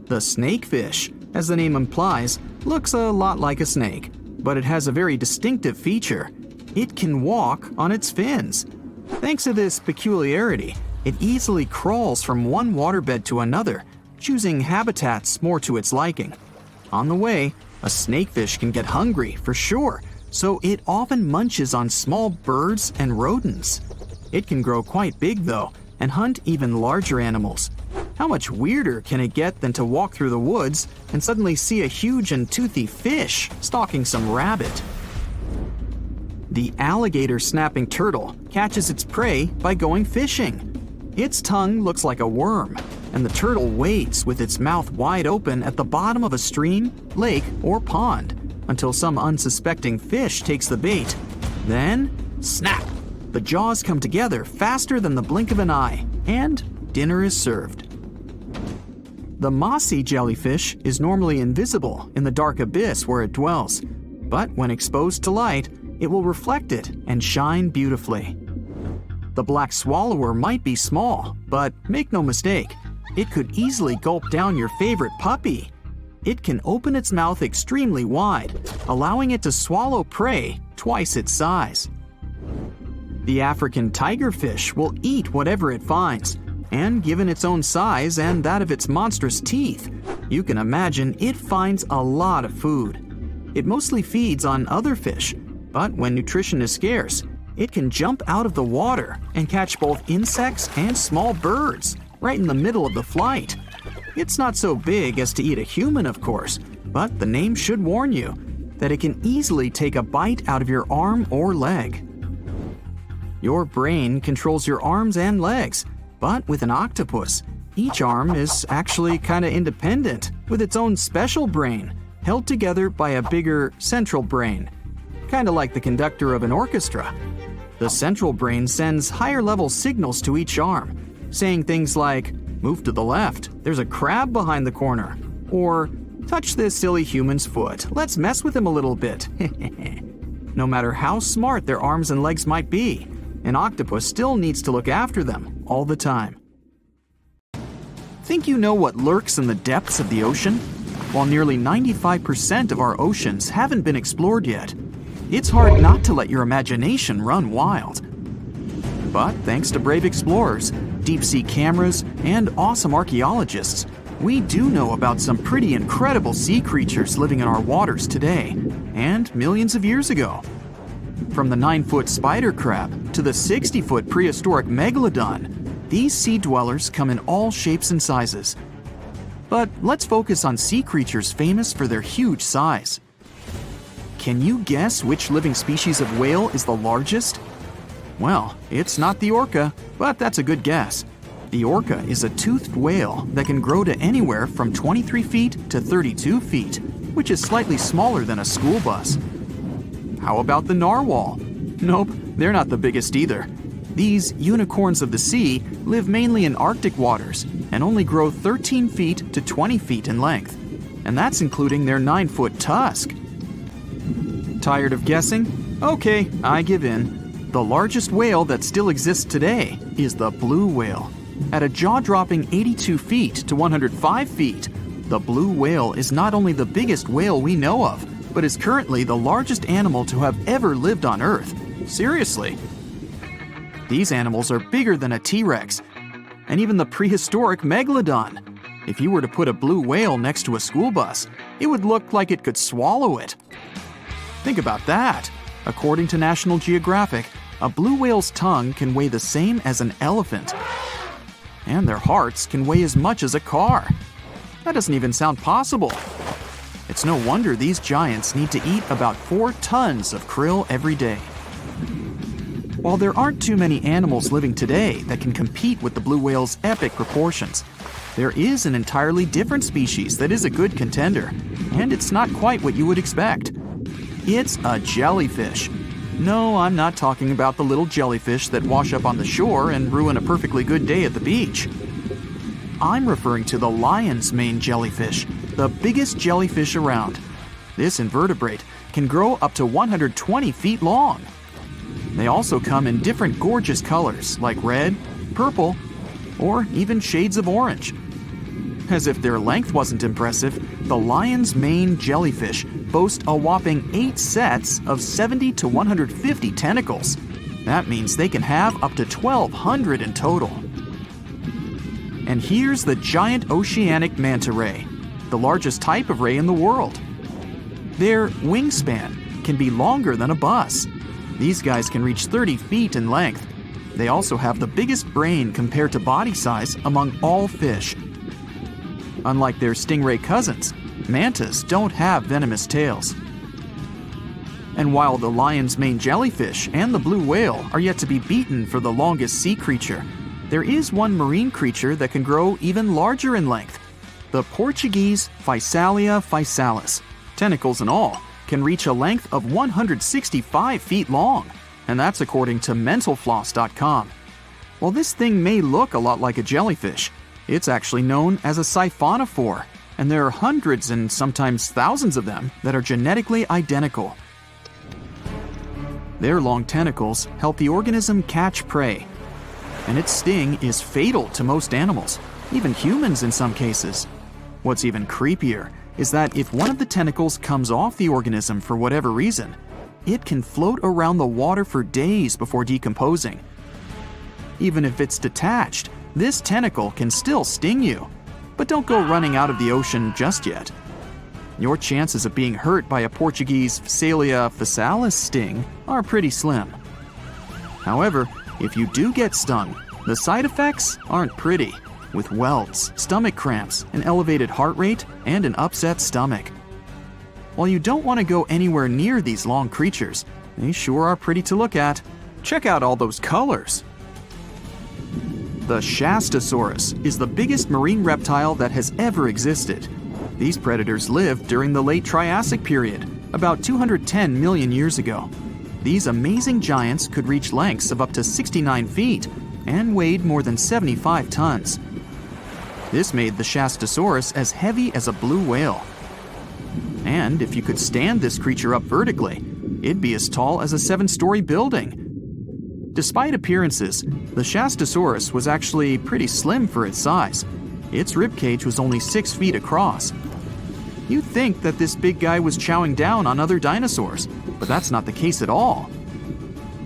The snakefish, as the name implies, looks a lot like a snake, but it has a very distinctive feature. It can walk on its fins. Thanks to this peculiarity, it easily crawls from one waterbed to another, choosing habitats more to its liking. On the way, a snakefish can get hungry, for sure, so it often munches on small birds and rodents. It can grow quite big, though, and hunt even larger animals. How much weirder can it get than to walk through the woods and suddenly see a huge and toothy fish stalking some rabbit? The alligator snapping turtle catches its prey by going fishing. Its tongue looks like a worm, and the turtle waits with its mouth wide open at the bottom of a stream, lake, or pond until some unsuspecting fish takes the bait. Then, snap! The jaws come together faster than the blink of an eye, and dinner is served. The mossy jellyfish is normally invisible in the dark abyss where it dwells, but when exposed to light, it will reflect it and shine beautifully. The black swallower might be small, but make no mistake, it could easily gulp down your favorite puppy. It can open its mouth extremely wide, allowing it to swallow prey twice its size. The African tigerfish will eat whatever it finds, and given its own size and that of its monstrous teeth, you can imagine it finds a lot of food. It mostly feeds on other fish, but when nutrition is scarce, it can jump out of the water and catch both insects and small birds right in the middle of the flight. It's not so big as to eat a human, of course, but the name should warn you. that it can easily take a bite out of your arm or leg. Your brain controls your arms and legs, but with an octopus, each arm is actually kind of independent, with its own special brain, held together by a bigger central brain, kind of like the conductor of an orchestra. The central brain sends higher-level signals to each arm, saying things like, "Move to the left, there's a crab behind the corner," or "Touch this silly human's foot, let's mess with him a little bit." No matter how smart their arms and legs might be, an octopus still needs to look after them all the time. Think you know what lurks in the depths of the ocean? While nearly 95% of our oceans haven't been explored yet, it's hard not to let your imagination run wild. But thanks to brave explorers, deep-sea cameras, and awesome archaeologists, we do know about some pretty incredible sea creatures living in our waters today, and millions of years ago. From the 9-foot spider crab to the 60-foot prehistoric Megalodon, these sea dwellers come in all shapes and sizes. But let's focus on sea creatures famous for their huge size. Can you guess which living species of whale is the largest? Well, it's not the orca, but that's a good guess. The orca is a toothed whale that can grow to anywhere from 23 feet to 32 feet, which is slightly smaller than a school bus. How about the narwhal? Nope, they're not the biggest either. These unicorns of the sea live mainly in Arctic waters and only grow 13 feet to 20 feet in length, and that's including their 9-foot tusk. Tired of guessing? Okay, I give in. The largest whale that still exists today is the blue whale. At a jaw-dropping 82 feet to 105 feet, the blue whale is not only the biggest whale we know of, but is currently the largest animal to have ever lived on Earth. Seriously. These animals are bigger than a T-Rex, and even the prehistoric Megalodon. If you were to put a blue whale next to a school bus, it would look like it could swallow it. Think about that. According to National Geographic, a blue whale's tongue can weigh the same as an elephant. And their hearts can weigh as much as a car. That doesn't even sound possible. It's no wonder these giants need to eat about 4 tons of krill every day. While there aren't too many animals living today that can compete with the blue whale's epic proportions, there is an entirely different species that is a good contender, and it's not quite what you would expect. It's a jellyfish. No, I'm not talking about the little jellyfish that wash up on the shore and ruin a perfectly good day at the beach. I'm referring to the lion's mane jellyfish, the biggest jellyfish around. This invertebrate can grow up to 120 feet long. They also come in different gorgeous colors like red, purple, or even shades of orange. As if their length wasn't impressive, the lion's mane jellyfish boast a whopping 8 sets of 70 to 150 tentacles. That means they can have up to 1,200 in total. And here's the giant oceanic manta ray, the largest type of ray in the world. Their wingspan can be longer than a bus. These guys can reach 30 feet in length. They also have the biggest brain compared to body size among all fish. Unlike their stingray cousins, mantas don't have venomous tails. And while the lion's mane jellyfish and the blue whale are yet to be beaten for the longest sea creature, there is one marine creature that can grow even larger in length. The Portuguese Physalia physalis, tentacles and all, can reach a length of 165 feet long, and that's according to mentalfloss.com. While this thing may look a lot like a jellyfish, it's actually known as a siphonophore, and there are hundreds and sometimes thousands of them that are genetically identical. Their long tentacles help the organism catch prey, and its sting is fatal to most animals, even humans in some cases. What's even creepier is that if one of the tentacles comes off the organism for whatever reason, it can float around the water for days before decomposing. Even if it's detached, this tentacle can still sting you. But don't go running out of the ocean just yet. Your chances of being hurt by a Portuguese Physalia physalis sting are pretty slim. However, if you do get stung, the side effects aren't pretty, with welts, stomach cramps, an elevated heart rate, and an upset stomach. While you don't want to go anywhere near these long creatures, they sure are pretty to look at. Check out all those colors. The Shastosaurus is the biggest marine reptile that has ever existed. These predators lived during the late Triassic period, about 210 million years ago. These amazing giants could reach lengths of up to 69 feet and weighed more than 75 tons. This made the Shastosaurus as heavy as a blue whale. And if you could stand this creature up vertically, it'd be as tall as a 7-story building. Despite appearances, the Shastosaurus was actually pretty slim for its size. Its ribcage was only 6 feet across. You'd think that this big guy was chowing down on other dinosaurs, but that's not the case at all.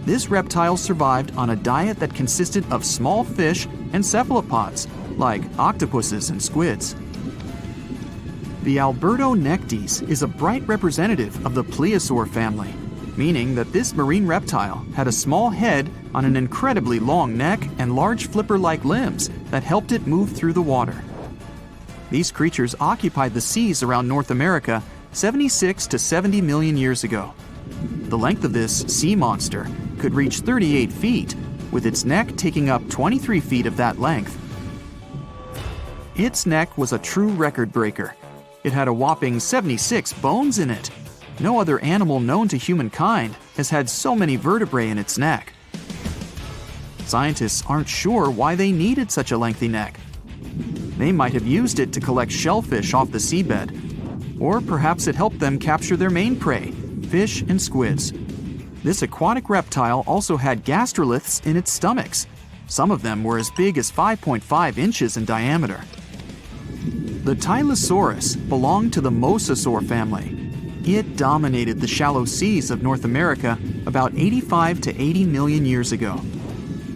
This reptile survived on a diet that consisted of small fish and cephalopods, like octopuses and squids. The Albertonectes is a bright representative of the plesiosaur family, meaning that this marine reptile had a small head on an incredibly long neck and large flipper-like limbs that helped it move through the water. These creatures occupied the seas around North America 76 to 70 million years ago. The length of this sea monster could reach 38 feet, with its neck taking up 23 feet of that length. Its neck was a true record breaker. It had a whopping 76 bones in it. No other animal known to humankind has had so many vertebrae in its neck. Scientists aren't sure why they needed such a lengthy neck. They might have used it to collect shellfish off the seabed, or perhaps it helped them capture their main prey, fish and squids. This aquatic reptile also had gastroliths in its stomachs. Some of them were as big as 5.5 inches in diameter. The Tylosaurus belonged to the Mosasaur family. It dominated the shallow seas of North America about 85 to 80 million years ago.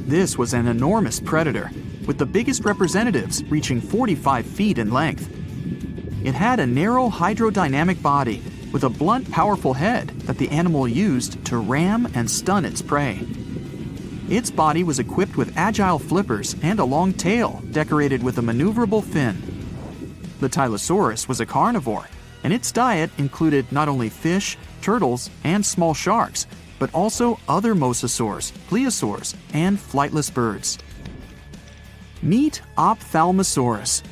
This was an enormous predator, with the biggest representatives reaching 45 feet in length. It had a narrow hydrodynamic body with a blunt, powerful head that the animal used to ram and stun its prey. Its body was equipped with agile flippers and a long tail decorated with a maneuverable fin. The Tylosaurus was a carnivore, and its diet included not only fish, turtles, and small sharks, but also other mosasaurs, plesiosaurs, and flightless birds. Meet Ophthalmosaurus.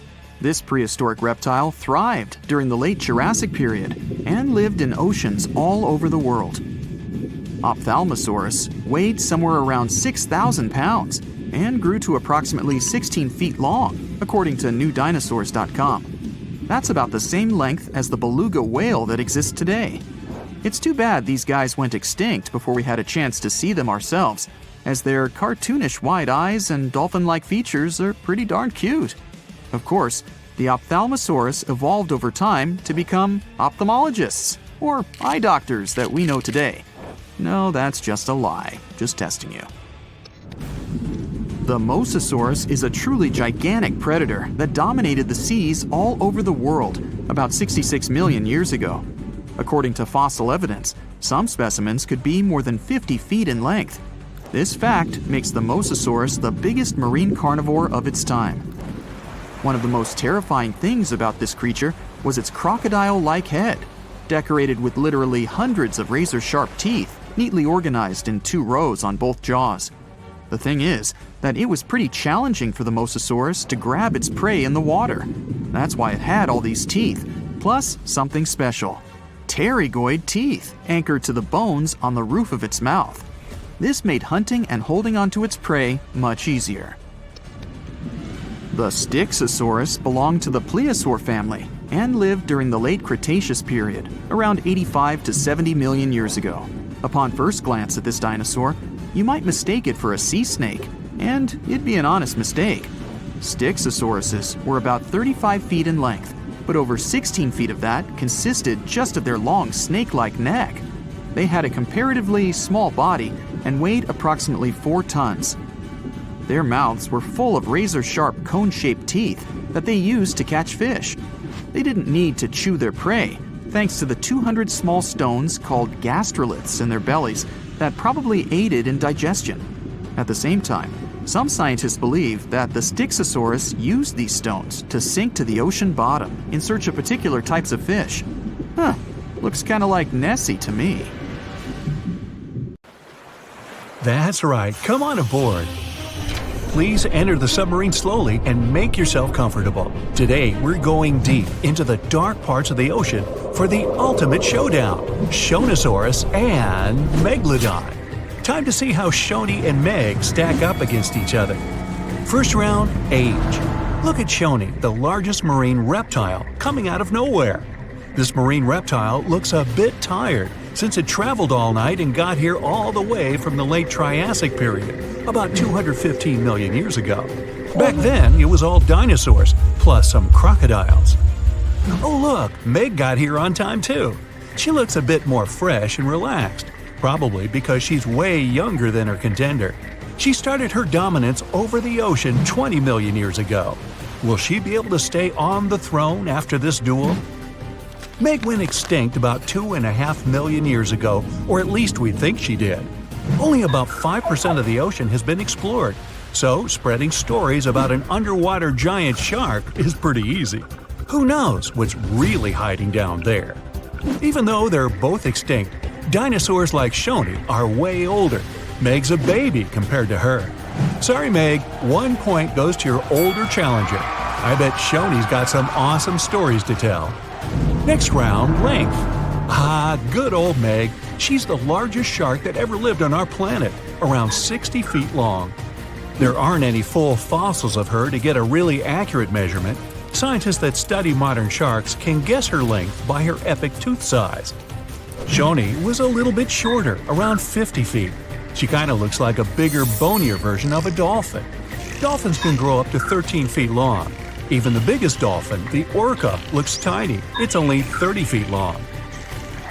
This prehistoric reptile thrived during the late Jurassic period and lived in oceans all over the world. Ophthalmosaurus weighed somewhere around 6,000 pounds and grew to approximately 16 feet long, according to newdinosaurs.com. That's about the same length as the beluga whale that exists today. It's too bad these guys went extinct before we had a chance to see them ourselves, as their cartoonish wide eyes and dolphin-like features are pretty darn cute. Of course, the Ophthalmosaurus evolved over time to become ophthalmologists, or eye doctors that we know today. No, that's just a lie. Just testing you. The Mosasaurus is a truly gigantic predator that dominated the seas all over the world about 66 million years ago. According to fossil evidence, some specimens could be more than 50 feet in length. This fact makes the Mosasaurus the biggest marine carnivore of its time. One of the most terrifying things about this creature was its crocodile-like head, decorated with literally hundreds of razor-sharp teeth, neatly organized in 2 rows on both jaws. The thing is that it was pretty challenging for the Mosasaurus to grab its prey in the water. That's why it had all these teeth, plus something special: pterygoid teeth anchored to the bones on the roof of its mouth. This made hunting and holding onto its prey much easier. The Styxosaurus belonged to the plesiosaur family and lived during the late Cretaceous period, around 85 to 70 million years ago. Upon first glance at this dinosaur, you might mistake it for a sea snake, and it'd be an honest mistake. Styxosauruses were about 35 feet in length, but over 16 feet of that consisted just of their long snake-like neck. They had a comparatively small body and weighed approximately 4 tons. Their mouths were full of razor-sharp cone-shaped teeth that they used to catch fish. They didn't need to chew their prey, thanks to the 200 small stones called gastroliths in their bellies that probably aided in digestion. At the same time, some scientists believe that the Styxosaurus used these stones to sink to the ocean bottom in search of particular types of fish. Looks kind of like Nessie to me. That's right, come on aboard. Please enter the submarine slowly and make yourself comfortable. Today, we're going deep into the dark parts of the ocean for the ultimate showdown, Shonisaurus and Megalodon. Time to see how Shoni and Meg stack up against each other. First round, age. Look at Shoni, the largest marine reptile, coming out of nowhere. This marine reptile looks a bit tired since it traveled all night and got here all the way from the late Triassic period, about 215 million years ago. Back then, it was all dinosaurs, plus some crocodiles. Oh look, Meg got here on time too. She looks a bit more fresh and relaxed, probably because she's way younger than her contender. She started her dominance over the ocean 20 million years ago. Will she be able to stay on the throne after this duel? Meg went extinct about 2.5 million years ago, or at least we think she did. Only about 5% of the ocean has been explored, so spreading stories about an underwater giant shark is pretty easy. Who knows what's really hiding down there? Even though they're both extinct, dinosaurs like Shoni are way older. Meg's a baby compared to her. Sorry, Meg, 1 point goes to your older challenger. I bet Shoni's got some awesome stories to tell. Next round, length. Good old Meg. She's the largest shark that ever lived on our planet, around 60 feet long. There aren't any full fossils of her to get a really accurate measurement. Scientists that study modern sharks can guess her length by her epic tooth size. Shoni was a little bit shorter, around 50 feet. She kinda looks like a bigger, bonier version of a dolphin. Dolphins can grow up to 13 feet long. Even the biggest dolphin, the orca, looks tiny. It's only 30 feet long.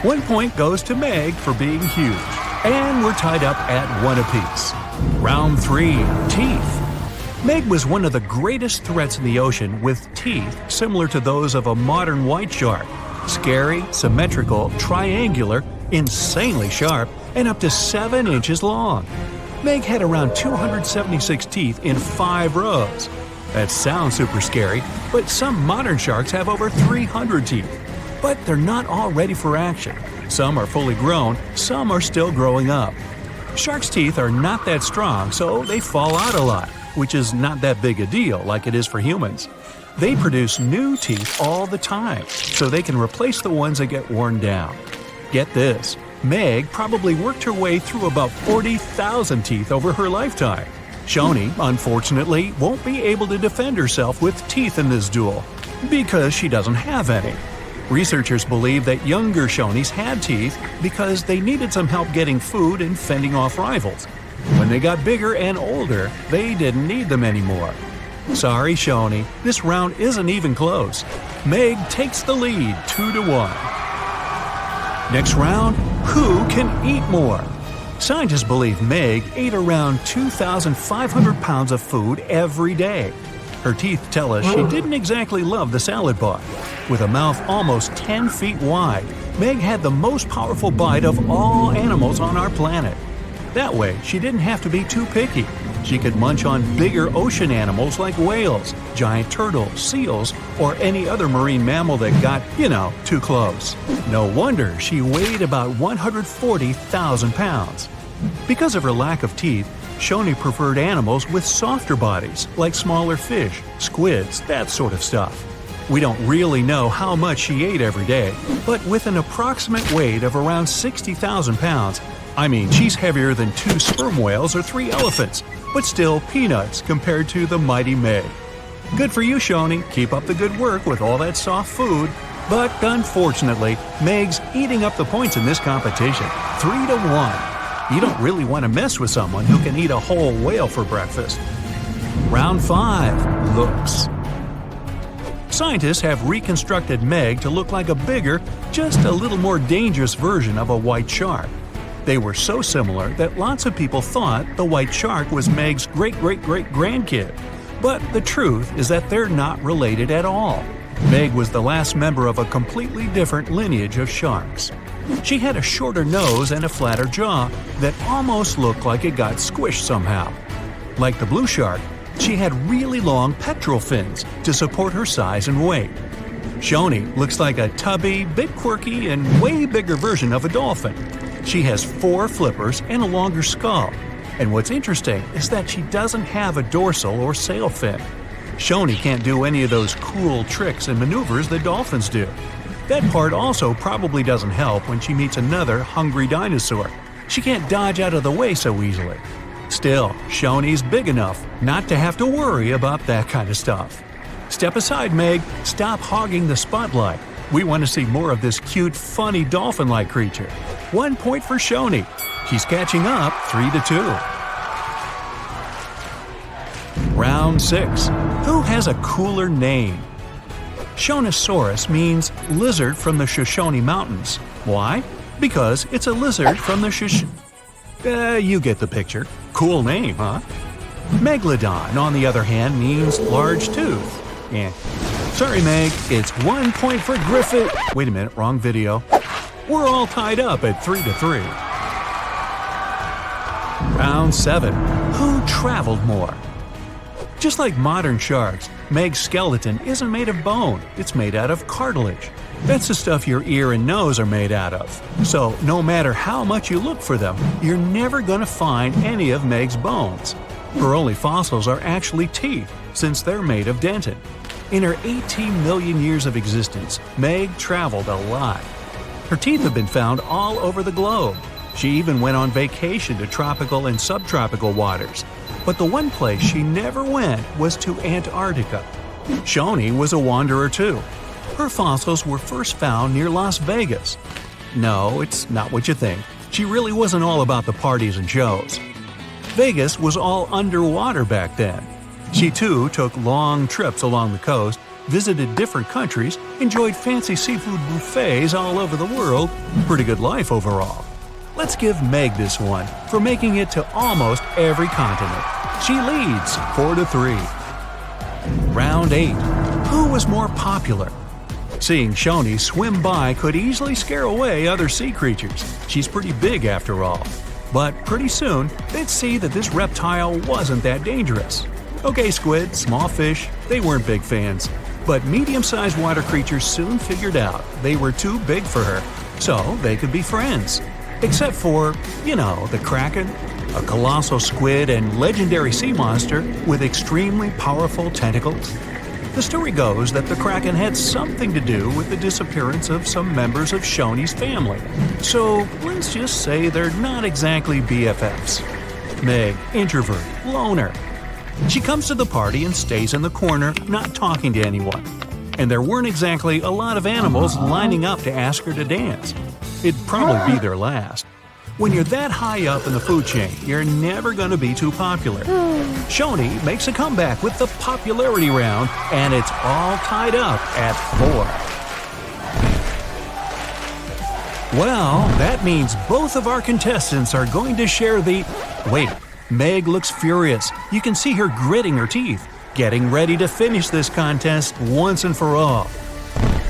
1 point goes to Meg for being huge. And we're tied up at 1 apiece. Round 3, teeth. Meg was one of the greatest threats in the ocean with teeth similar to those of a modern white shark. Scary, symmetrical, triangular, insanely sharp, and up to 7 inches long. Meg had around 276 teeth in 5 rows. That sounds super scary, but some modern sharks have over 300 teeth. But they're not all ready for action. Some are fully grown, some are still growing up. Sharks' teeth are not that strong, so they fall out a lot, which is not that big a deal like it is for humans. They produce new teeth all the time, so they can replace the ones that get worn down. Get this, Meg probably worked her way through about 40,000 teeth over her lifetime. Shoni, unfortunately, won't be able to defend herself with teeth in this duel, because she doesn't have any. Researchers believe that younger Shonis had teeth because they needed some help getting food and fending off rivals. When they got bigger and older, they didn't need them anymore. Sorry, Shoni, this round isn't even close. Meg takes the lead 2-1. Next round, who can eat more? Scientists believe Meg ate around 2,500 pounds of food every day. Her teeth tell us she didn't exactly love the salad bar. With a mouth almost 10 feet wide, Meg had the most powerful bite of all animals on our planet. That way, she didn't have to be too picky. She could munch on bigger ocean animals like whales, giant turtles, seals, or any other marine mammal that got, too close. No wonder she weighed about 140,000 pounds. Because of her lack of teeth, Shoni preferred animals with softer bodies, like smaller fish, squids, that sort of stuff. We don't really know how much she ate every day, but with an approximate weight of around 60,000 pounds, she's heavier than 2 sperm whales or 3 elephants, but still peanuts compared to the mighty Meg. Good for you, Shoni. Keep up the good work with all that soft food. But unfortunately, Meg's eating up the points in this competition, 3-1. You don't really want to mess with someone who can eat a whole whale for breakfast. Round 5, looks. Scientists have reconstructed Meg to look like a bigger, just a little more dangerous version of a white shark. They were so similar that lots of people thought the white shark was Meg's great-great-great-grandkid. But the truth is that they're not related at all. Meg was the last member of a completely different lineage of sharks. She had a shorter nose and a flatter jaw that almost looked like it got squished somehow. Like the blue shark, she had really long pectoral fins to support her size and weight. Shoni looks like a tubby, bit quirky, and way bigger version of a dolphin. She has 4 flippers and a longer skull. And what's interesting is that she doesn't have a dorsal or sail fin. Shoni can't do any of those cool tricks and maneuvers that dolphins do. That part also probably doesn't help when she meets another hungry dinosaur. She can't dodge out of the way so easily. Still, Shoni's big enough not to have to worry about that kind of stuff. Step aside, Meg. Stop hogging the spotlight. We want to see more of this cute, funny dolphin-like creature. 1 point for Shoni. She's catching up 3-2. Round 6. Who has a cooler name? Shonisaurus means lizard from the Shoshone Mountains. Why? Because it's a lizard from the you get the picture. Cool name, huh? Megalodon, on the other hand, means large tooth. Yeah. Sorry, Meg, it's 1 point for Griffith. Wait a minute, wrong video. We're all tied up at 3-3. Round 7. Who traveled more? Just like modern sharks, Meg's skeleton isn't made of bone, it's made out of cartilage. That's the stuff your ear and nose are made out of. So, no matter how much you look for them, you're never going to find any of Meg's bones. Her only fossils are actually teeth, since they're made of dentin. In her 18 million years of existence, Meg traveled a lot. Her teeth have been found all over the globe. She even went on vacation to tropical and subtropical waters. But the one place she never went was to Antarctica. Shoni was a wanderer too. Her fossils were first found near Las Vegas. No, it's not what you think. She really wasn't all about the parties and shows. Vegas was all underwater back then. She too took long trips along the coast, visited different countries, enjoyed fancy seafood buffets all over the world. Pretty good life overall. Let's give Meg this one for making it to almost every continent. She leads 4-3. Round 8. Who was more popular? Seeing Shoni swim by could easily scare away other sea creatures. She's pretty big after all. But pretty soon, they'd see that this reptile wasn't that dangerous. Okay, squid, small fish, they weren't big fans. But medium-sized water creatures soon figured out they were too big for her, so they could be friends. Except for, the kraken, a colossal squid and legendary sea monster with extremely powerful tentacles. The story goes that the kraken had something to do with the disappearance of some members of Shoni's family. So let's just say they're not exactly BFFs. Meg, introvert, loner. She comes to the party and stays in the corner, not talking to anyone. And there weren't exactly a lot of animals lining up to ask her to dance. It'd probably be their last. When you're that high up in the food chain, you're never going to be too popular. Shoni makes a comeback with the popularity round, and it's all tied up at 4. Well, that means both of our contestants are going to share the… Wait, Meg looks furious. You can see her gritting her teeth, getting ready to finish this contest once and for all.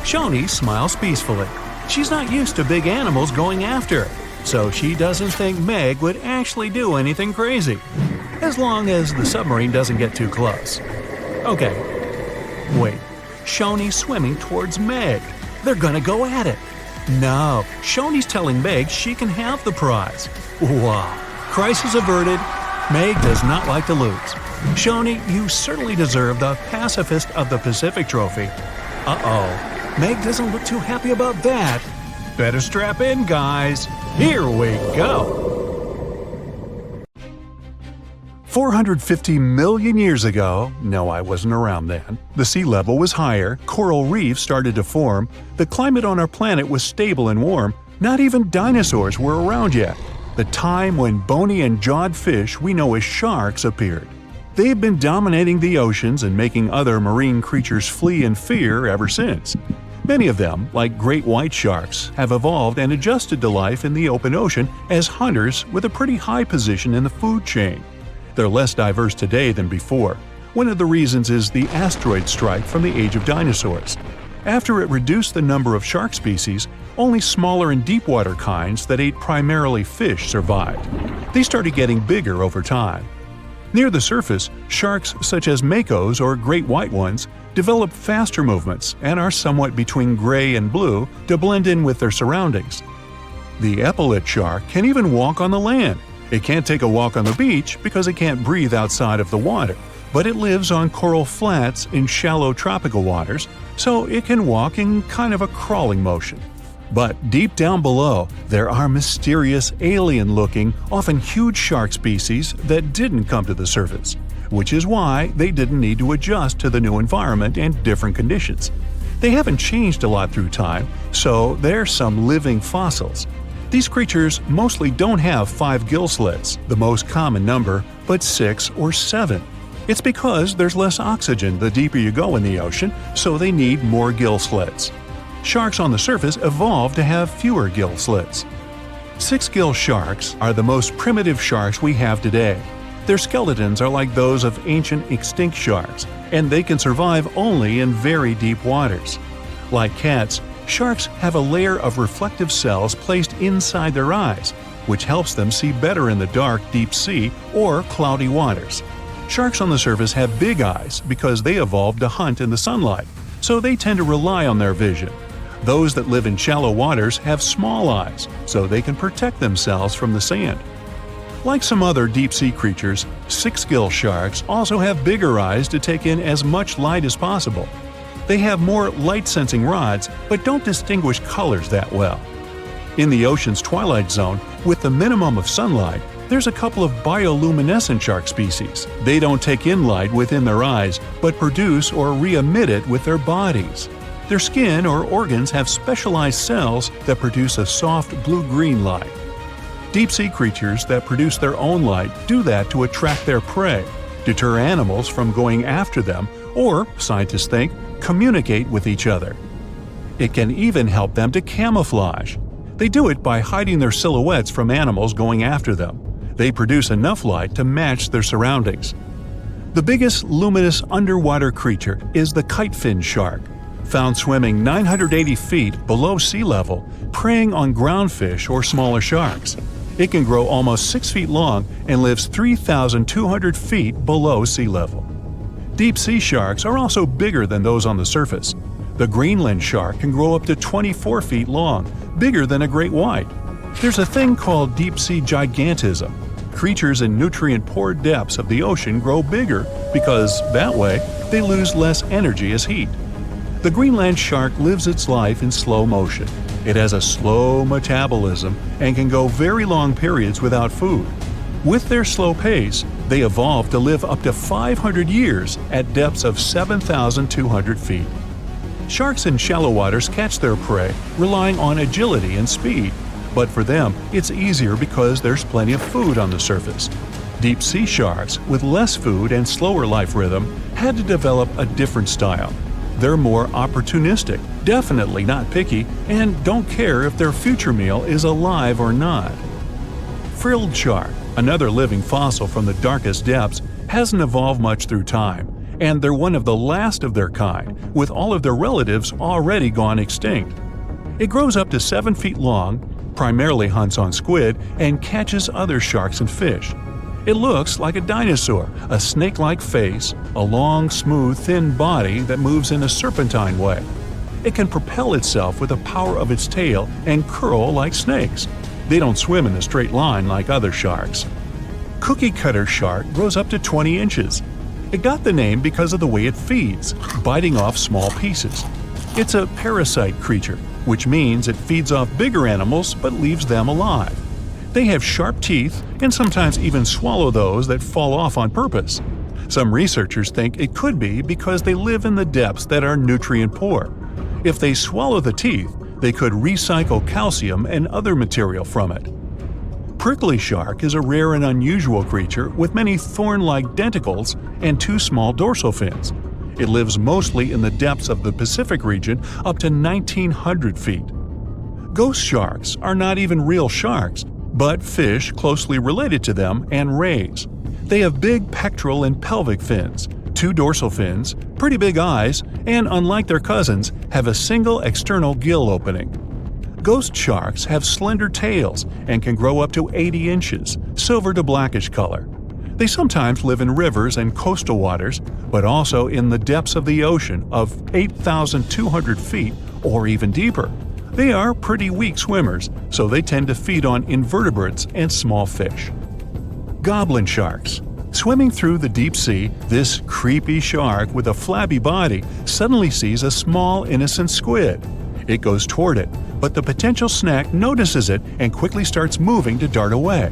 Shoni smiles peacefully. She's not used to big animals going after her, so she doesn't think Meg would actually do anything crazy, as long as the submarine doesn't get too close. Okay, wait, Shoni's swimming towards Meg. They're gonna go at it. No, Shoni's telling Meg she can have the prize. Wow, crisis averted. Meg does not like to lose. Shoni, you certainly deserve the Pacifist of the Pacific trophy. Uh-oh. Meg doesn't look too happy about that. Better strap in, guys. Here we go. 450 million years ago, no, I wasn't around then, the sea level was higher, coral reefs started to form, the climate on our planet was stable and warm, not even dinosaurs were around yet. The time when bony and jawed fish we know as sharks appeared. They've been dominating the oceans and making other marine creatures flee in fear ever since. Many of them, like great white sharks, have evolved and adjusted to life in the open ocean as hunters with a pretty high position in the food chain. They're less diverse today than before. One of the reasons is the asteroid strike from the age of dinosaurs. After it reduced the number of shark species, only smaller and deep-water kinds that ate primarily fish survived. They started getting bigger over time. Near the surface, sharks such as makos or great white ones develop faster movements and are somewhat between gray and blue to blend in with their surroundings. The epaulet shark can even walk on the land. It can't take a walk on the beach because it can't breathe outside of the water, but it lives on coral flats in shallow tropical waters, so it can walk in kind of a crawling motion. But deep down below, there are mysterious alien-looking, often huge shark species that didn't come to the surface, which is why they didn't need to adjust to the new environment and different conditions. They haven't changed a lot through time, so they're some living fossils. These creatures mostly don't have 5 gill slits, the most common number, but 6 or 7. It's because there's less oxygen the deeper you go in the ocean, so they need more gill slits. Sharks on the surface evolved to have fewer gill slits. 6-gill sharks are the most primitive sharks we have today. Their skeletons are like those of ancient extinct sharks, and they can survive only in very deep waters. Like cats, sharks have a layer of reflective cells placed inside their eyes, which helps them see better in the dark deep sea or cloudy waters. Sharks on the surface have big eyes because they evolved to hunt in the sunlight, so they tend to rely on their vision. Those that live in shallow waters have small eyes, so they can protect themselves from the sand. Like some other deep-sea creatures, 6-gill sharks also have bigger eyes to take in as much light as possible. They have more light-sensing rods, but don't distinguish colors that well. In the ocean's twilight zone, with the minimum of sunlight, there's a couple of bioluminescent shark species. They don't take in light within their eyes, but produce or re-emit it with their bodies. Their skin or organs have specialized cells that produce a soft blue-green light. Deep-sea creatures that produce their own light do that to attract their prey, deter animals from going after them, or, scientists think, communicate with each other. It can even help them to camouflage. They do it by hiding their silhouettes from animals going after them. They produce enough light to match their surroundings. The biggest luminous underwater creature is the kitefin shark, found swimming 980 feet below sea level, preying on groundfish or smaller sharks. It can grow almost 6 feet long and lives 3,200 feet below sea level. Deep-sea sharks are also bigger than those on the surface. The Greenland shark can grow up to 24 feet long, bigger than a great white. There's a thing called deep-sea gigantism. Creatures in nutrient-poor depths of the ocean grow bigger because, that way, they lose less energy as heat. The Greenland shark lives its life in slow motion. It has a slow metabolism and can go very long periods without food. With their slow pace, they evolved to live up to 500 years at depths of 7,200 feet. Sharks in shallow waters catch their prey relying on agility and speed, but for them it's easier because there's plenty of food on the surface. Deep-sea sharks, with less food and slower life rhythm, had to develop a different style. They're more opportunistic, definitely not picky, and don't care if their future meal is alive or not. Frilled shark, another living fossil from the darkest depths, hasn't evolved much through time, and they're one of the last of their kind, with all of their relatives already gone extinct. It grows up to 7 feet long, primarily hunts on squid, and catches other sharks and fish. It looks like a dinosaur, a snake-like face, a long, smooth, thin body that moves in a serpentine way. It can propel itself with the power of its tail and curl like snakes. They don't swim in a straight line like other sharks. Cookie cutter shark grows up to 20 inches. It got the name because of the way it feeds, biting off small pieces. It's a parasite creature, which means it feeds off bigger animals but leaves them alive. They have sharp teeth and sometimes even swallow those that fall off on purpose. Some researchers think it could be because they live in the depths that are nutrient poor. If they swallow the teeth, they could recycle calcium and other material from it. Prickly shark is a rare and unusual creature with many thorn-like denticles and 2 small dorsal fins. It lives mostly in the depths of the Pacific region up to 1,900 feet. Ghost sharks are not even real sharks, but fish closely related to them and rays. They have big pectoral and pelvic fins, 2 dorsal fins, pretty big eyes, and unlike their cousins, have a single external gill opening. Ghost sharks have slender tails and can grow up to 80 inches, silver to blackish color. They sometimes live in rivers and coastal waters, but also in the depths of the ocean of 8,200 feet or even deeper. They are pretty weak swimmers, so they tend to feed on invertebrates and small fish. Goblin sharks. Swimming through the deep sea, this creepy shark with a flabby body suddenly sees a small innocent squid. It goes toward it, but the potential snack notices it and quickly starts moving to dart away.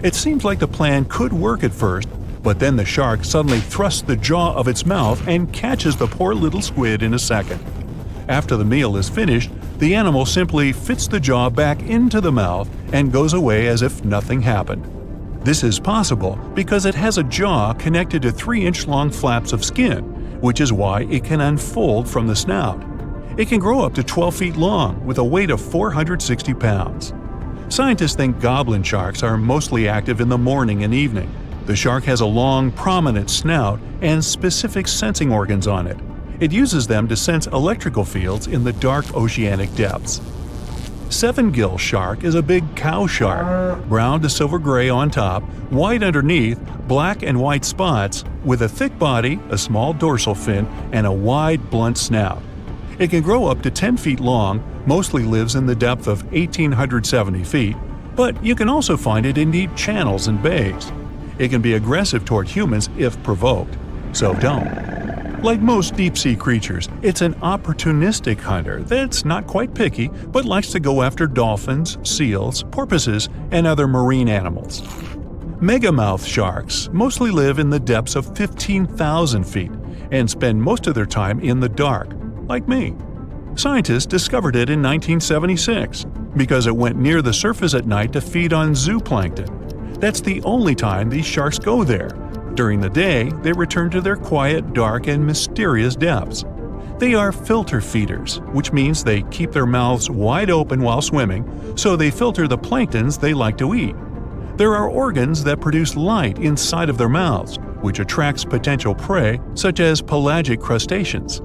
It seems like the plan could work at first, but then the shark suddenly thrusts the jaw of its mouth and catches the poor little squid in a second. After the meal is finished, the animal simply fits the jaw back into the mouth and goes away as if nothing happened. This is possible because it has a jaw connected to 3-inch-long flaps of skin, which is why it can unfold from the snout. It can grow up to 12 feet long with a weight of 460 pounds. Scientists think goblin sharks are mostly active in the morning and evening. The shark has a long, prominent snout and specific sensing organs on it. It uses them to sense electrical fields in the dark oceanic depths. Seven-gill shark is a big cow shark, brown to silver-gray on top, white underneath, black and white spots, with a thick body, a small dorsal fin, and a wide, blunt snout. It can grow up to 10 feet long, mostly lives in the depth of 1,870 feet, but you can also find it in deep channels and bays. It can be aggressive toward humans if provoked, so don't. Like most deep-sea creatures, it's an opportunistic hunter that's not quite picky but likes to go after dolphins, seals, porpoises, and other marine animals. Megamouth sharks mostly live in the depths of 15,000 feet and spend most of their time in the dark, like me. Scientists discovered it in 1976 because it went near the surface at night to feed on zooplankton. That's the only time these sharks go there. During the day, they return to their quiet, dark, and mysterious depths. They are filter feeders, which means they keep their mouths wide open while swimming, so they filter the planktons they like to eat. There are organs that produce light inside of their mouths, which attracts potential prey, such as pelagic crustaceans.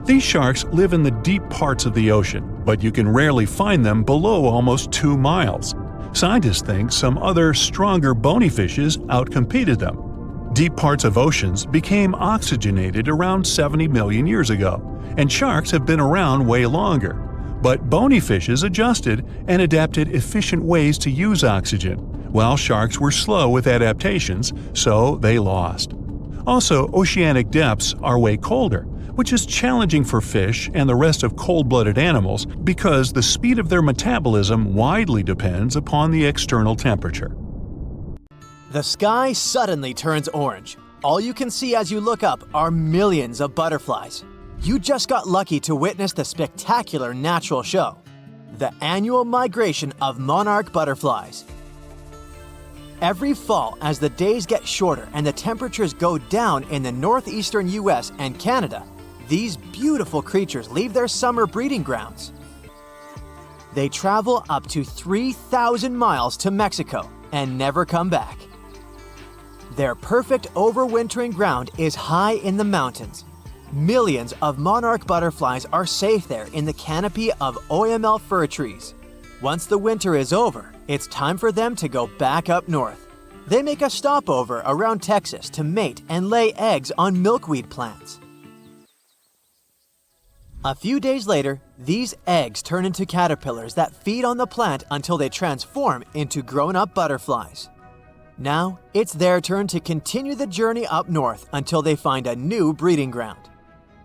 These sharks live in the deep parts of the ocean, but you can rarely find them below almost 2 miles. Scientists think some other, stronger bony fishes outcompeted them. Deep parts of oceans became oxygenated around 70 million years ago, and sharks have been around way longer. But bony fishes adjusted and adapted efficient ways to use oxygen, while sharks were slow with adaptations, so they lost. Also, oceanic depths are way colder, which is challenging for fish and the rest of cold-blooded animals because the speed of their metabolism widely depends upon the external temperature. The sky suddenly turns orange. All you can see as you look up are millions of butterflies. You just got lucky to witness the spectacular natural show, the annual migration of monarch butterflies. Every fall, as the days get shorter and the temperatures go down in the northeastern US and Canada, these beautiful creatures leave their summer breeding grounds. They travel up to 3,000 miles to Mexico and never come back. Their perfect overwintering ground is high in the mountains. Millions of monarch butterflies are safe there in the canopy of OML fir trees. Once the winter is over, it's time for them to go back up north. They make a stopover around Texas to mate and lay eggs on milkweed plants. A few days later, these eggs turn into caterpillars that feed on the plant until they transform into grown-up butterflies. Now, it's their turn to continue the journey up north until they find a new breeding ground.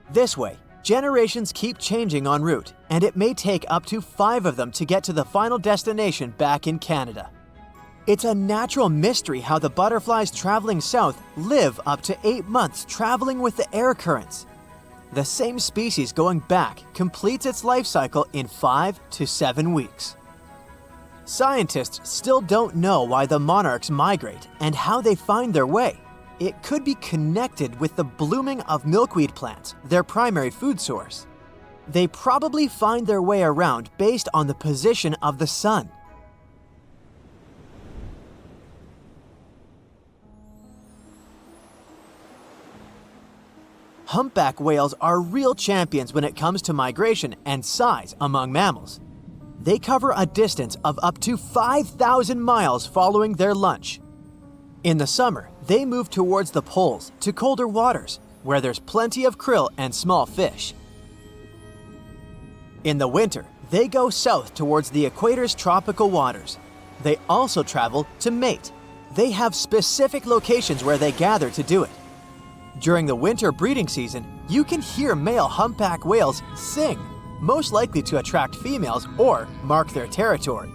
This way, generations keep changing en route, and it may take up to 5 of them to get to the final destination back in Canada. It's a natural mystery how the butterflies traveling south live up to 8 months traveling with the air currents. The same species going back completes its life cycle in 5 to 7 weeks. Scientists still don't know why the monarchs migrate and how they find their way. It could be connected with the blooming of milkweed plants, their primary food source. They probably find their way around based on the position of the sun. Humpback whales are real champions when it comes to migration and size among mammals. They cover a distance of up to 5,000 miles following their lunch. In the summer, they move towards the poles to colder waters, where there's plenty of krill and small fish. In the winter, they go south towards the equator's tropical waters. They also travel to mate. They have specific locations where they gather to do it. During the winter breeding season, you can hear male humpback whales sing, most likely to attract females or mark their territory.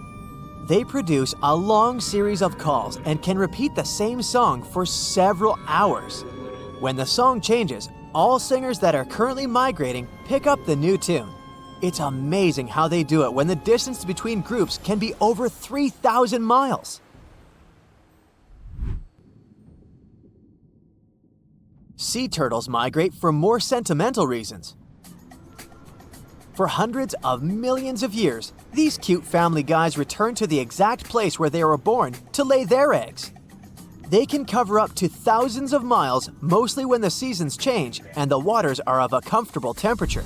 They produce a long series of calls and can repeat the same song for several hours. When the song changes, all singers that are currently migrating pick up the new tune. It's amazing how they do it when the distance between groups can be over 3,000 miles. Sea turtles migrate for more sentimental reasons. For hundreds of millions of years, these cute family guys return to the exact place where they were born to lay their eggs. They can cover up to thousands of miles, mostly when the seasons change and the waters are of a comfortable temperature.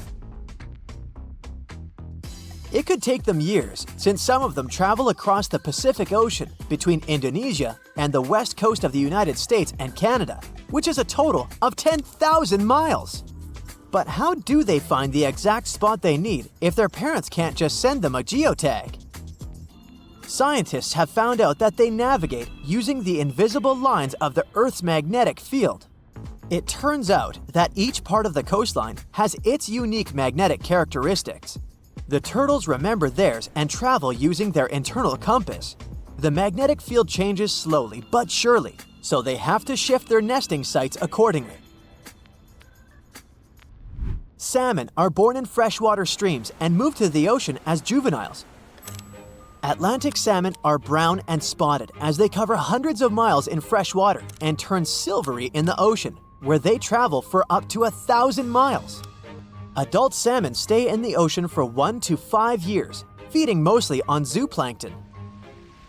It could take them years, since some of them travel across the Pacific Ocean between Indonesia and the west coast of the United States and Canada, which is a total of 10,000 miles. But how do they find the exact spot they need if their parents can't just send them a geotag? Scientists have found out that they navigate using the invisible lines of the Earth's magnetic field. It turns out that each part of the coastline has its unique magnetic characteristics. The turtles remember theirs and travel using their internal compass. The magnetic field changes slowly but surely, so they have to shift their nesting sites accordingly. Salmon are born in freshwater streams and move to the ocean as juveniles. Atlantic salmon are brown and spotted as they cover hundreds of miles in fresh water and turn silvery in the ocean, where they travel for up to 1,000 miles. Adult salmon stay in the ocean for 1 to 5 years, feeding mostly on zooplankton.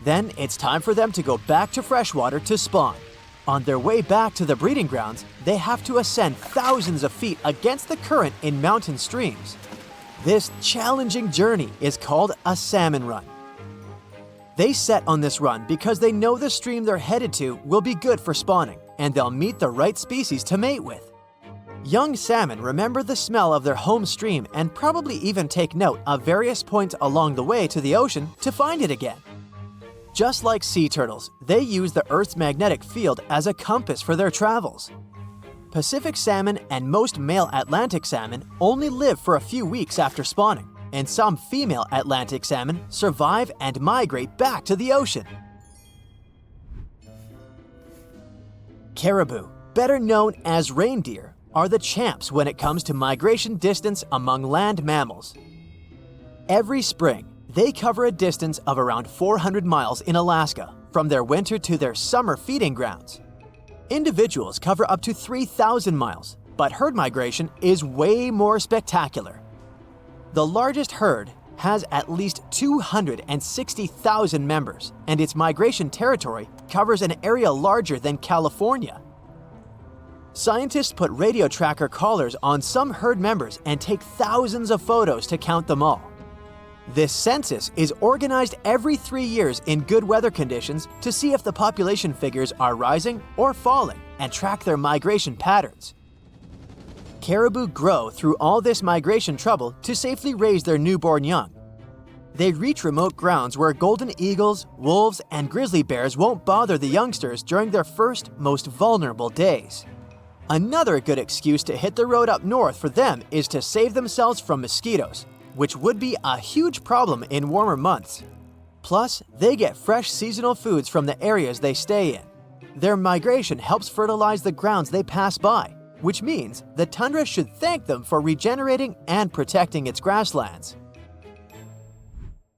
Then it's time for them to go back to freshwater to spawn. On their way back to the breeding grounds, they have to ascend thousands of feet against the current in mountain streams. This challenging journey is called a salmon run. They set on this run because they know the stream they're headed to will be good for spawning, and they'll meet the right species to mate with. Young salmon remember the smell of their home stream and probably even take note of various points along the way to the ocean to find it again. Just like sea turtles, they use the Earth's magnetic field as a compass for their travels. Pacific salmon and most male Atlantic salmon only live for a few weeks after spawning, and some female Atlantic salmon survive and migrate back to the ocean. Caribou, better known as reindeer, are the champs when it comes to migration distance among land mammals. Every spring, they cover a distance of around 400 miles in Alaska, from their winter to their summer feeding grounds. Individuals cover up to 3,000 miles, but herd migration is way more spectacular. The largest herd has at least 260,000 members, and its migration territory covers an area larger than California. Scientists put radio tracker collars on some herd members and take thousands of photos to count them all. This census is organized every 3 years in good weather conditions to see if the population figures are rising or falling and track their migration patterns. Caribou grow through all this migration trouble to safely raise their newborn young. They reach remote grounds where golden eagles, wolves, and grizzly bears won't bother the youngsters during their first, most vulnerable days. Another good excuse to hit the road up north for them is to save themselves from mosquitoes, which would be a huge problem in warmer months. Plus, they get fresh seasonal foods from the areas they stay in. Their migration helps fertilize the grounds they pass by, which means the tundra should thank them for regenerating and protecting its grasslands.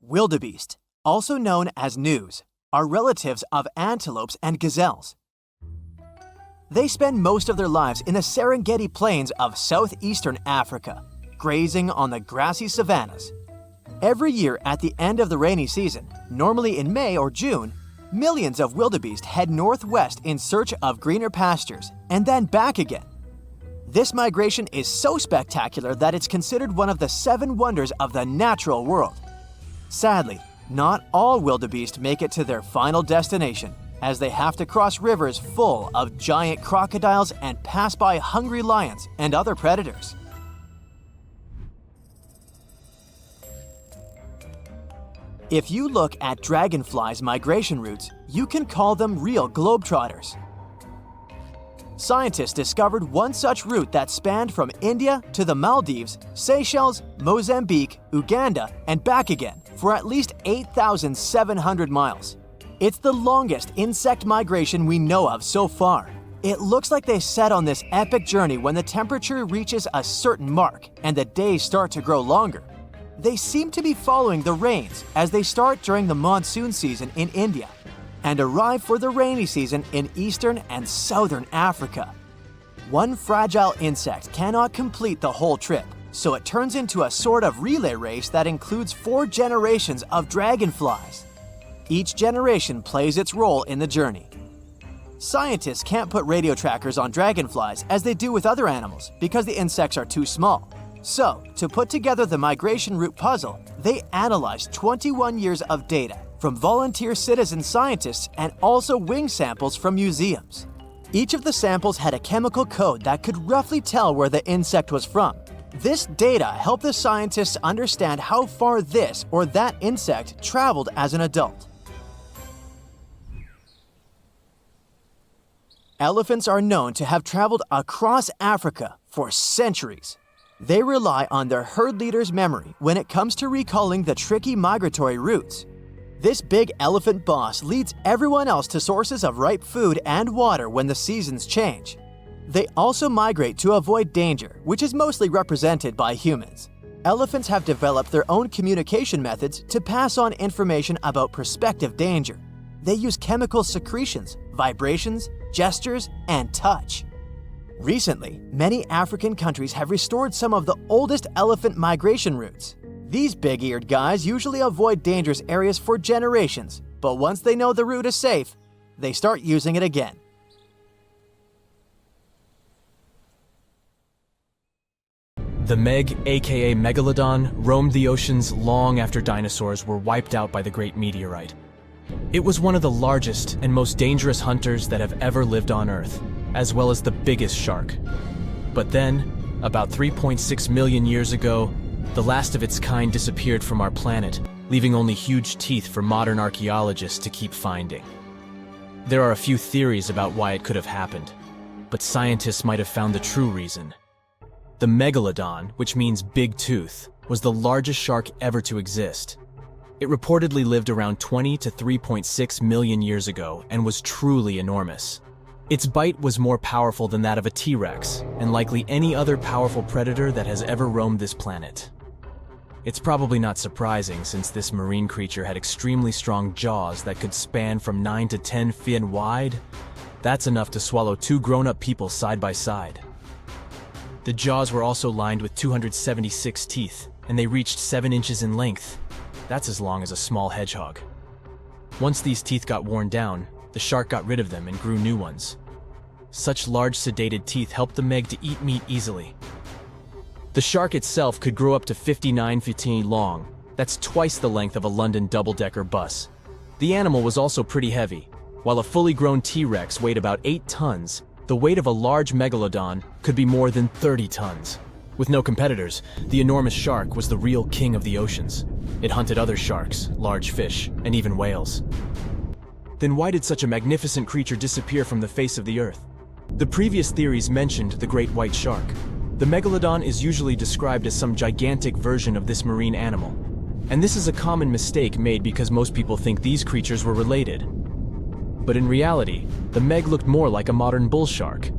Wildebeest, also known as gnus, are relatives of antelopes and gazelles. They spend most of their lives in the Serengeti plains of southeastern Africa, grazing on the grassy savannas. Every year at the end of the rainy season, normally in May or June, millions of wildebeest head northwest in search of greener pastures, and then back again. This migration is so spectacular that it's considered one of the 7 wonders of the natural world. Sadly, not all wildebeest make it to their final destination, as they have to cross rivers full of giant crocodiles and pass by hungry lions and other predators. If you look at dragonflies' migration routes, you can call them real globetrotters. Scientists discovered one such route that spanned from India to the Maldives, Seychelles, Mozambique, Uganda, and back again for at least 8,700 miles. It's the longest insect migration we know of so far. It looks like they set on this epic journey when the temperature reaches a certain mark and the days start to grow longer. They seem to be following the rains as they start during the monsoon season in India and arrive for the rainy season in eastern and southern Africa. One fragile insect cannot complete the whole trip, so it turns into a sort of relay race that includes 4 generations of dragonflies. Each generation plays its role in the journey. Scientists can't put radio trackers on dragonflies as they do with other animals because the insects are too small. So, to put together the migration route puzzle, they analyzed 21 years of data from volunteer citizen scientists and also wing samples from museums. Each of the samples had a chemical code that could roughly tell where the insect was from. This data helped the scientists understand how far this or that insect traveled as an adult. Elephants are known to have traveled across Africa for centuries. They rely on their herd leader's memory when it comes to recalling the tricky migratory routes. This big elephant boss leads everyone else to sources of ripe food and water when the seasons change. They also migrate to avoid danger, which is mostly represented by humans. Elephants have developed their own communication methods to pass on information about prospective danger. They use chemical secretions, vibrations, gestures, and touch. Recently, many African countries have restored some of the oldest elephant migration routes. These big-eared guys usually avoid dangerous areas for generations, but once they know the route is safe, they start using it again. The Meg, aka Megalodon, roamed the oceans long after dinosaurs were wiped out by the Great Meteorite. It was one of the largest and most dangerous hunters that have ever lived on Earth, as well as the biggest shark. But then, about 3.6 million years ago, the last of its kind disappeared from our planet, leaving only huge teeth for modern archaeologists to keep finding. There are a few theories about why it could have happened, but scientists might have found the true reason. The Megalodon, which means big tooth, was the largest shark ever to exist. It reportedly lived around 20 to 3.6 million years ago and was truly enormous. Its bite was more powerful than that of a T-Rex, and likely any other powerful predator that has ever roamed this planet. It's probably not surprising since this marine creature had extremely strong jaws that could span from 9 to 10 feet wide. That's enough to swallow 2 grown-up people side by side. The jaws were also lined with 276 teeth, and they reached 7 inches in length. That's as long as a small hedgehog. Once these teeth got worn down, the shark got rid of them and grew new ones. Such large sedated teeth helped the Meg to eat meat easily. The shark itself could grow up to 59 feet long. That's twice the length of a London double-decker bus. The animal was also pretty heavy. While a fully grown T-Rex weighed about 8 tons, the weight of a large Megalodon could be more than 30 tons. With no competitors, the enormous shark was the real king of the oceans. It hunted other sharks, large fish, and even whales. Then why did such a magnificent creature disappear from the face of the Earth? The previous theories mentioned the great white shark. The Megalodon is usually described as some gigantic version of this marine animal. And this is a common mistake made because most people think these creatures were related. But in reality, the Meg looked more like a modern bull shark.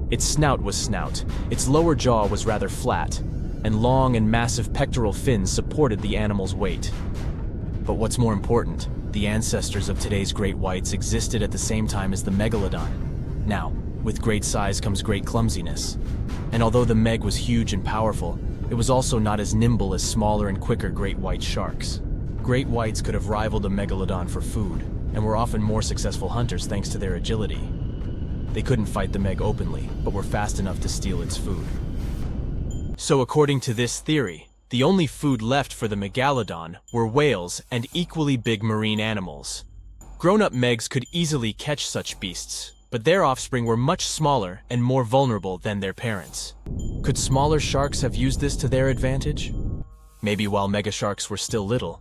Its snout was snout, its lower jaw was rather flat, and long and massive pectoral fins supported the animal's weight. But what's more important, the ancestors of today's great whites existed at the same time as the Megalodon. Now, with great size comes great clumsiness. And although the Meg was huge and powerful, it was also not as nimble as smaller and quicker great white sharks. Great whites could have rivaled the Megalodon for food, and were often more successful hunters thanks to their agility. They couldn't fight the Meg openly, but were fast enough to steal its food. So according to this theory, the only food left for the Megalodon were whales and equally big marine animals. Grown-up Megs could easily catch such beasts, but their offspring were much smaller and more vulnerable than their parents. Could smaller sharks have used this to their advantage? Maybe while megasharks were still little,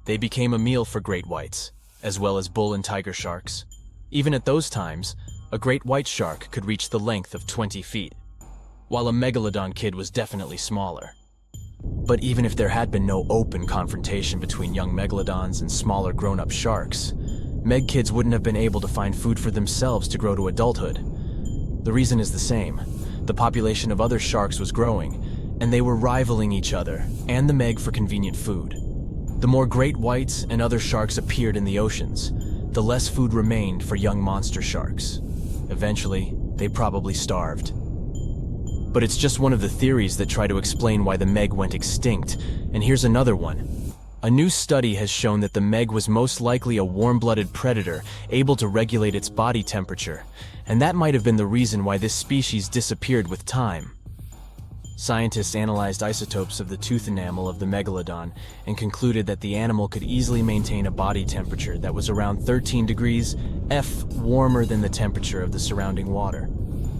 they became a meal for great whites, as well as bull and tiger sharks. Even at those times, a great white shark could reach the length of 20 feet, while a megalodon kid was definitely smaller. But even if there had been no open confrontation between young megalodons and smaller grown-up sharks, Meg kids wouldn't have been able to find food for themselves to grow to adulthood. The reason is the same. The population of other sharks was growing, and they were rivaling each other and the Meg for convenient food. The more great whites and other sharks appeared in the oceans, the less food remained for young monster sharks. Eventually, they probably starved. But it's just one of the theories that try to explain why the Meg went extinct, and here's another one. A new study has shown that the Meg was most likely a warm-blooded predator able to regulate its body temperature, and that might have been the reason why this species disappeared with time. Scientists analyzed isotopes of the tooth enamel of the megalodon and concluded that the animal could easily maintain a body temperature that was around 13 degrees F warmer than the temperature of the surrounding water.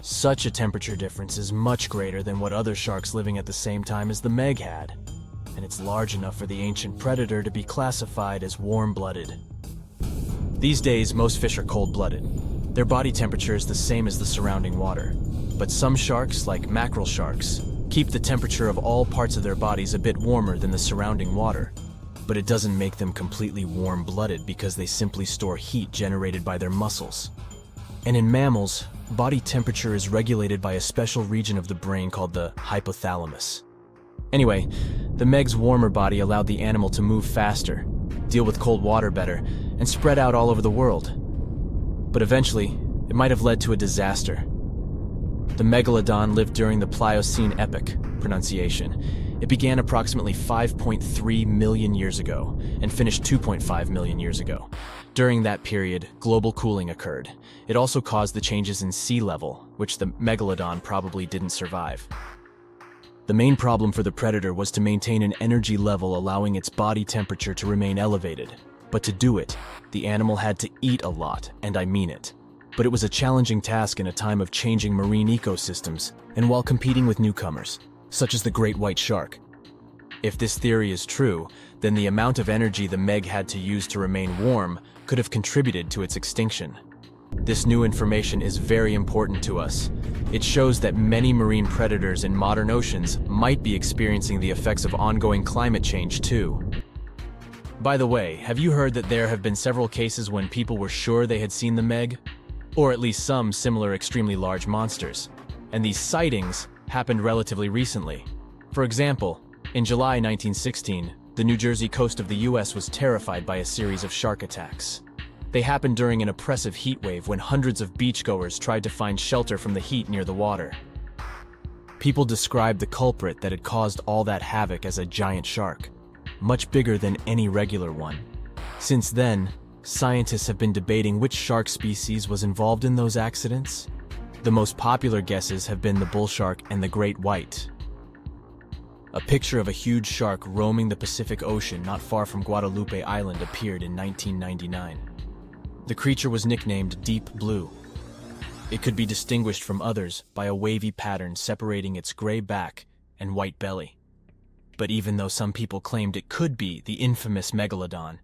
Such a temperature difference is much greater than what other sharks living at the same time as the Meg had, and it's large enough for the ancient predator to be classified as warm-blooded. These days, most fish are cold-blooded. Their body temperature is the same as the surrounding water, but some sharks, like mackerel sharks, keep the temperature of all parts of their bodies a bit warmer than the surrounding water. But it doesn't make them completely warm-blooded because they simply store heat generated by their muscles. And in mammals, body temperature is regulated by a special region of the brain called the hypothalamus. Anyway, the Meg's warmer body allowed the animal to move faster, deal with cold water better, and spread out all over the world. But eventually, it might have led to a disaster. The Megalodon lived during the Pliocene epoch, pronunciation. It began approximately 5.3 million years ago and finished 2.5 million years ago. During that period, global cooling occurred. It also caused the changes in sea level, which the Megalodon probably didn't survive. The main problem for the predator was to maintain an energy level allowing its body temperature to remain elevated. But to do it, the animal had to eat a lot, and I mean it. But it was a challenging task in a time of changing marine ecosystems, and while competing with newcomers, such as the great white shark. If this theory is true, then the amount of energy the Meg had to use to remain warm could have contributed to its extinction. This new information is very important to us. It shows that many marine predators in modern oceans might be experiencing the effects of ongoing climate change too. By the way, have you heard that there have been several cases when people were sure they had seen the Meg? Or at least some similar extremely large monsters. And these sightings happened relatively recently. For example, in July 1916, the New Jersey coast of the US was terrified by a series of shark attacks. They happened during an oppressive heat wave when hundreds of beachgoers tried to find shelter from the heat near the water. People described the culprit that had caused all that havoc as a giant shark, much bigger than any regular one. Since then, scientists have been debating which shark species was involved in those accidents. The most popular guesses have been the bull shark and the great white. A picture of a huge shark roaming the Pacific Ocean not far from Guadalupe Island appeared in 1999. The creature was nicknamed Deep Blue. It could be distinguished from others by a wavy pattern separating its gray back and white belly. But even though some people claimed it could be the infamous Megalodon,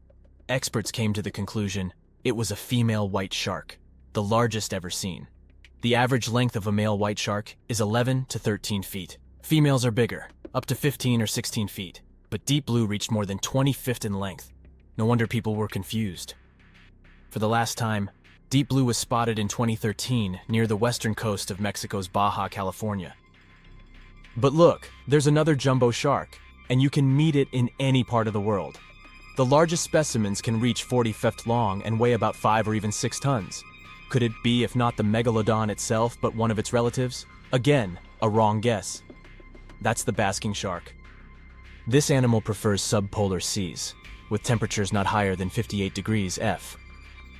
experts came to the conclusion it was a female white shark, the largest ever seen. The average length of a male white shark is 11 to 13 feet. Females are bigger, up to 15 or 16 feet, but Deep Blue reached more than 20 feet in length. No wonder people were confused. For the last time, Deep Blue was spotted in 2013 near the western coast of Mexico's Baja California. But look, there's another jumbo shark, and you can meet it in any part of the world. The largest specimens can reach 40 feet long and weigh about 5 or even 6 tons. Could it be, if not the Megalodon itself, but one of its relatives? Again, a wrong guess. That's the basking shark. This animal prefers subpolar seas, with temperatures not higher than 58 degrees F.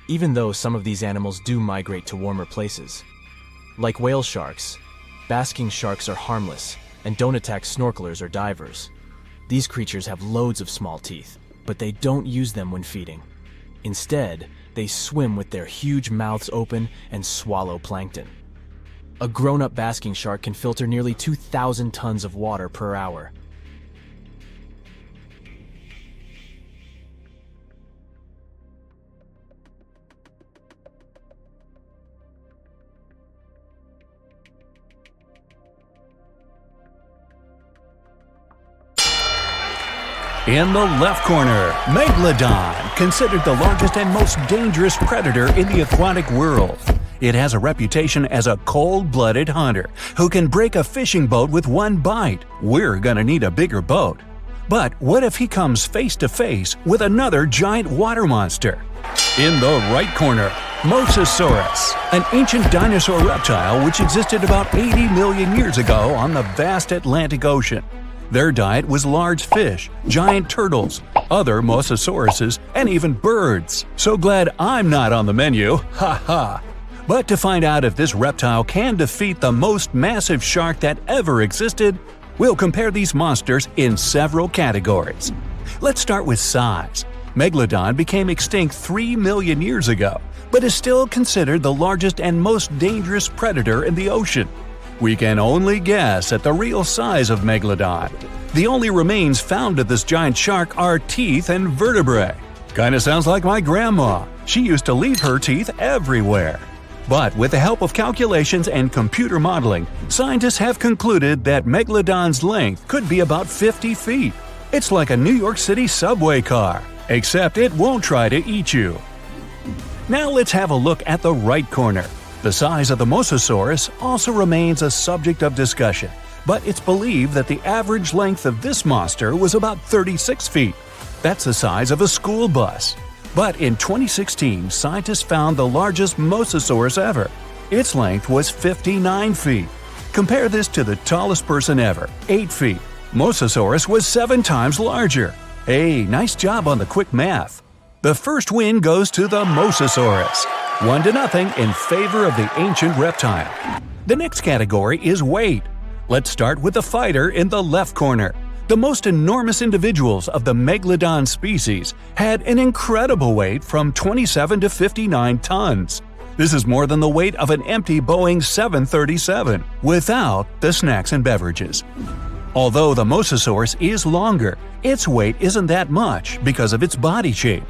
Even though some of these animals do migrate to warmer places. Like whale sharks, basking sharks are harmless and don't attack snorkelers or divers. These creatures have loads of small teeth, but they don't use them when feeding. Instead, they swim with their huge mouths open and swallow plankton. A grown-up basking shark can filter nearly 2,000 tons of water per hour. In the left corner, Megalodon, considered the largest and most dangerous predator in the aquatic world. It has a reputation as a cold-blooded hunter who can break a fishing boat with one bite. We're gonna need a bigger boat. But what if he comes face to face with another giant water monster? In the right corner, Mosasaurus, an ancient dinosaur reptile which existed about 80 million years ago on the vast Atlantic Ocean. Their diet was large fish, giant turtles, other mosasauruses, and even birds. So glad I'm not on the menu, ha ha! But to find out if this reptile can defeat the most massive shark that ever existed, we'll compare these monsters in several categories. Let's start with size. Megalodon became extinct 3 million years ago, but is still considered the largest and most dangerous predator in the ocean. We can only guess at the real size of Megalodon. The only remains found of this giant shark are teeth and vertebrae. Kinda sounds like my grandma. She used to leave her teeth everywhere. But with the help of calculations and computer modeling, scientists have concluded that Megalodon's length could be about 50 feet. It's like a New York City subway car, except it won't try to eat you. Now let's have a look at the right corner. The size of the Mosasaurus also remains a subject of discussion, but it's believed that the average length of this monster was about 36 feet. That's the size of a school bus. But in 2016, scientists found the largest Mosasaurus ever. Its length was 59 feet. Compare this to the tallest person ever, 8 feet. Mosasaurus was 7 times larger. Hey, nice job on the quick math. The first win goes to the Mosasaurus. 1-0 in favor of the ancient reptile. The next category is weight. Let's start with the fighter in the left corner. The most enormous individuals of the Megalodon species had an incredible weight from 27 to 59 tons. This is more than the weight of an empty Boeing 737, without the snacks and beverages. Although the Mosasaurus is longer, its weight isn't that much because of its body shape.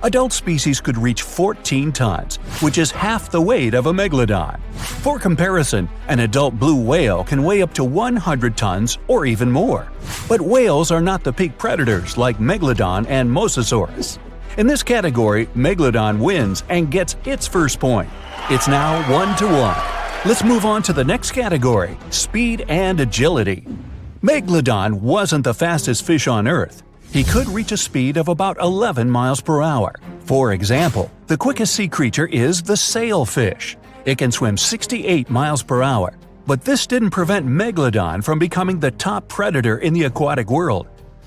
Adult species could reach 14 tons, which is half the weight of a Megalodon. For comparison, an adult blue whale can weigh up to 100 tons or even more. But whales are not the peak predators like Megalodon and Mosasaurus. In this category, Megalodon wins and gets its first point. It's now 1-1. Let's move on to the next category, speed and agility. Megalodon wasn't the fastest fish on Earth. He could reach a speed of about 11 miles per hour. For example, the quickest sea creature is the sailfish. It can swim 68 miles per hour. But this didn't prevent Megalodon from becoming the top predator in the aquatic world.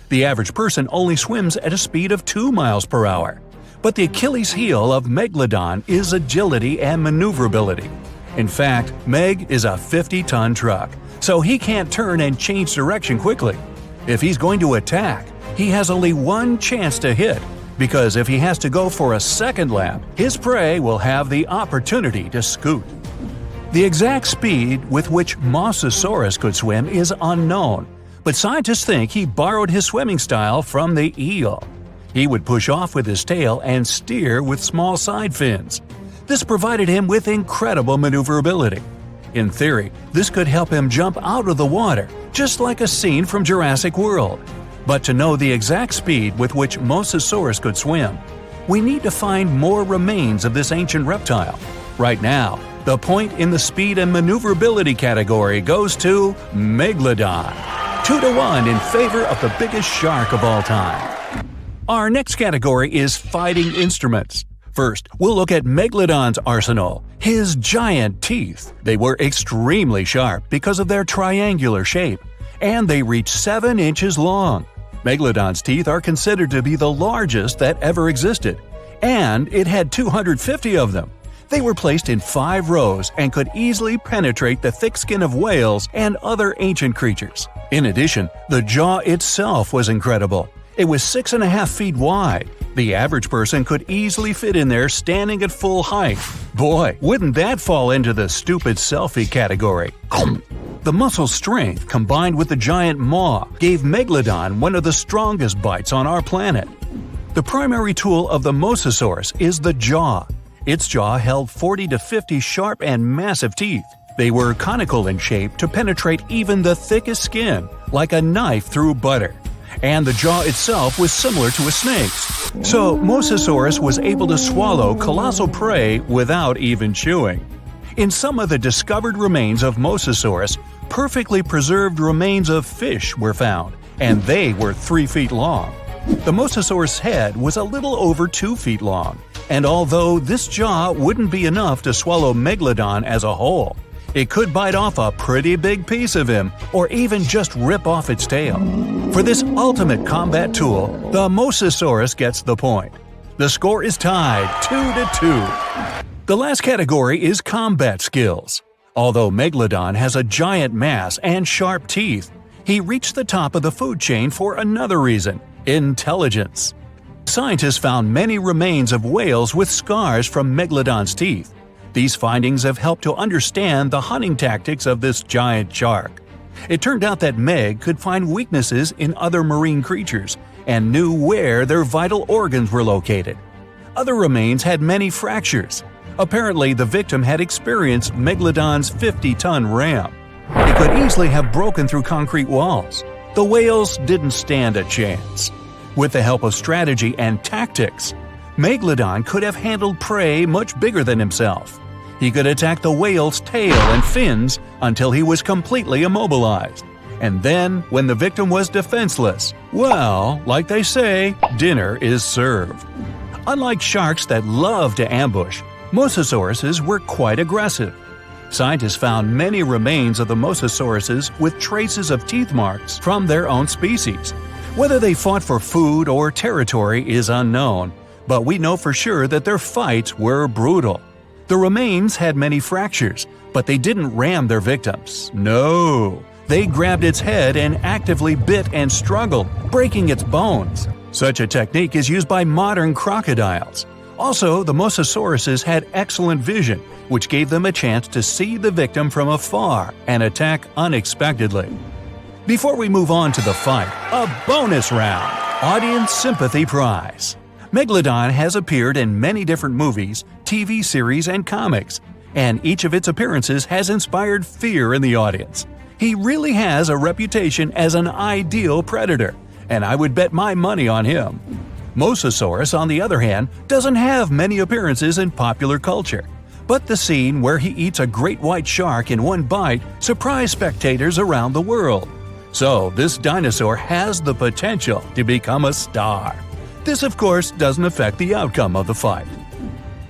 The average person only swims at a speed of 2 miles per hour. But the Achilles heel of Megalodon is agility and maneuverability. In fact, Meg is a 50-ton truck, so he can't turn and change direction quickly. If he's going to attack, he has only one chance to hit, because if he has to go for a second lap, his prey will have the opportunity to scoot. The exact speed with which Mosasaurus could swim is unknown, but scientists think he borrowed his swimming style from the eel. He would push off with his tail and steer with small side fins. This provided him with incredible maneuverability. In theory, this could help him jump out of the water, just like a scene from Jurassic World. But to know the exact speed with which Mosasaurus could swim, we need to find more remains of this ancient reptile. Right now, the point in the speed and maneuverability category goes to Megalodon. 2-1 in favor of the biggest shark of all time. Our next category is fighting instruments. First, we'll look at Megalodon's arsenal, his giant teeth. They were extremely sharp because of their triangular shape, and they reach 7 inches long. Megalodon's teeth are considered to be the largest that ever existed, and it had 250 of them. They were placed in 5 rows and could easily penetrate the thick skin of whales and other ancient creatures. In addition, the jaw itself was incredible. It was 6.5 feet wide. The average person could easily fit in there standing at full height. Boy, wouldn't that fall into the stupid selfie category. The muscle strength combined with the giant maw gave Megalodon one of the strongest bites on our planet. The primary tool of the mosasaurus is the jaw. Its jaw held 40 to 50 sharp and massive teeth. They were conical in shape to penetrate even the thickest skin, like a knife through butter. And the jaw itself was similar to a snake's. So Mosasaurus was able to swallow colossal prey without even chewing. In some of the discovered remains of Mosasaurus, perfectly preserved remains of fish were found, and they were 3 feet long. The Mosasaurus head was a little over 2 feet long, and although this jaw wouldn't be enough to swallow Megalodon as a whole, it could bite off a pretty big piece of him, or even just rip off its tail. For this ultimate combat tool, the Mosasaurus gets the point. The score is tied 2-2. The last category is combat skills. Although Megalodon has a giant mass and sharp teeth, he reached the top of the food chain for another reason: intelligence. Scientists found many remains of whales with scars from Megalodon's teeth. These findings have helped to understand the hunting tactics of this giant shark. It turned out that Meg could find weaknesses in other marine creatures and knew where their vital organs were located. Other remains had many fractures. Apparently, the victim had experienced Megalodon's 50-ton ram. It could easily have broken through concrete walls. The whales didn't stand a chance. With the help of strategy and tactics, Megalodon could have handled prey much bigger than himself. He could attack the whale's tail and fins until he was completely immobilized. And then, when the victim was defenseless, well, like they say, dinner is served. Unlike sharks that love to ambush, Mosasauruses were quite aggressive. Scientists found many remains of the Mosasauruses with traces of teeth marks from their own species. Whether they fought for food or territory is unknown, but we know for sure that their fights were brutal. The remains had many fractures, but they didn't ram their victims. No, they grabbed its head and actively bit and struggled, breaking its bones. Such a technique is used by modern crocodiles. Also, the Mosasauruses had excellent vision, which gave them a chance to see the victim from afar and attack unexpectedly. Before we move on to the fight, a bonus round: Audience Sympathy Prize. Megalodon has appeared in many different movies, TV series, and comics, and each of its appearances has inspired fear in the audience. He really has a reputation as an ideal predator, and I would bet my money on him. Mosasaurus, on the other hand, doesn't have many appearances in popular culture, but the scene where he eats a great white shark in one bite surprised spectators around the world. So this dinosaur has the potential to become a star. This, of course, doesn't affect the outcome of the fight.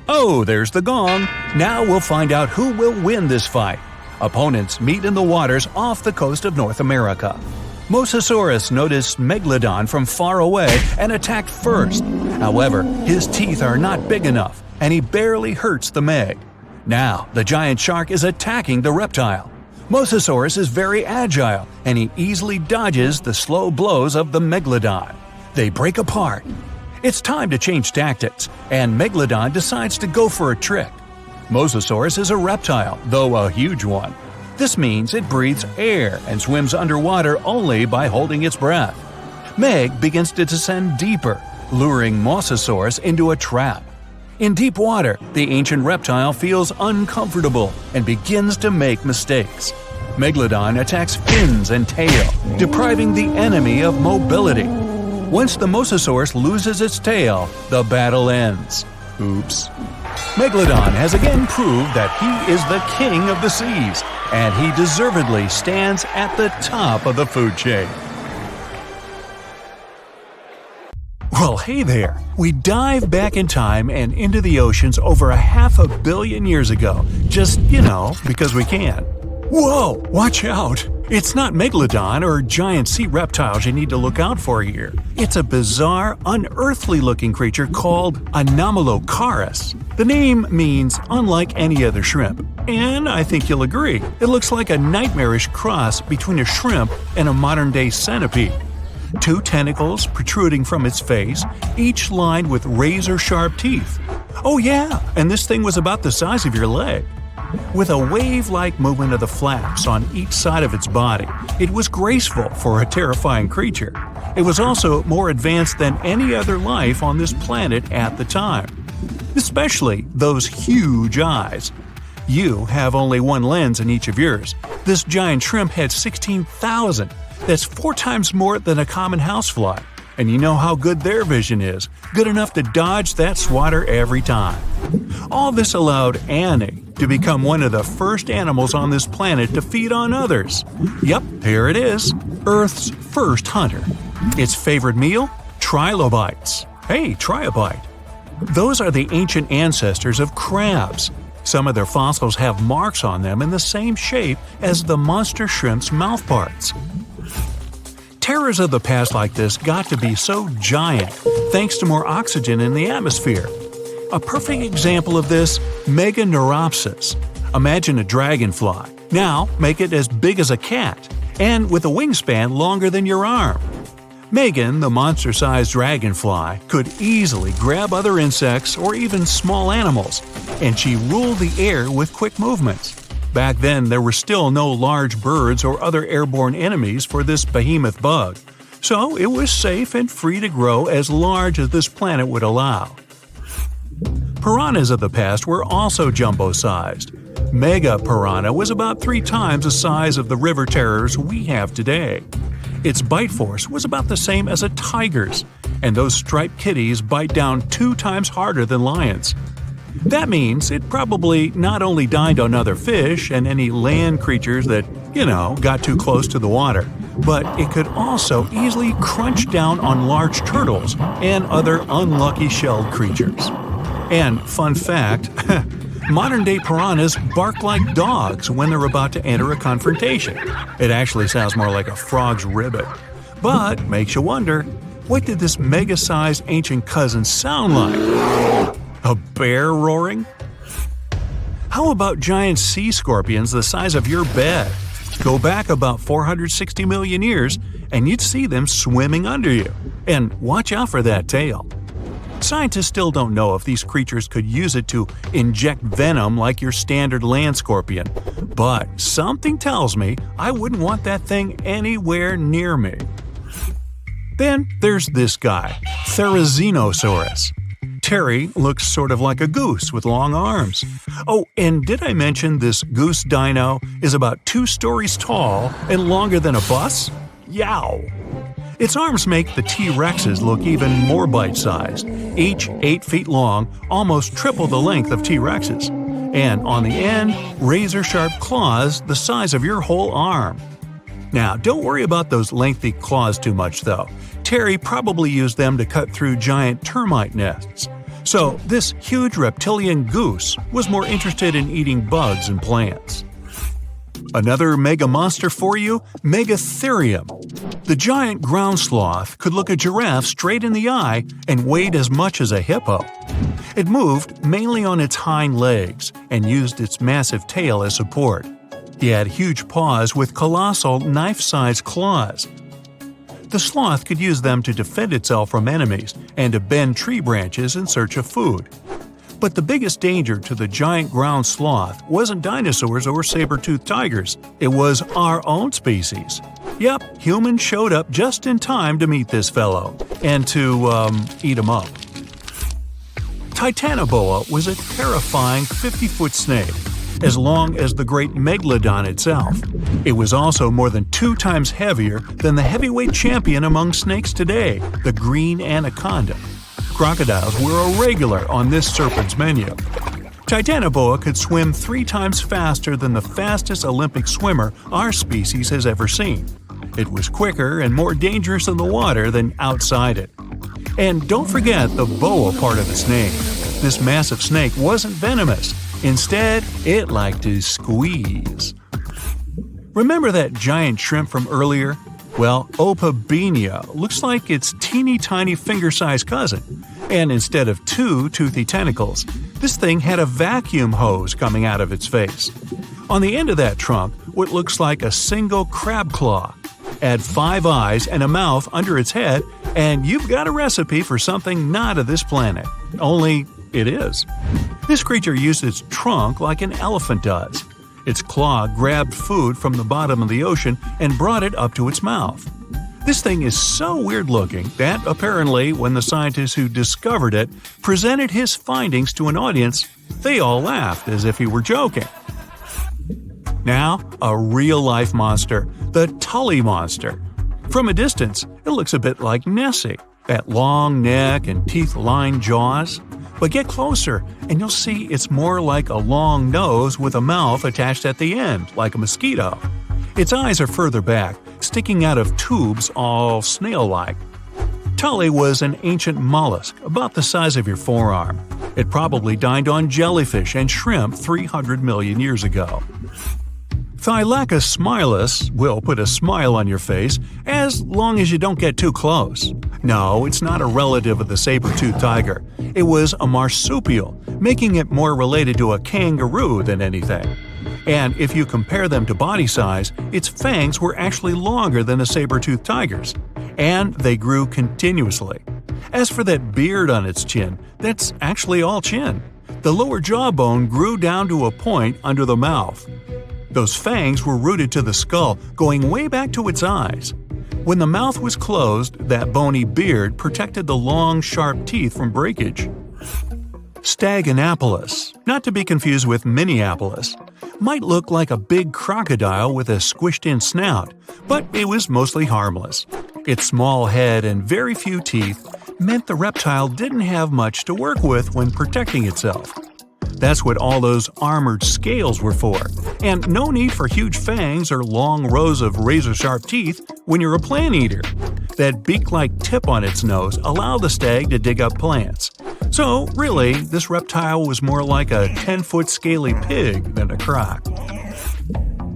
Oh, there's the gong. Now we'll find out who will win this fight. Opponents meet in the waters off the coast of North America. Mosasaurus noticed Megalodon from far away and attacked first. However, his teeth are not big enough, and he barely hurts the Meg. Now, the giant shark is attacking the reptile. Mosasaurus is very agile, and he easily dodges the slow blows of the Megalodon. They break apart. It's time to change tactics, and Megalodon decides to go for a trick. Mosasaurus is a reptile, though a huge one. This means it breathes air and swims underwater only by holding its breath. Meg begins to descend deeper, luring Mosasaurus into a trap. In deep water, the ancient reptile feels uncomfortable and begins to make mistakes. Megalodon attacks fins and tail, depriving the enemy of mobility. Once the Mosasaurus loses its tail, the battle ends. Oops. Megalodon has again proved that he is the king of the seas, and he deservedly stands at the top of the food chain. Well, hey there! We dive back in time and into the oceans over 500 million years ago, just, because we can. Whoa! Watch out! It's not Megalodon or giant sea reptiles you need to look out for here. It's a bizarre, unearthly-looking creature called Anomalocaris. The name means unlike any other shrimp, and I think you'll agree, it looks like a nightmarish cross between a shrimp and a modern-day centipede. 2 tentacles protruding from its face, each lined with razor-sharp teeth. Oh yeah, and this thing was about the size of your leg. With a wave-like movement of the flaps on each side of its body, it was graceful for a terrifying creature. It was also more advanced than any other life on this planet at the time. Especially those huge eyes. You have only one lens in each of yours. This giant shrimp had 16,000. That's 4 times more than a common housefly. And you know how good their vision is. Good enough to dodge that swatter every time. All this allowed Annie to become one of the first animals on this planet to feed on others. Yep, here it is. Earth's first hunter. Its favorite meal? Trilobites. Hey, try a bite. Those are the ancient ancestors of crabs. Some of their fossils have marks on them in the same shape as the monster shrimp's mouthparts. Terrors of the past like this got to be so giant thanks to more oxygen in the atmosphere. A perfect example of this, Meganeuropsis. Imagine a dragonfly. Now make it as big as a cat, and with a wingspan longer than your arm. Megan, the monster-sized dragonfly, could easily grab other insects or even small animals, and she ruled the air with quick movements. Back then, there were still no large birds or other airborne enemies for this behemoth bug, so it was safe and free to grow as large as this planet would allow. Piranhas of the past were also jumbo-sized. Mega piranha was about 3 times the size of the river terrors we have today. Its bite force was about the same as a tiger's, and those striped kitties bite down 2 times harder than lions. That means it probably not only dined on other fish and any land creatures that, got too close to the water, but it could also easily crunch down on large turtles and other unlucky shelled creatures. And fun fact, modern-day piranhas bark like dogs when they're about to enter a confrontation. It actually sounds more like a frog's ribbit. But makes you wonder, what did this mega-sized ancient cousin sound like? A bear roaring? How about giant sea scorpions the size of your bed? Go back about 460 million years, and you'd see them swimming under you. And watch out for that tail. Scientists still don't know if these creatures could use it to inject venom like your standard land scorpion, but something tells me I wouldn't want that thing anywhere near me. Then there's this guy, Therizinosaurus. Terry looks sort of like a goose with long arms. Oh, and did I mention this goose dino is about 2 stories tall and longer than a bus? Yow! Its arms make the T-Rexes look even more bite-sized, each 8 feet long, almost triple the length of T-Rexes. And on the end, razor-sharp claws the size of your whole arm. Now, don't worry about those lengthy claws too much, though. Terry probably used them to cut through giant termite nests. So, this huge reptilian goose was more interested in eating bugs and plants. Another mega monster for you, Megatherium. The giant ground sloth could look a giraffe straight in the eye and weighed as much as a hippo. It moved mainly on its hind legs and used its massive tail as support. He had huge paws with colossal knife-sized claws. The sloth could use them to defend itself from enemies and to bend tree branches in search of food. But the biggest danger to the giant ground sloth wasn't dinosaurs or saber-toothed tigers. It was our own species. Yep, humans showed up just in time to meet this fellow and to, eat him up. Titanoboa was a terrifying 50-foot snake, as long as the great Megalodon itself. It was also more than 2 times heavier than the heavyweight champion among snakes today, the green anaconda. Crocodiles were a regular on this serpent's menu. Titanoboa could swim 3 times faster than the fastest Olympic swimmer our species has ever seen. It was quicker and more dangerous in the water than outside it. And don't forget the boa part of its name. This massive snake wasn't venomous. Instead, it liked to squeeze. Remember that giant shrimp from earlier? Well, Opabenia looks like its teeny-tiny finger-sized cousin. And instead of 2 toothy tentacles, this thing had a vacuum hose coming out of its face. On the end of that trunk, what looks like a single crab claw. Add 5 eyes and a mouth under its head, and you've got a recipe for something not of this planet. Only it is. This creature used its trunk like an elephant does. Its claw grabbed food from the bottom of the ocean and brought it up to its mouth. This thing is so weird-looking that apparently when the scientists who discovered it presented his findings to an audience, they all laughed as if he were joking. Now, a real-life monster, the Tully monster. From a distance, it looks a bit like Nessie, that long neck and teeth-lined jaws. But get closer, and you'll see it's more like a long nose with a mouth attached at the end, like a mosquito. Its eyes are further back, sticking out of tubes all snail-like. Tully was an ancient mollusk, about the size of your forearm. It probably dined on jellyfish and shrimp 300 million years ago. Thylacus smilus will put a smile on your face as long as you don't get too close. No, it's not a relative of the saber-toothed tiger. It was a marsupial, making it more related to a kangaroo than anything. And if you compare them to body size, its fangs were actually longer than a saber-toothed tiger's. And they grew continuously. As for that beard on its chin, that's actually all chin. The lower jawbone grew down to a point under the mouth. Those fangs were rooted to the skull, going way back to its eyes. When the mouth was closed, that bony beard protected the long, sharp teeth from breakage. Staganapolis, not to be confused with Minneapolis, might look like a big crocodile with a squished-in snout, but it was mostly harmless. Its small head and very few teeth meant the reptile didn't have much to work with when protecting itself. That's what all those armored scales were for, and no need for huge fangs or long rows of razor-sharp teeth when you're a plant eater. That beak-like tip on its nose allowed the stag to dig up plants. So, really, this reptile was more like a 10-foot scaly pig than a croc.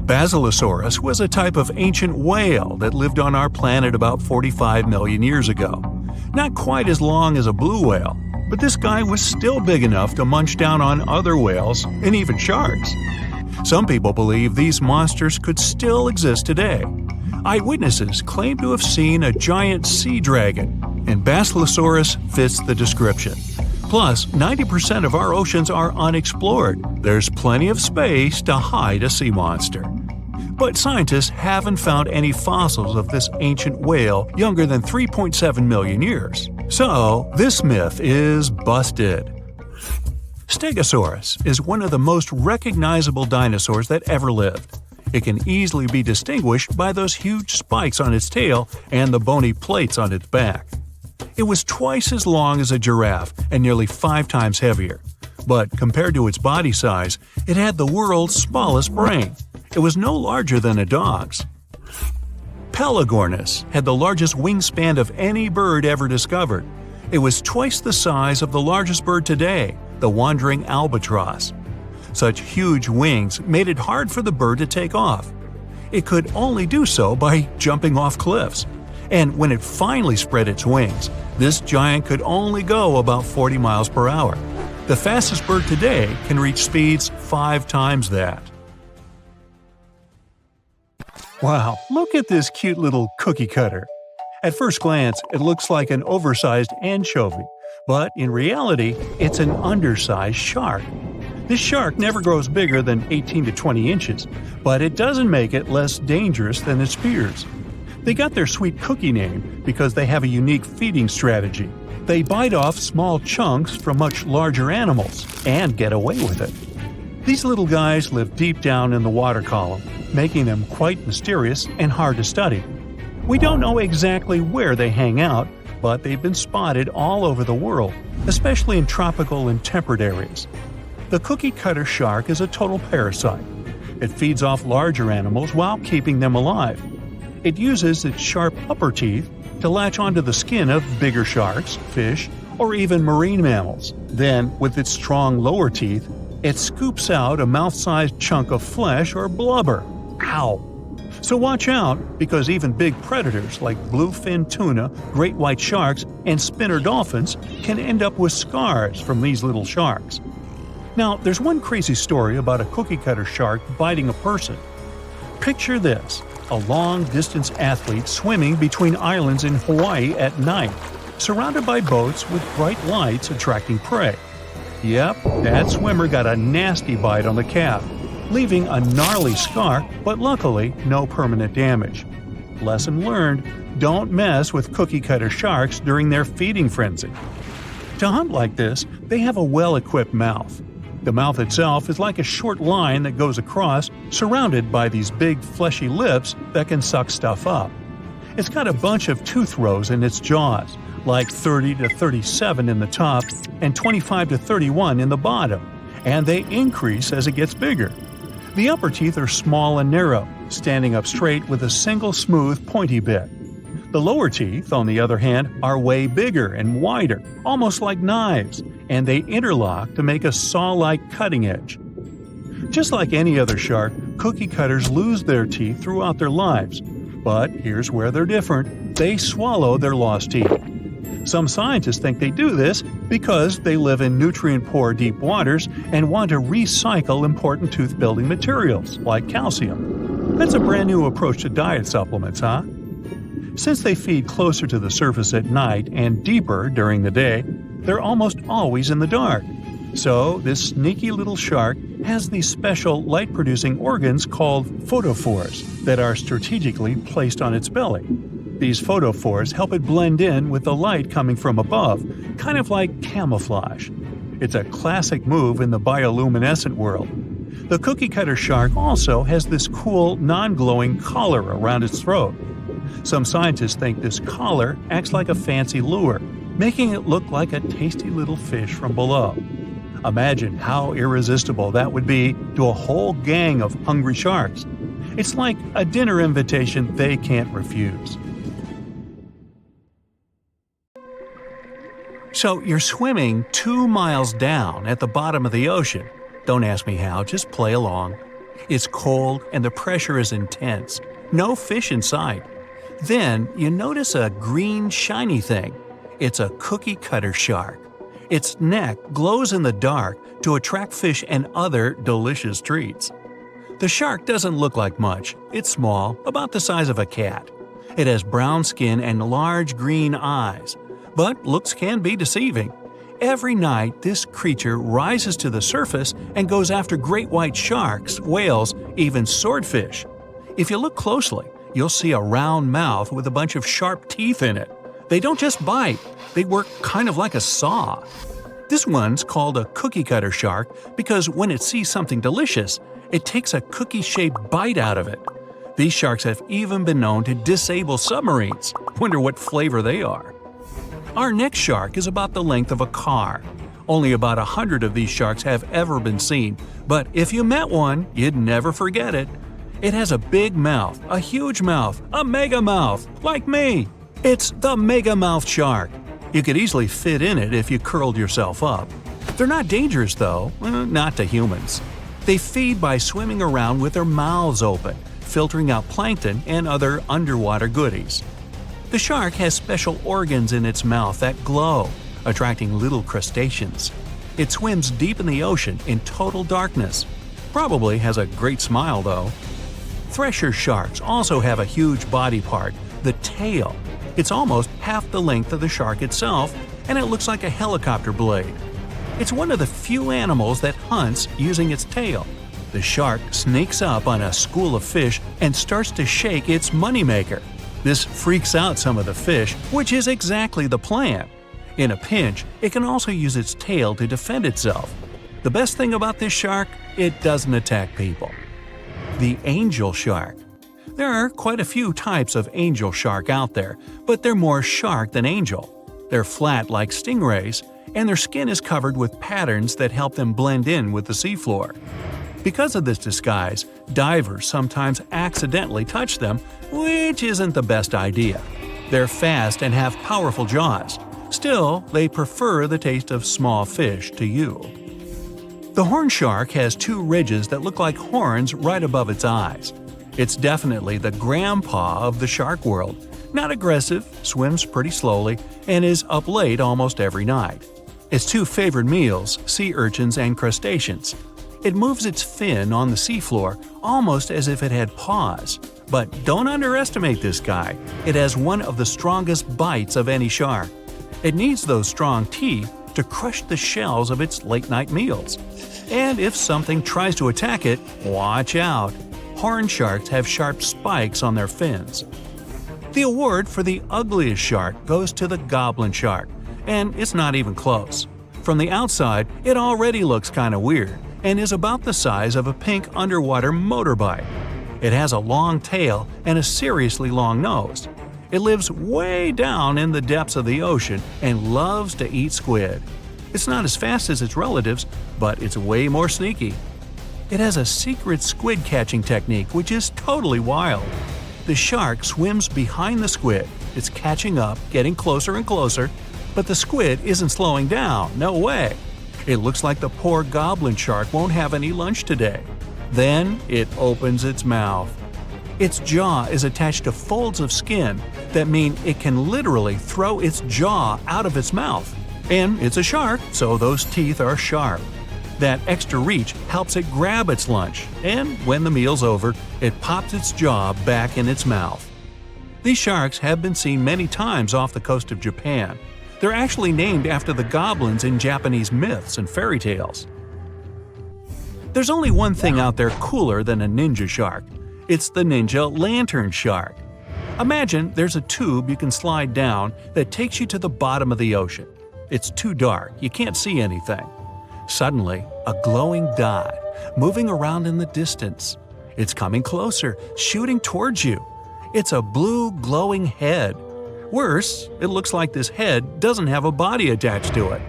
Basilosaurus was a type of ancient whale that lived on our planet about 45 million years ago. Not quite as long as a blue whale, but this guy was still big enough to munch down on other whales and even sharks. Some people believe these monsters could still exist today. Eyewitnesses claim to have seen a giant sea dragon, and Basilosaurus fits the description. Plus, 90% of our oceans are unexplored. There's plenty of space to hide a sea monster. But scientists haven't found any fossils of this ancient whale younger than 3.7 million years. So, this myth is busted. Stegosaurus is one of the most recognizable dinosaurs that ever lived. It can easily be distinguished by those huge spikes on its tail and the bony plates on its back. It was twice as long as a giraffe and nearly 5 times heavier. But compared to its body size, it had the world's smallest brain. It was no larger than a dog's. Pelagornis had the largest wingspan of any bird ever discovered. It was twice the size of the largest bird today, the wandering albatross. Such huge wings made it hard for the bird to take off. It could only do so by jumping off cliffs. And when it finally spread its wings, this giant could only go about 40 miles per hour. The fastest bird today can reach speeds 5 times that. Wow, look at this cute little cookie cutter. At first glance, it looks like an oversized anchovy, but in reality, it's an undersized shark. This shark never grows bigger than 18 to 20 inches, but it doesn't make it less dangerous than its peers. They got their sweet cookie name because they have a unique feeding strategy. They bite off small chunks from much larger animals and get away with it. These little guys live deep down in the water column, making them quite mysterious and hard to study. We don't know exactly where they hang out, but they've been spotted all over the world, especially in tropical and temperate areas. The cookie cutter shark is a total parasite. It feeds off larger animals while keeping them alive. It uses its sharp upper teeth to latch onto the skin of bigger sharks, fish, or even marine mammals. Then, with its strong lower teeth, it scoops out a mouth-sized chunk of flesh or blubber. Ow! So watch out, because even big predators like bluefin tuna, great white sharks, and spinner dolphins can end up with scars from these little sharks. Now, there's one crazy story about a cookie cutter shark biting a person. Picture this. a long-distance athlete swimming between islands in Hawaii at night, surrounded by boats with bright lights attracting prey. Yep, that swimmer got a nasty bite on the calf, leaving a gnarly scar, but luckily no permanent damage. Lesson learned: don't mess with cookie-cutter sharks during their feeding frenzy. To hunt like this, they have a well-equipped mouth. The mouth itself is like a short line that goes across, surrounded by these big fleshy lips that can suck stuff up. It's got a bunch of tooth rows in its jaws, like 30 to 37 in the top and 25 to 31 in the bottom, and they increase as it gets bigger. The upper teeth are small and narrow, standing up straight with a single smooth pointy bit. The lower teeth, on the other hand, are way bigger and wider, almost like knives, and they interlock to make a saw-like cutting edge. Just like any other shark, cookie cutters lose their teeth throughout their lives. But here's where they're different: they swallow their lost teeth. Some scientists think they do this because they live in nutrient-poor deep waters and want to recycle important tooth-building materials, like calcium. That's a brand new approach to diet supplements, huh? Since they feed closer to the surface at night and deeper during the day, they're almost always in the dark. So, this sneaky little shark has these special light-producing organs called photophores that are strategically placed on its belly. These photophores help it blend in with the light coming from above, kind of like camouflage. It's a classic move in the bioluminescent world. The cookie-cutter shark also has this cool, non-glowing collar around its throat. Some scientists think this collar acts like a fancy lure, making it look like a tasty little fish from below. Imagine how irresistible that would be to a whole gang of hungry sharks. It's like a dinner invitation they can't refuse. So you're swimming 2 miles down at the bottom of the ocean. Don't ask me how, just play along. It's cold and the pressure is intense. No fish in sight. Then you notice a green shiny thing. It's a cookie-cutter shark. Its neck glows in the dark to attract fish and other delicious treats. The shark doesn't look like much. It's small, about the size of a cat. It has brown skin and large green eyes. But looks can be deceiving. Every night, this creature rises to the surface and goes after great white sharks, whales, even swordfish. If you look closely, you'll see a round mouth with a bunch of sharp teeth in it. They don't just bite, they work kind of like a saw. This one's called a cookie-cutter shark because when it sees something delicious, it takes a cookie-shaped bite out of it. These sharks have even been known to disable submarines. Wonder what flavor they are. Our next shark is about the length of a car. Only about 100 of these sharks have ever been seen, but if you met one, you'd never forget it. It has a big mouth, a huge mouth, a mega mouth, like me. It's the mega mouth shark. You could easily fit in it if you curled yourself up. They're not dangerous though, not to humans. They feed by swimming around with their mouths open, filtering out plankton and other underwater goodies. The shark has special organs in its mouth that glow, attracting little crustaceans. It swims deep in the ocean in total darkness. Probably has a great smile though. Thresher sharks also have a huge body part, the tail. It's almost half the length of the shark itself, and it looks like a helicopter blade. It's one of the few animals that hunts using its tail. The shark sneaks up on a school of fish and starts to shake its moneymaker. This freaks out some of the fish, which is exactly the plan. In a pinch, it can also use its tail to defend itself. The best thing about this shark, it doesn't attack people. The angel shark. There are quite a few types of angel shark out there, but they're more shark than angel. They're flat like stingrays, and their skin is covered with patterns that help them blend in with the seafloor. Because of this disguise, divers sometimes accidentally touch them, which isn't the best idea. They're fast and have powerful jaws. Still, they prefer the taste of small fish to you. The horn shark has two ridges that look like horns right above its eyes. It's definitely the grandpa of the shark world. Not aggressive, swims pretty slowly, and is up late almost every night. Its two favorite meals, sea urchins and crustaceans. It moves its fin on the seafloor almost as if it had paws. But don't underestimate this guy. It has one of the strongest bites of any shark. It needs those strong teeth to crush the shells of its late-night meals. And if something tries to attack it, watch out. Horned sharks have sharp spikes on their fins. The award for the ugliest shark goes to the goblin shark, and it's not even close. From the outside, it already looks kinda weird and is about the size of a pink underwater motorbike. It has a long tail and a seriously long nose. It lives way down in the depths of the ocean and loves to eat squid. It's not as fast as its relatives, but it's way more sneaky. It has a secret squid catching technique which is totally wild. The shark swims behind the squid. It's catching up, getting closer and closer, but the squid isn't slowing down, no way. It looks like the poor goblin shark won't have any lunch today. Then it opens its mouth. Its jaw is attached to folds of skin that mean it can literally throw its jaw out of its mouth. And it's a shark, so those teeth are sharp. That extra reach helps it grab its lunch, and when the meal's over, it pops its jaw back in its mouth. These sharks have been seen many times off the coast of Japan. They're actually named after the goblins in Japanese myths and fairy tales. There's only one thing out there cooler than a ninja shark. It's the ninja lantern shark. Imagine there's a tube you can slide down that takes you to the bottom of the ocean. It's too dark, you can't see anything. Suddenly, a glowing dot, moving around in the distance. It's coming closer, shooting towards you. It's a blue glowing head. Worse, it looks like this head doesn't have a body attached to it.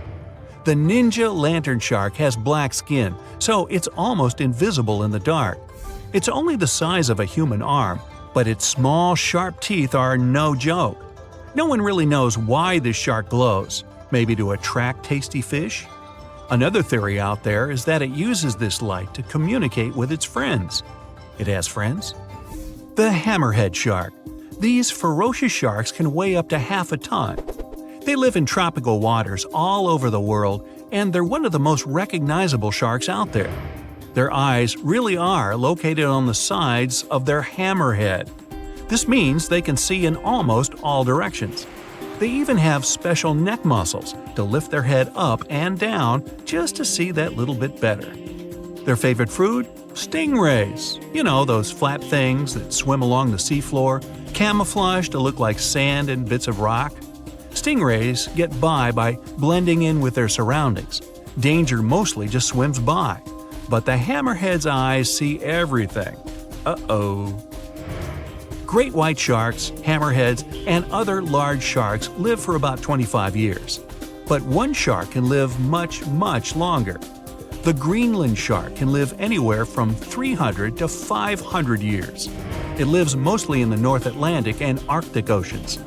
The ninja lantern shark has black skin, so it's almost invisible in the dark. It's only the size of a human arm, but its small, sharp teeth are no joke. No one really knows why this shark glows. Maybe to attract tasty fish? Another theory out there is that it uses this light to communicate with its friends. It has friends? The hammerhead shark. These ferocious sharks can weigh up to half a ton. They live in tropical waters all over the world, and they're one of the most recognizable sharks out there. Their eyes really are located on the sides of their hammerhead. This means they can see in almost all directions. They even have special neck muscles to lift their head up and down just to see that little bit better. Their favorite food? Stingrays. You know, those flat things that swim along the seafloor, camouflaged to look like sand and bits of rock. Stingrays get by blending in with their surroundings. Danger mostly just swims by. But the hammerhead's eyes see everything. Uh-oh. Great white sharks, hammerheads, and other large sharks live for about 25 years. But one shark can live much, much longer. The Greenland shark can live anywhere from 300 to 500 years. It lives mostly in the North Atlantic and Arctic oceans.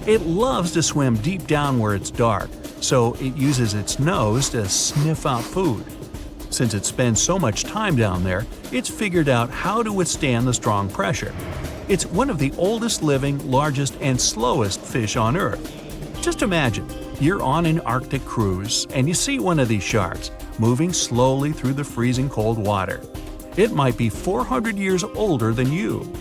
It loves to swim deep down where it's dark, so it uses its nose to sniff out food. Since it spends so much time down there, it's figured out how to withstand the strong pressure. It's one of the oldest living, largest, and slowest fish on Earth. Just imagine, you're on an Arctic cruise and you see one of these sharks moving slowly through the freezing cold water. It might be 400 years older than you.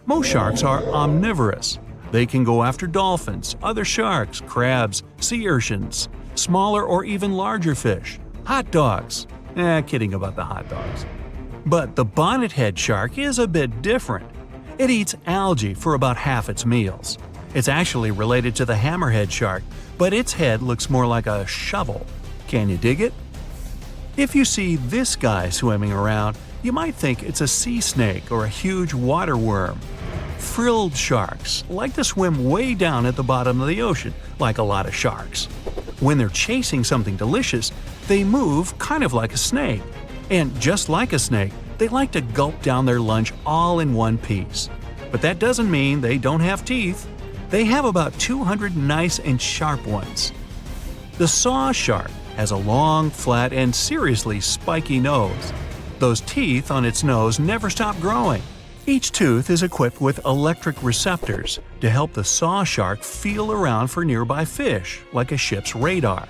Most sharks are omnivorous. They can go after dolphins, other sharks, crabs, sea urchins, smaller or even larger fish, hot dogs. Kidding about the hot dogs. But the bonnethead shark is a bit different. It eats algae for about half its meals. It's actually related to the hammerhead shark, but its head looks more like a shovel. Can you dig it? If you see this guy swimming around, you might think it's a sea snake or a huge water worm. Frilled sharks like to swim way down at the bottom of the ocean, like a lot of sharks. When they're chasing something delicious, they move kind of like a snake. And just like a snake, they like to gulp down their lunch all in one piece. But that doesn't mean they don't have teeth. They have about 200 nice and sharp ones. The saw shark has a long, flat, and seriously spiky nose. Those teeth on its nose never stop growing. Each tooth is equipped with electric receptors to help the saw shark feel around for nearby fish, like a ship's radar.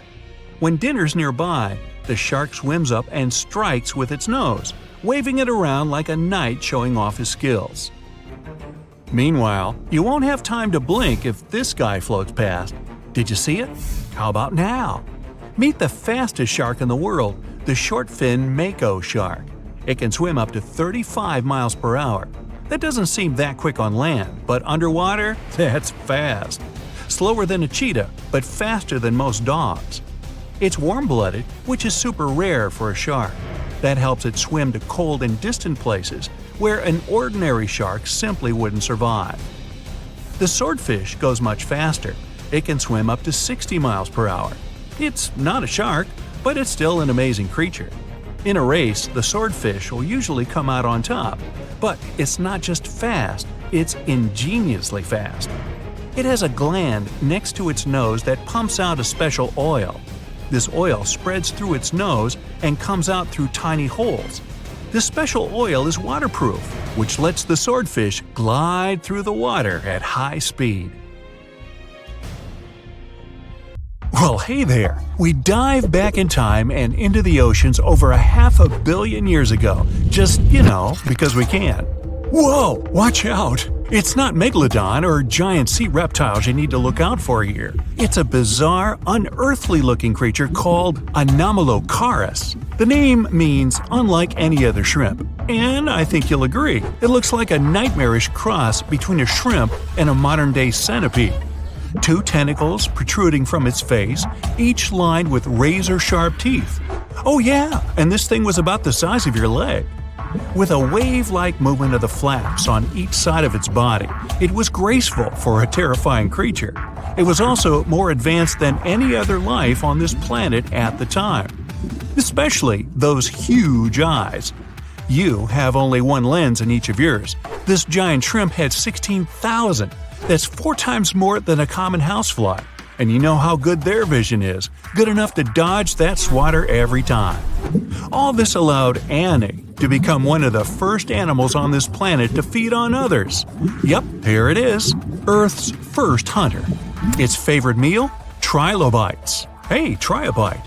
When dinner's nearby, the shark swims up and strikes with its nose, waving it around like a knight showing off his skills. Meanwhile, you won't have time to blink if this guy floats past. Did you see it? How about now? Meet the fastest shark in the world, the short-fin mako shark. It can swim up to 35 miles per hour. That doesn't seem that quick on land, but underwater, that's fast. Slower than a cheetah, but faster than most dogs. It's warm-blooded, which is super rare for a shark. That helps it swim to cold and distant places where an ordinary shark simply wouldn't survive. The swordfish goes much faster. It can swim up to 60 miles per hour. It's not a shark, but it's still an amazing creature. In a race, the swordfish will usually come out on top, but it's not just fast, it's ingeniously fast. It has a gland next to its nose that pumps out a special oil. This oil spreads through its nose and comes out through tiny holes. This special oil is waterproof, which lets the swordfish glide through the water at high speed. Well, hey there! We dive back in time and into the oceans over 500 million years ago, just, because we can. Whoa! Watch out! It's not Megalodon or giant sea reptiles you need to look out for here. It's a bizarre, unearthly-looking creature called Anomalocaris. The name means unlike any other shrimp, and I think you'll agree, it looks like a nightmarish cross between a shrimp and a modern-day centipede. 2 tentacles protruding from its face, each lined with razor-sharp teeth. Oh yeah, and this thing was about the size of your leg. With a wave-like movement of the flaps on each side of its body, it was graceful for a terrifying creature. It was also more advanced than any other life on this planet at the time. Especially those huge eyes. You have only one lens in each of yours. This giant shrimp had 16,000. That's 4 times more than a common housefly. And you know how good their vision is, good enough to dodge that swatter every time. All this allowed Annie to become one of the first animals on this planet to feed on others. Yep, here it is, Earth's first hunter. Its favorite meal? Trilobites. Hey, try a bite.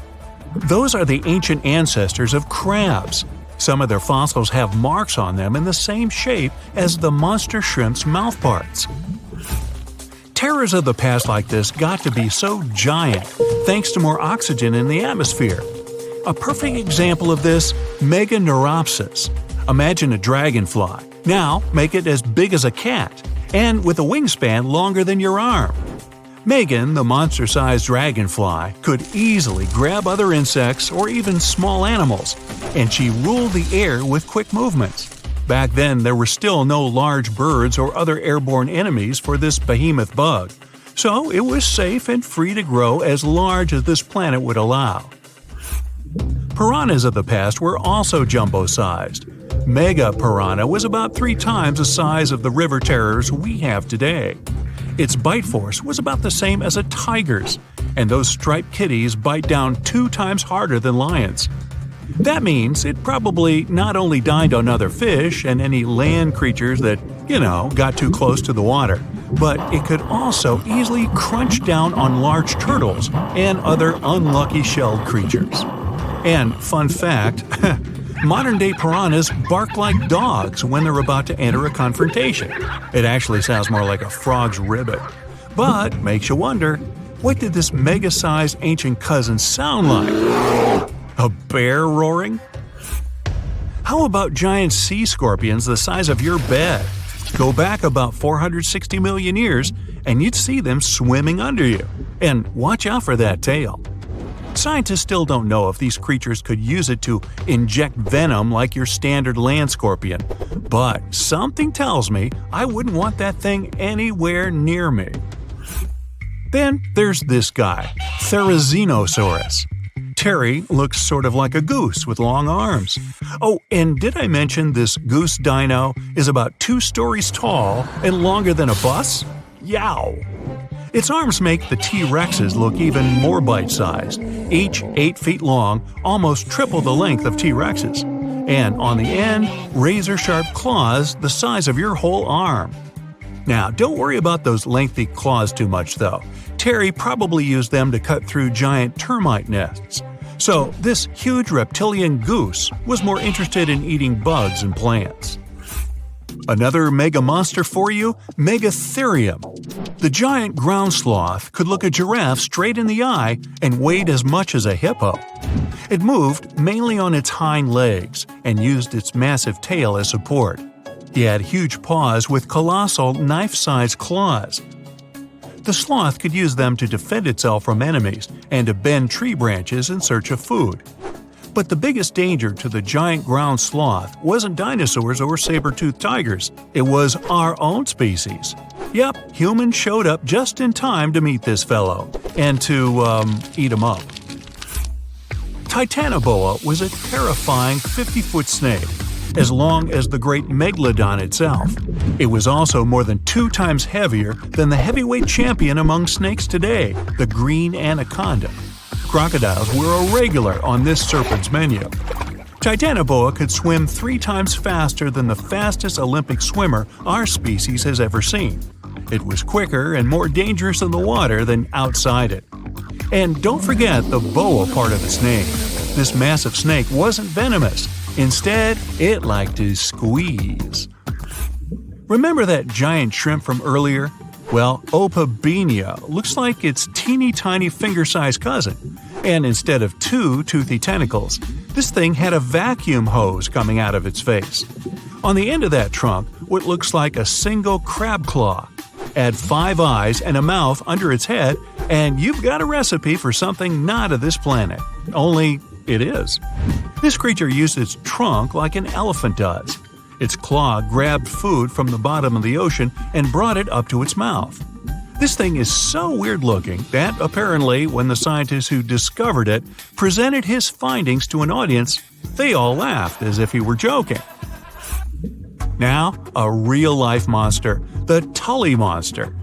Those are the ancient ancestors of crabs. Some of their fossils have marks on them in the same shape as the monster shrimp's mouth parts. Terrors of the past like this got to be so giant thanks to more oxygen in the atmosphere. A perfect example of this, Meganeuropsis. Imagine a dragonfly. Now make it as big as a cat, and with a wingspan longer than your arm. Megan, the monster-sized dragonfly, could easily grab other insects or even small animals, and she ruled the air with quick movements. Back then, there were still no large birds or other airborne enemies for this behemoth bug, so it was safe and free to grow as large as this planet would allow. Piranhas of the past were also jumbo-sized. Mega piranha was about 3 times the size of the river terrors we have today. Its bite force was about the same as a tiger's, and those striped kitties bite down 2 times harder than lions. That means it probably not only dined on other fish and any land creatures that, got too close to the water, but it could also easily crunch down on large turtles and other unlucky shelled creatures. And fun fact, modern-day piranhas bark like dogs when they're about to enter a confrontation. It actually sounds more like a frog's ribbit. But makes you wonder, what did this mega-sized ancient cousin sound like? A bear roaring? How about giant sea scorpions the size of your bed? Go back about 460 million years and you'd see them swimming under you. And watch out for that tail. Scientists still don't know if these creatures could use it to inject venom like your standard land scorpion, but something tells me I wouldn't want that thing anywhere near me. Then there's this guy, Therizinosaurus. Terry looks sort of like a goose with long arms. Oh, and did I mention this goose dino is about 2 stories tall and longer than a bus? Yow! Its arms make the T-Rexes look even more bite-sized, each 8 feet long, almost triple the length of T-Rexes. And on the end, razor-sharp claws the size of your whole arm. Now, don't worry about those lengthy claws too much, though. Terry probably used them to cut through giant termite nests. So, this huge reptilian goose was more interested in eating bugs and plants. Another mega monster for you, Megatherium. The giant ground sloth could look a giraffe straight in the eye and weighed as much as a hippo. It moved mainly on its hind legs and used its massive tail as support. He had huge paws with colossal knife-sized claws. The sloth could use them to defend itself from enemies and to bend tree branches in search of food. But the biggest danger to the giant ground sloth wasn't dinosaurs or saber-toothed tigers. It was our own species. Yep, humans showed up just in time to meet this fellow and to, eat him up. Titanoboa was a terrifying 50-foot snake, as long as the great Megalodon itself. It was also more than 2 times heavier than the heavyweight champion among snakes today, the green anaconda. Crocodiles were a regular on this serpent's menu. Titanoboa could swim 3 times faster than the fastest Olympic swimmer our species has ever seen. It was quicker and more dangerous in the water than outside it. And don't forget the boa part of its name. This massive snake wasn't venomous. Instead, it liked to squeeze. Remember that giant shrimp from earlier? Well, Opabenia looks like its teeny-tiny finger-sized cousin. And instead of 2 toothy tentacles, this thing had a vacuum hose coming out of its face. On the end of that trunk, what looks like a single crab claw. Add 5 eyes and a mouth under its head, and you've got a recipe for something not of this planet. Only it is. This creature used its trunk like an elephant does. Its claw grabbed food from the bottom of the ocean and brought it up to its mouth. This thing is so weird-looking that, apparently, when the scientists who discovered it presented his findings to an audience, they all laughed as if he were joking. Now, a real-life monster, the Tully monster.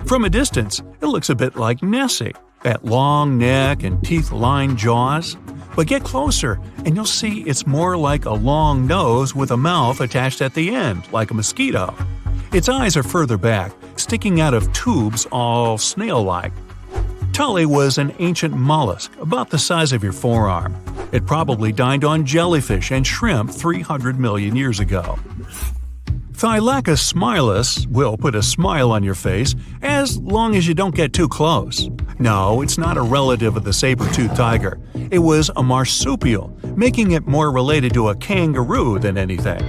From a distance, it looks a bit like Nessie, that long neck and teeth-lined jaws. But get closer, and you'll see it's more like a long nose with a mouth attached at the end, like a mosquito. Its eyes are further back, sticking out of tubes all snail-like. Tully was an ancient mollusk, about the size of your forearm. It probably dined on jellyfish and shrimp 300 million years ago. Thylacus smilus will put a smile on your face as long as you don't get too close. No, it's not a relative of the saber-toothed tiger. It was a marsupial, making it more related to a kangaroo than anything.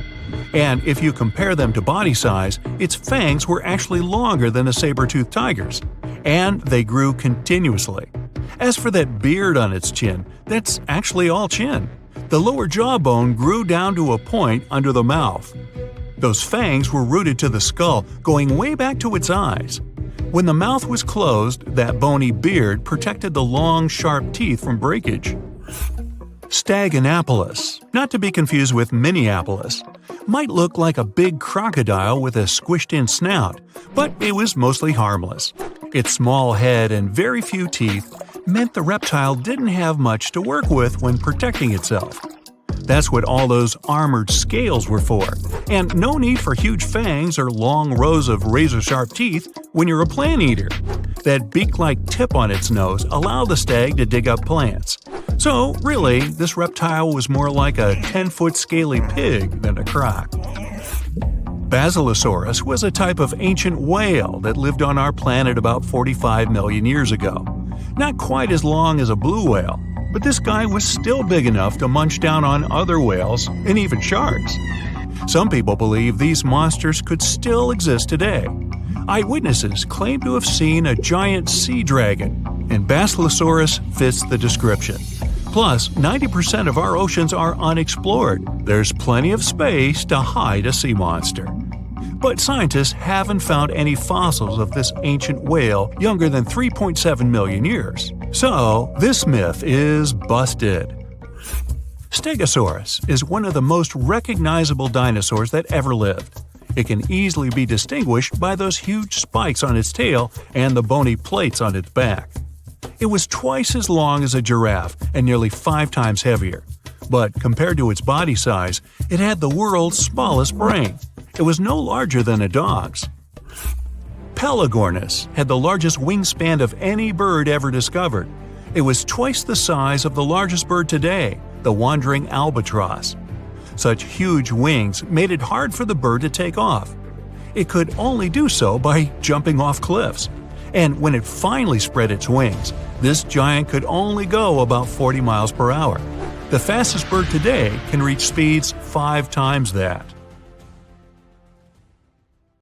And if you compare them to body size, its fangs were actually longer than a saber-toothed tiger's. And they grew continuously. As for that beard on its chin, that's actually all chin. The lower jawbone grew down to a point under the mouth. Those fangs were rooted to the skull, going way back to its eyes. When the mouth was closed, that bony beard protected the long, sharp teeth from breakage. Staganapolis, not to be confused with Minneapolis, might look like a big crocodile with a squished-in snout, but it was mostly harmless. Its small head and very few teeth meant the reptile didn't have much to work with when protecting itself. That's what all those armored scales were for, and no need for huge fangs or long rows of razor-sharp teeth when you're a plant eater. That beak-like tip on its nose allowed the stag to dig up plants. So, really, this reptile was more like a 10-foot scaly pig than a croc. Basilosaurus was a type of ancient whale that lived on our planet about 45 million years ago. Not quite as long as a blue whale, but this guy was still big enough to munch down on other whales and even sharks. Some people believe these monsters could still exist today. Eyewitnesses claim to have seen a giant sea dragon, and Basilosaurus fits the description. Plus, 90% of our oceans are unexplored. There's plenty of space to hide a sea monster. But scientists haven't found any fossils of this ancient whale younger than 3.7 million years. So, this myth is busted. Stegosaurus is one of the most recognizable dinosaurs that ever lived. It can easily be distinguished by those huge spikes on its tail and the bony plates on its back. It was twice as long as a giraffe and nearly 5 times heavier. But compared to its body size, it had the world's smallest brain. It was no larger than a dog's. Pelagornis had the largest wingspan of any bird ever discovered. It was twice the size of the largest bird today, the wandering albatross. Such huge wings made it hard for the bird to take off. It could only do so by jumping off cliffs. And when it finally spread its wings, this giant could only go about 40 miles per hour. The fastest bird today can reach speeds 5 times that.